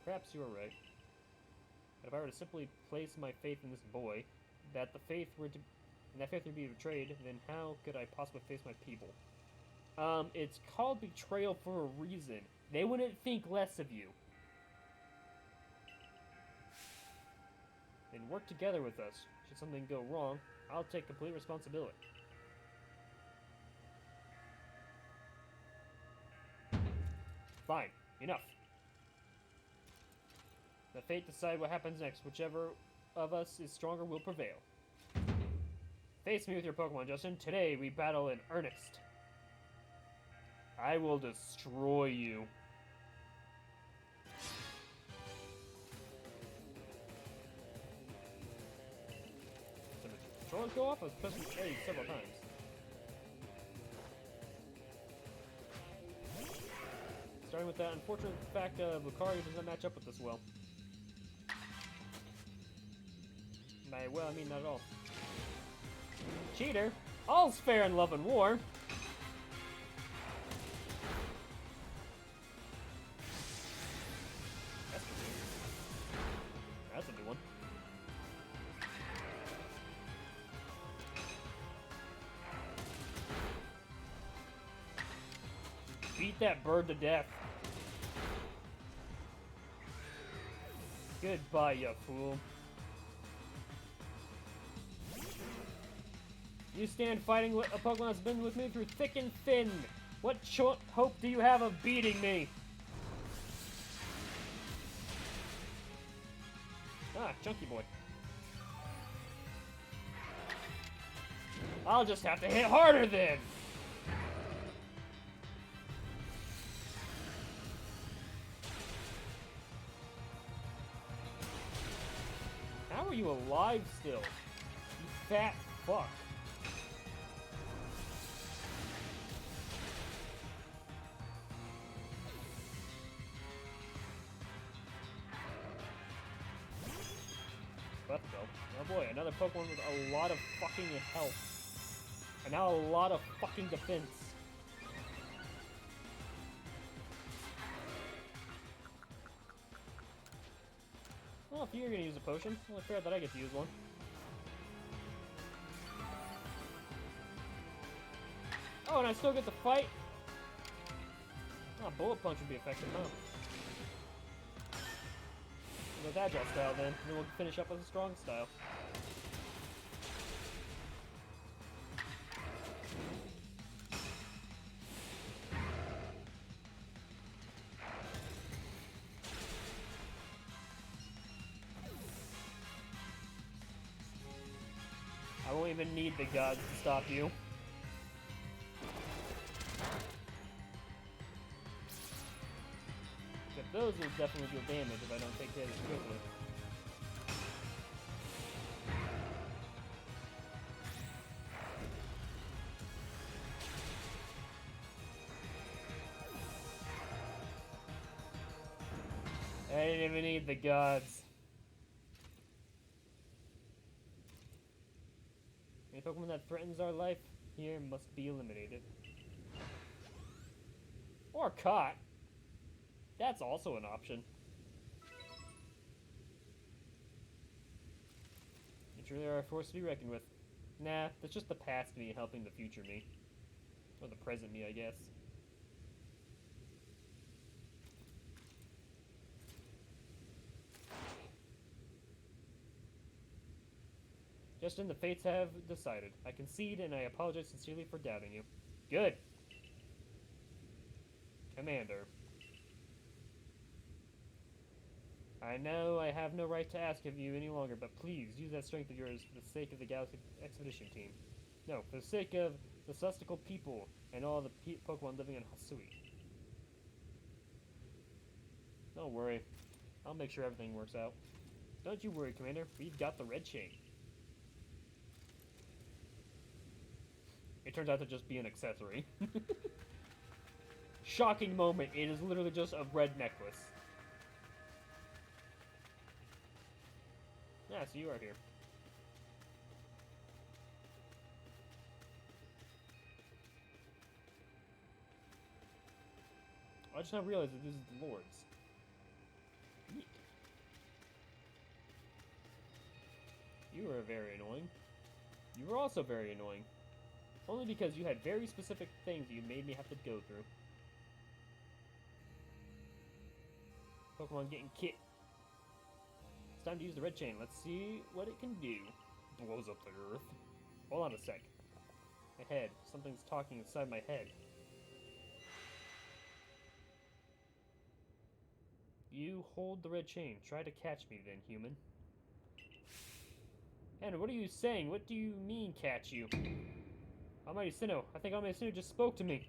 Perhaps you are right. But if I were to simply place my faith in this boy, that faith were to be betrayed, then how could I possibly face my people? It's called betrayal for a reason. They wouldn't think less of you. Then work together with us. Should something go wrong, I'll take complete responsibility. Fine. Enough. Let fate decide what happens next. Whichever of us is stronger will prevail. Face me with your Pokemon, Justin. Today we battle in earnest. I will destroy you. Did the controllers go off? I was pressing A several times. Starting with that unfortunate fact of Lucario does not match up with this well. By well, I mean not at all. Cheater! All's fair in love and war! That's a new one. Beat that bird to death. Goodbye, you fool. You stand fighting a Pokemon that's been with me through thick and thin. What hope do you have of beating me? Ah, Chunky Boy. I'll just have to hit harder then. you alive still? You fat fuck. Let's go. Oh boy, another Pokemon with a lot of fucking health. And now a lot of fucking defense. Well, if you're gonna use a potion, well, it's fair that I get to use one. Oh, and I still get to fight? Oh, Bullet Punch would be effective, huh? With Agile style then, and then we'll finish up with a strong style. I won't even need the gods to stop you. But those will definitely deal damage if I don't take care of it quickly. I didn't even need the gods. Any Pokemon that threatens our life here must be eliminated. Or caught. That's also an option. You truly are a force to be reckoned with. Nah, that's just the past me helping the future me. Or the present me, I guess. Justin, the fates have decided. I concede and I apologize sincerely for doubting you. Good. Commander. I know I have no right to ask of you any longer, but please use that strength of yours for the sake of the Galaxy Expedition Team. No, for the sake of the Sustical people and all the Pokemon living in Hasui. Don't worry. I'll make sure everything works out. Don't you worry, Commander. We've got the red chain. It turns out to just be an accessory. Shocking moment. It is literally just a red necklace. Yeah, so you are here. I just now realized that this is the Lord's. Neat. You were very annoying. You were also very annoying. Only because you had very specific things you made me have to go through. Pokemon getting kicked. It's time to use the red chain. Let's see what it can do. Blows up the earth. Hold on a sec. My head. Something's talking inside my head. You hold the red chain. Try to catch me then, human. And what are you saying? What do you mean, catch you? Almighty Sinnoh. I think Almighty Sinnoh just spoke to me.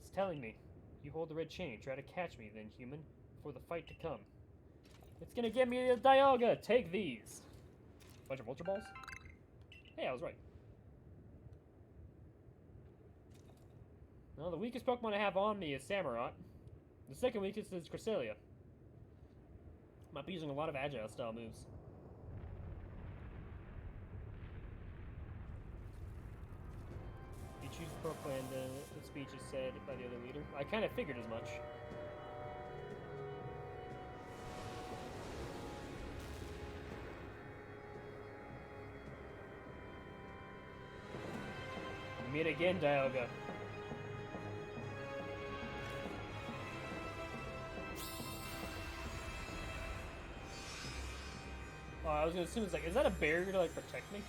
It's telling me. You hold the red chain. Try to catch me then, human, for the fight to come. It's gonna get me the Dialga! Take these! Bunch of Ultra Balls? Hey, I was right. Well, the weakest Pokemon I have on me is Samurott. The second weakest is Cresselia. Might be using a lot of Agile style moves. You choose the Pokemon, the speech is said by the other leader. I kind of figured as much. Meet again, Dialga. Oh, I was gonna assume it's like, is that a barrier to like protect me?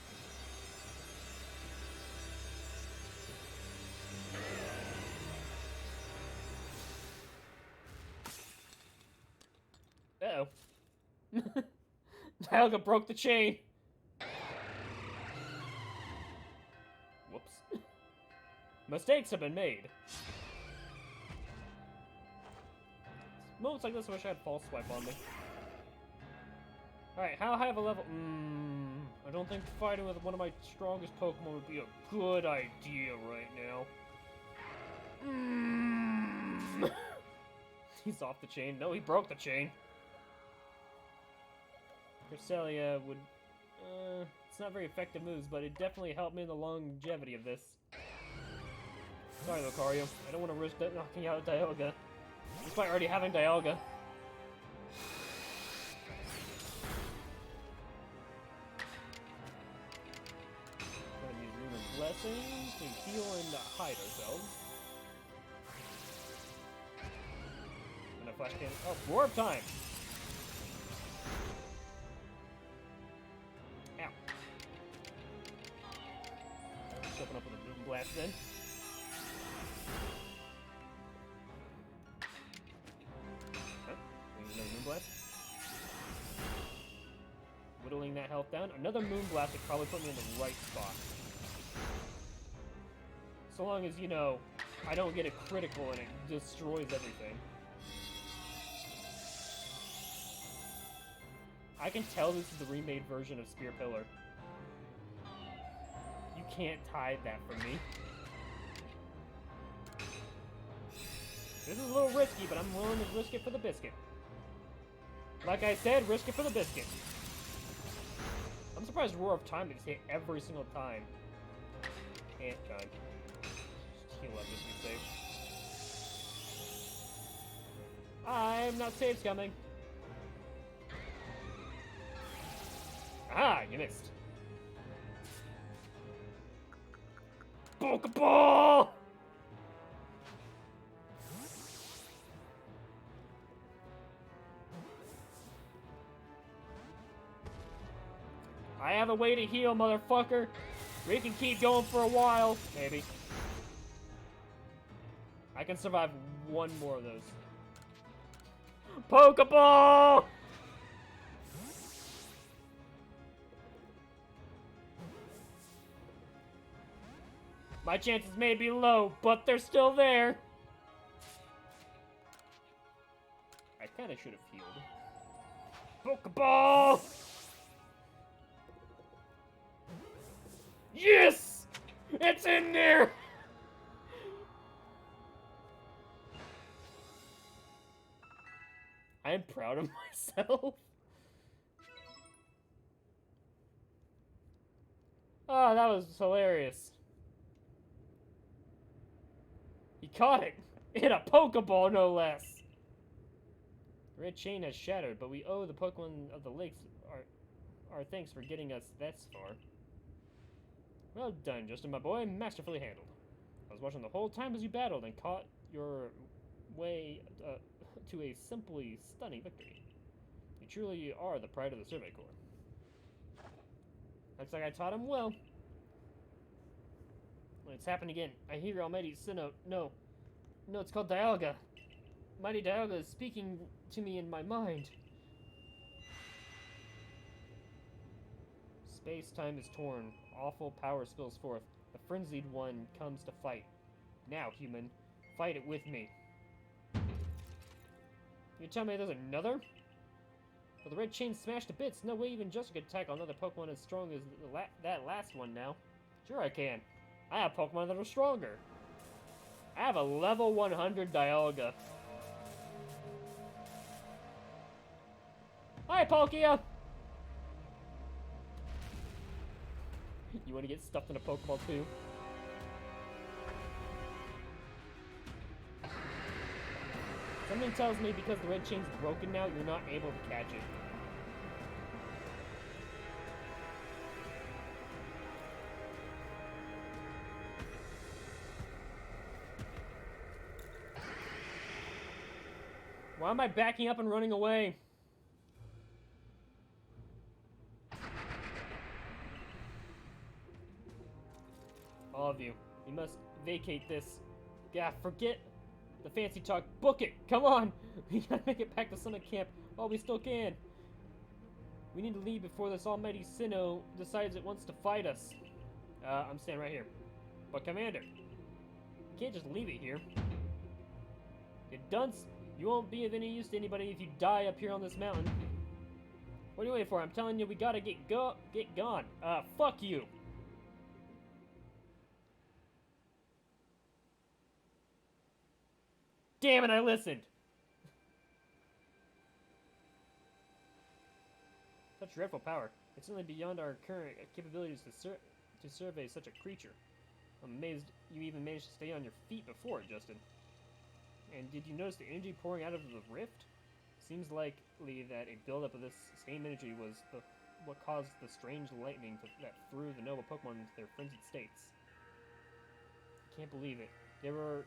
Uh-oh. Dialga broke the chain. Whoops. Mistakes have been made. moments like this, I wish I had False Swipe on me. Alright, how high of a level? I don't think fighting with one of my strongest Pokemon would be a good idea right now. He's off the chain. No, he broke the chain. Cresselia would... it's not very effective moves, but it definitely helped me in the longevity of this. Sorry, Lucario. I don't want to risk knocking out Dialga, despite already having Dialga. Gonna use Lunar Blessing to heal and hide ourselves. Gonna Flash Cannon. Oh, Warp Time! Ow. Let's open up with a Moon Blast then. Moon Blast. Whittling that health down. Another Moon Blast would probably put me in the right spot. So long as, you know, I don't get a critical and it destroys everything. I can tell this is the remade version of Spear Pillar. You can't hide that from me. This is a little risky, but I'm willing to risk it for the biscuit. Like I said, risk it for the biscuit. I'm surprised Roar of Time is hit every single time. Can't done. Just heal up just to be safe. I'm not safe, coming. Ah, you missed. Pokeball! I have a way to heal, motherfucker. We can keep going for a while, maybe. I can survive one more of those. Pokeball! My chances may be low, but they're still there. I kinda should have healed. Pokeball! Yes! It's in there! I am proud of myself. Oh, that was hilarious. He caught it! In a Pokeball, no less! The red chain has shattered, but we owe the Pokemon of the lakes our thanks for getting us this far. Well done, Justin, my boy. Masterfully handled. I was watching the whole time as you battled and caught your way to a simply stunning victory. You truly are the pride of the Survey Corps. Looks like I taught him well. It's happened again. I hear Almighty Sinnoh. No, it's called Dialga. Mighty Dialga is speaking to me in my mind. Space-time is torn. Awful power spills forth. The frenzied one comes to fight. Now, human, fight it with me. You tell me there's another? But the red chain smashed to bits. No way even Justin could tackle another Pokemon as strong as that last one now. Sure I can. I have Pokemon that are stronger. I have a level 100 Dialga. Hi, Palkia! You want to get stuffed in a Pokeball too? Something tells me because the red chain's broken now, you're not able to catch it. Why am I backing up and running away? All of you, you must vacate this. Yeah, forget the fancy talk. Book it! Come on! We gotta make it back to Summit Camp while we still can. We need to leave before this almighty Sinnoh decides it wants to fight us. I'm standing right here. But Commander, you can't just leave it here. You won't be of any use to anybody if you die up here on this mountain. What are you waiting for? I'm telling you, we gotta get gone. Fuck you. Damn it, I listened. Such dreadful power. It's certainly beyond our current capabilities to survey such a creature. I'm amazed you even managed to stay on your feet before, Justin. And did you notice the energy pouring out of the rift? Seems likely that a buildup of this same energy was what caused the strange lightning that threw the noble Pokemon into their frenzied states. I can't believe it. There were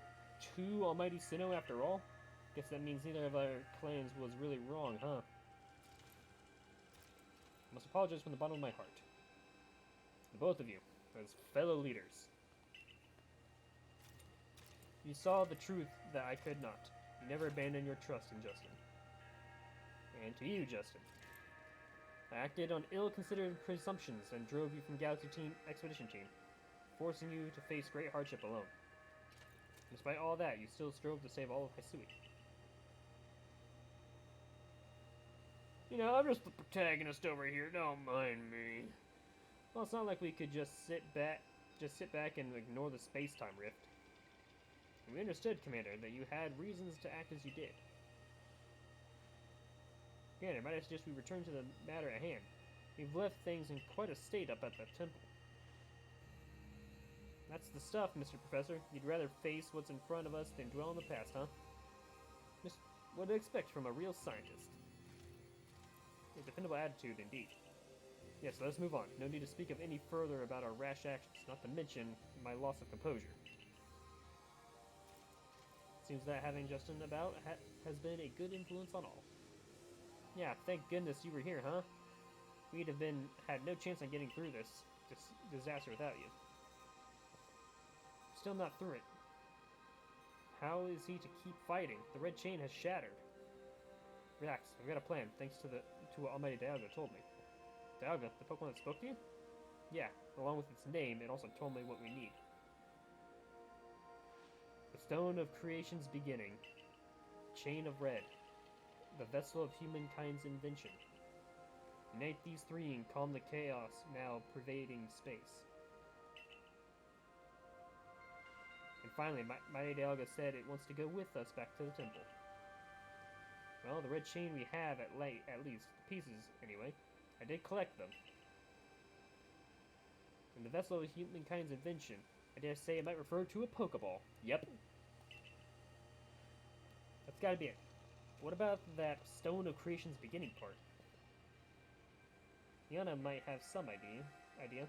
two Almighty Sinnoh after all? Guess that means neither of our clans was really wrong, huh? I must apologize from the bottom of my heart. To both of you, as fellow leaders. You saw the truth that I could not. You never abandoned your trust in Justin. And to you, Justin. I acted on ill-considered presumptions and drove you from Galaxy Expedition Team, forcing you to face great hardship alone. Despite all that, you still strove to save all of Hisui. You know, I'm just the protagonist over here, don't mind me. Well, it's not like we could just sit back and ignore the space-time rift. We understood, Commander, that you had reasons to act as you did. Again, I might suggest we return to the matter at hand. We've left things in quite a state up at the temple. That's the stuff, Mr. Professor. You'd rather face what's in front of us than dwell in the past, huh? What to expect from a real scientist. A dependable attitude, indeed. Yes, let's move on. No need to speak of any further about our rash actions, not to mention my loss of composure. Seems that having Justin about has been a good influence on all. Yeah, thank goodness you were here, huh? We'd have had no chance on getting through this disaster without you. Still not through it. How is he to keep fighting? The red chain has shattered. Relax, I've got a plan, thanks to what Almighty Dialga told me. Dialga, the Pokemon that spoke to you? Yeah, along with its name, it also told me what we need. The Stone of Creation's beginning. Chain of Red. The vessel of humankind's invention. Unite these three and calm the chaos now pervading space. And finally, Mighty Dialga said it wants to go with us back to the temple. Well, the red chain we have at least, the pieces anyway. I did collect them. And the vessel of humankind's invention. I dare say it might refer to a Pokeball. Yep. That's gotta be it. What about that Stone of Creation's beginning part? Yana might have some idea.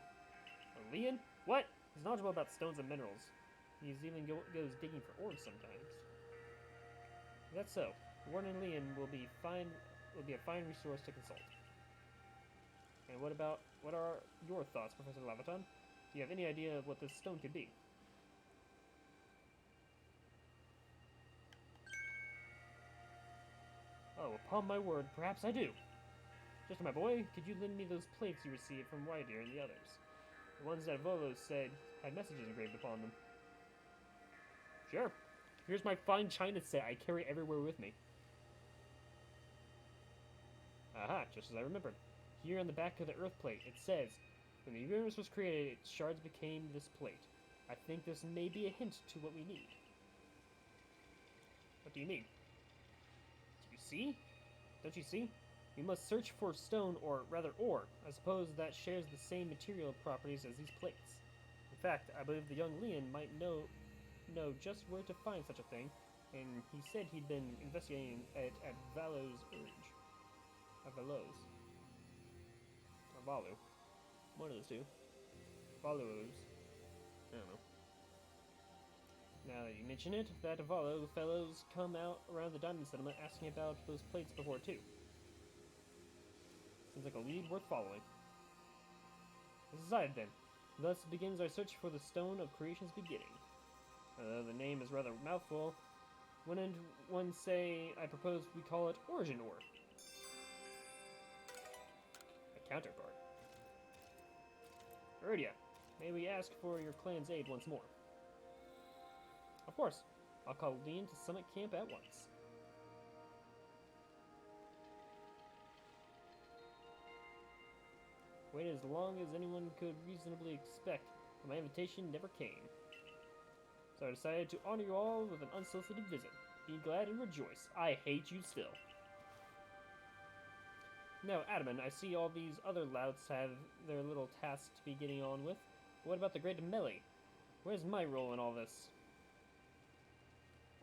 Leon? What? He's knowledgeable about stones and minerals. He's even goes digging for ores sometimes. That's so. Warren and Leon will be a fine resource to consult. And what are your thoughts, Professor Lavaton? Do you have any idea of what this stone could be? Oh, upon my word, perhaps I do. Just my boy, could you lend me those plates you received from Rhyperior and the others? The ones that Volo said had messages engraved upon them. Sure. Here's my fine china set I carry everywhere with me. Aha, just as I remembered. Here on the back of the Earth plate, it says, when the universe was created, its shards became this plate. I think this may be a hint to what we need. What do you mean? Do you see? Don't you see? We must search for stone, or rather ore. I suppose that shares the same material properties as these plates. In fact, I believe the young Leon might know just where to find such a thing, and he said he'd been investigating it at Valo's urge. Valo's. Or Valu. One of those two. Valu's. I don't know. Now that you mention it, that Valo fellows come out around the diamond settlement asking about those plates before too. Seems like a lead worth following. Decided then. Thus begins our search for the Stone of Creation's beginning. Although the name is rather a mouthful, wouldn't one say I propose we call it Origin Ore? A counterpart. Iridia, may we ask for your clan's aid once more? Of course. I'll call Leon to summit camp at once. Waited as long as anyone could reasonably expect, but my invitation never came. So I decided to honor you all with an unsolicited visit. Be glad and rejoice. I hate you still. Now, Adaman, I see all these other louts have their little tasks to be getting on with. But what about the great Melee? Where's my role in all this?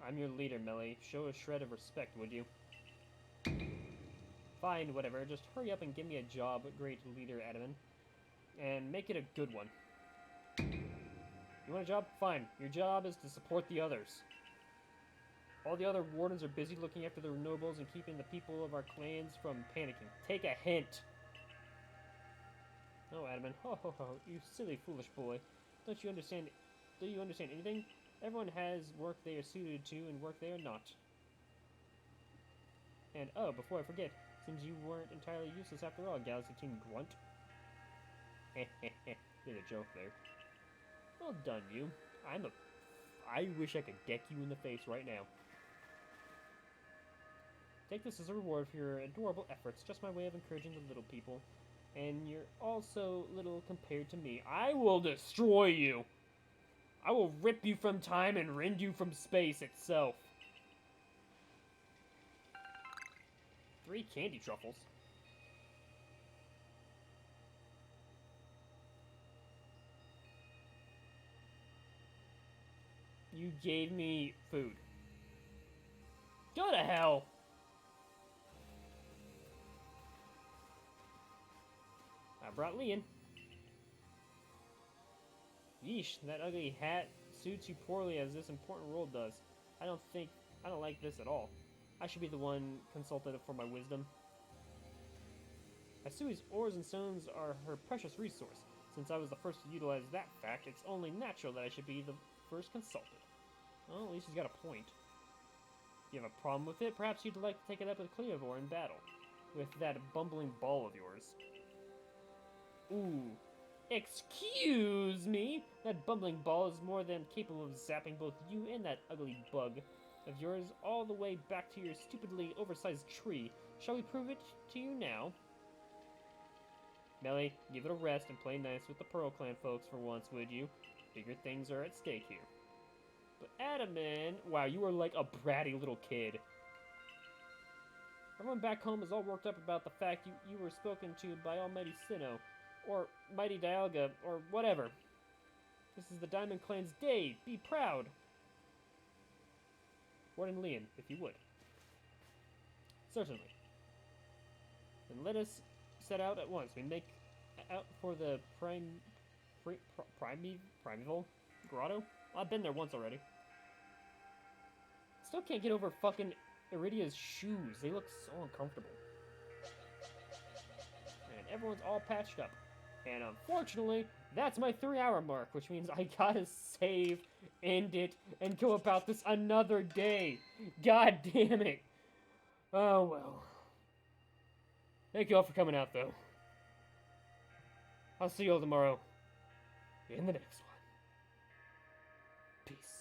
I'm your leader, Melee. Show a shred of respect, would you? Fine, whatever. Just hurry up and give me a job, great leader Adaman. And make it a good one. You want a job? Fine. Your job is to support the others. All the other wardens are busy looking after their nobles and keeping the people of our clans from panicking. Take a hint. Oh, Adaman. Ho ho ho. You silly, foolish boy. Don't you understand? Do you understand anything? Everyone has work they are suited to and work they are not. And, oh, before I forget, seems you weren't entirely useless after all, Galaxy Team Grunt. Heh heh heh. Did a joke there. Well done, you. I wish I could deck you in the face right now. Take this as a reward for your adorable efforts. Just my way of encouraging the little people. And you're also little compared to me. I will destroy you! I will rip you from time and rend you from space itself. 3 candy truffles. You gave me food. Go to hell! I brought Leon. Yeesh, that ugly hat suits you poorly as this important role does. I don't like this at all. I should be the one consulted for my wisdom. Asui's ores and stones are her precious resource. Since I was the first to utilize that fact, it's only natural that I should be the first consulted. Well, at least he's got a point. You have a problem with it? Perhaps you'd like to take it up with Cleovor in battle. With that bumbling ball of yours. Ooh. Excuse me? That bumbling ball is more than capable of zapping both you and that ugly bug of yours all the way back to your stupidly oversized tree. Shall we prove it to you now? Melee, give it a rest and play nice with the Pearl Clan folks for once, would you? Bigger things are at stake here. But Adaman, wow, you are like a bratty little kid. Everyone back home is all worked up about the fact you were spoken to by Almighty Sinnoh, or Mighty Dialga, or whatever. This is the Diamond Clan's day. Be proud. Warden Leon, if you would. Certainly. Then let us set out at once. We make out for the primeval grotto. I've been there once already. Still can't get over fucking Iridia's shoes. They look so uncomfortable. And everyone's all patched up. And unfortunately, that's my 3-hour mark, which means I gotta save, end it, and go about this another day. God damn it. Oh well. Thank you all for coming out, though. I'll see you all tomorrow in the next one. Peace.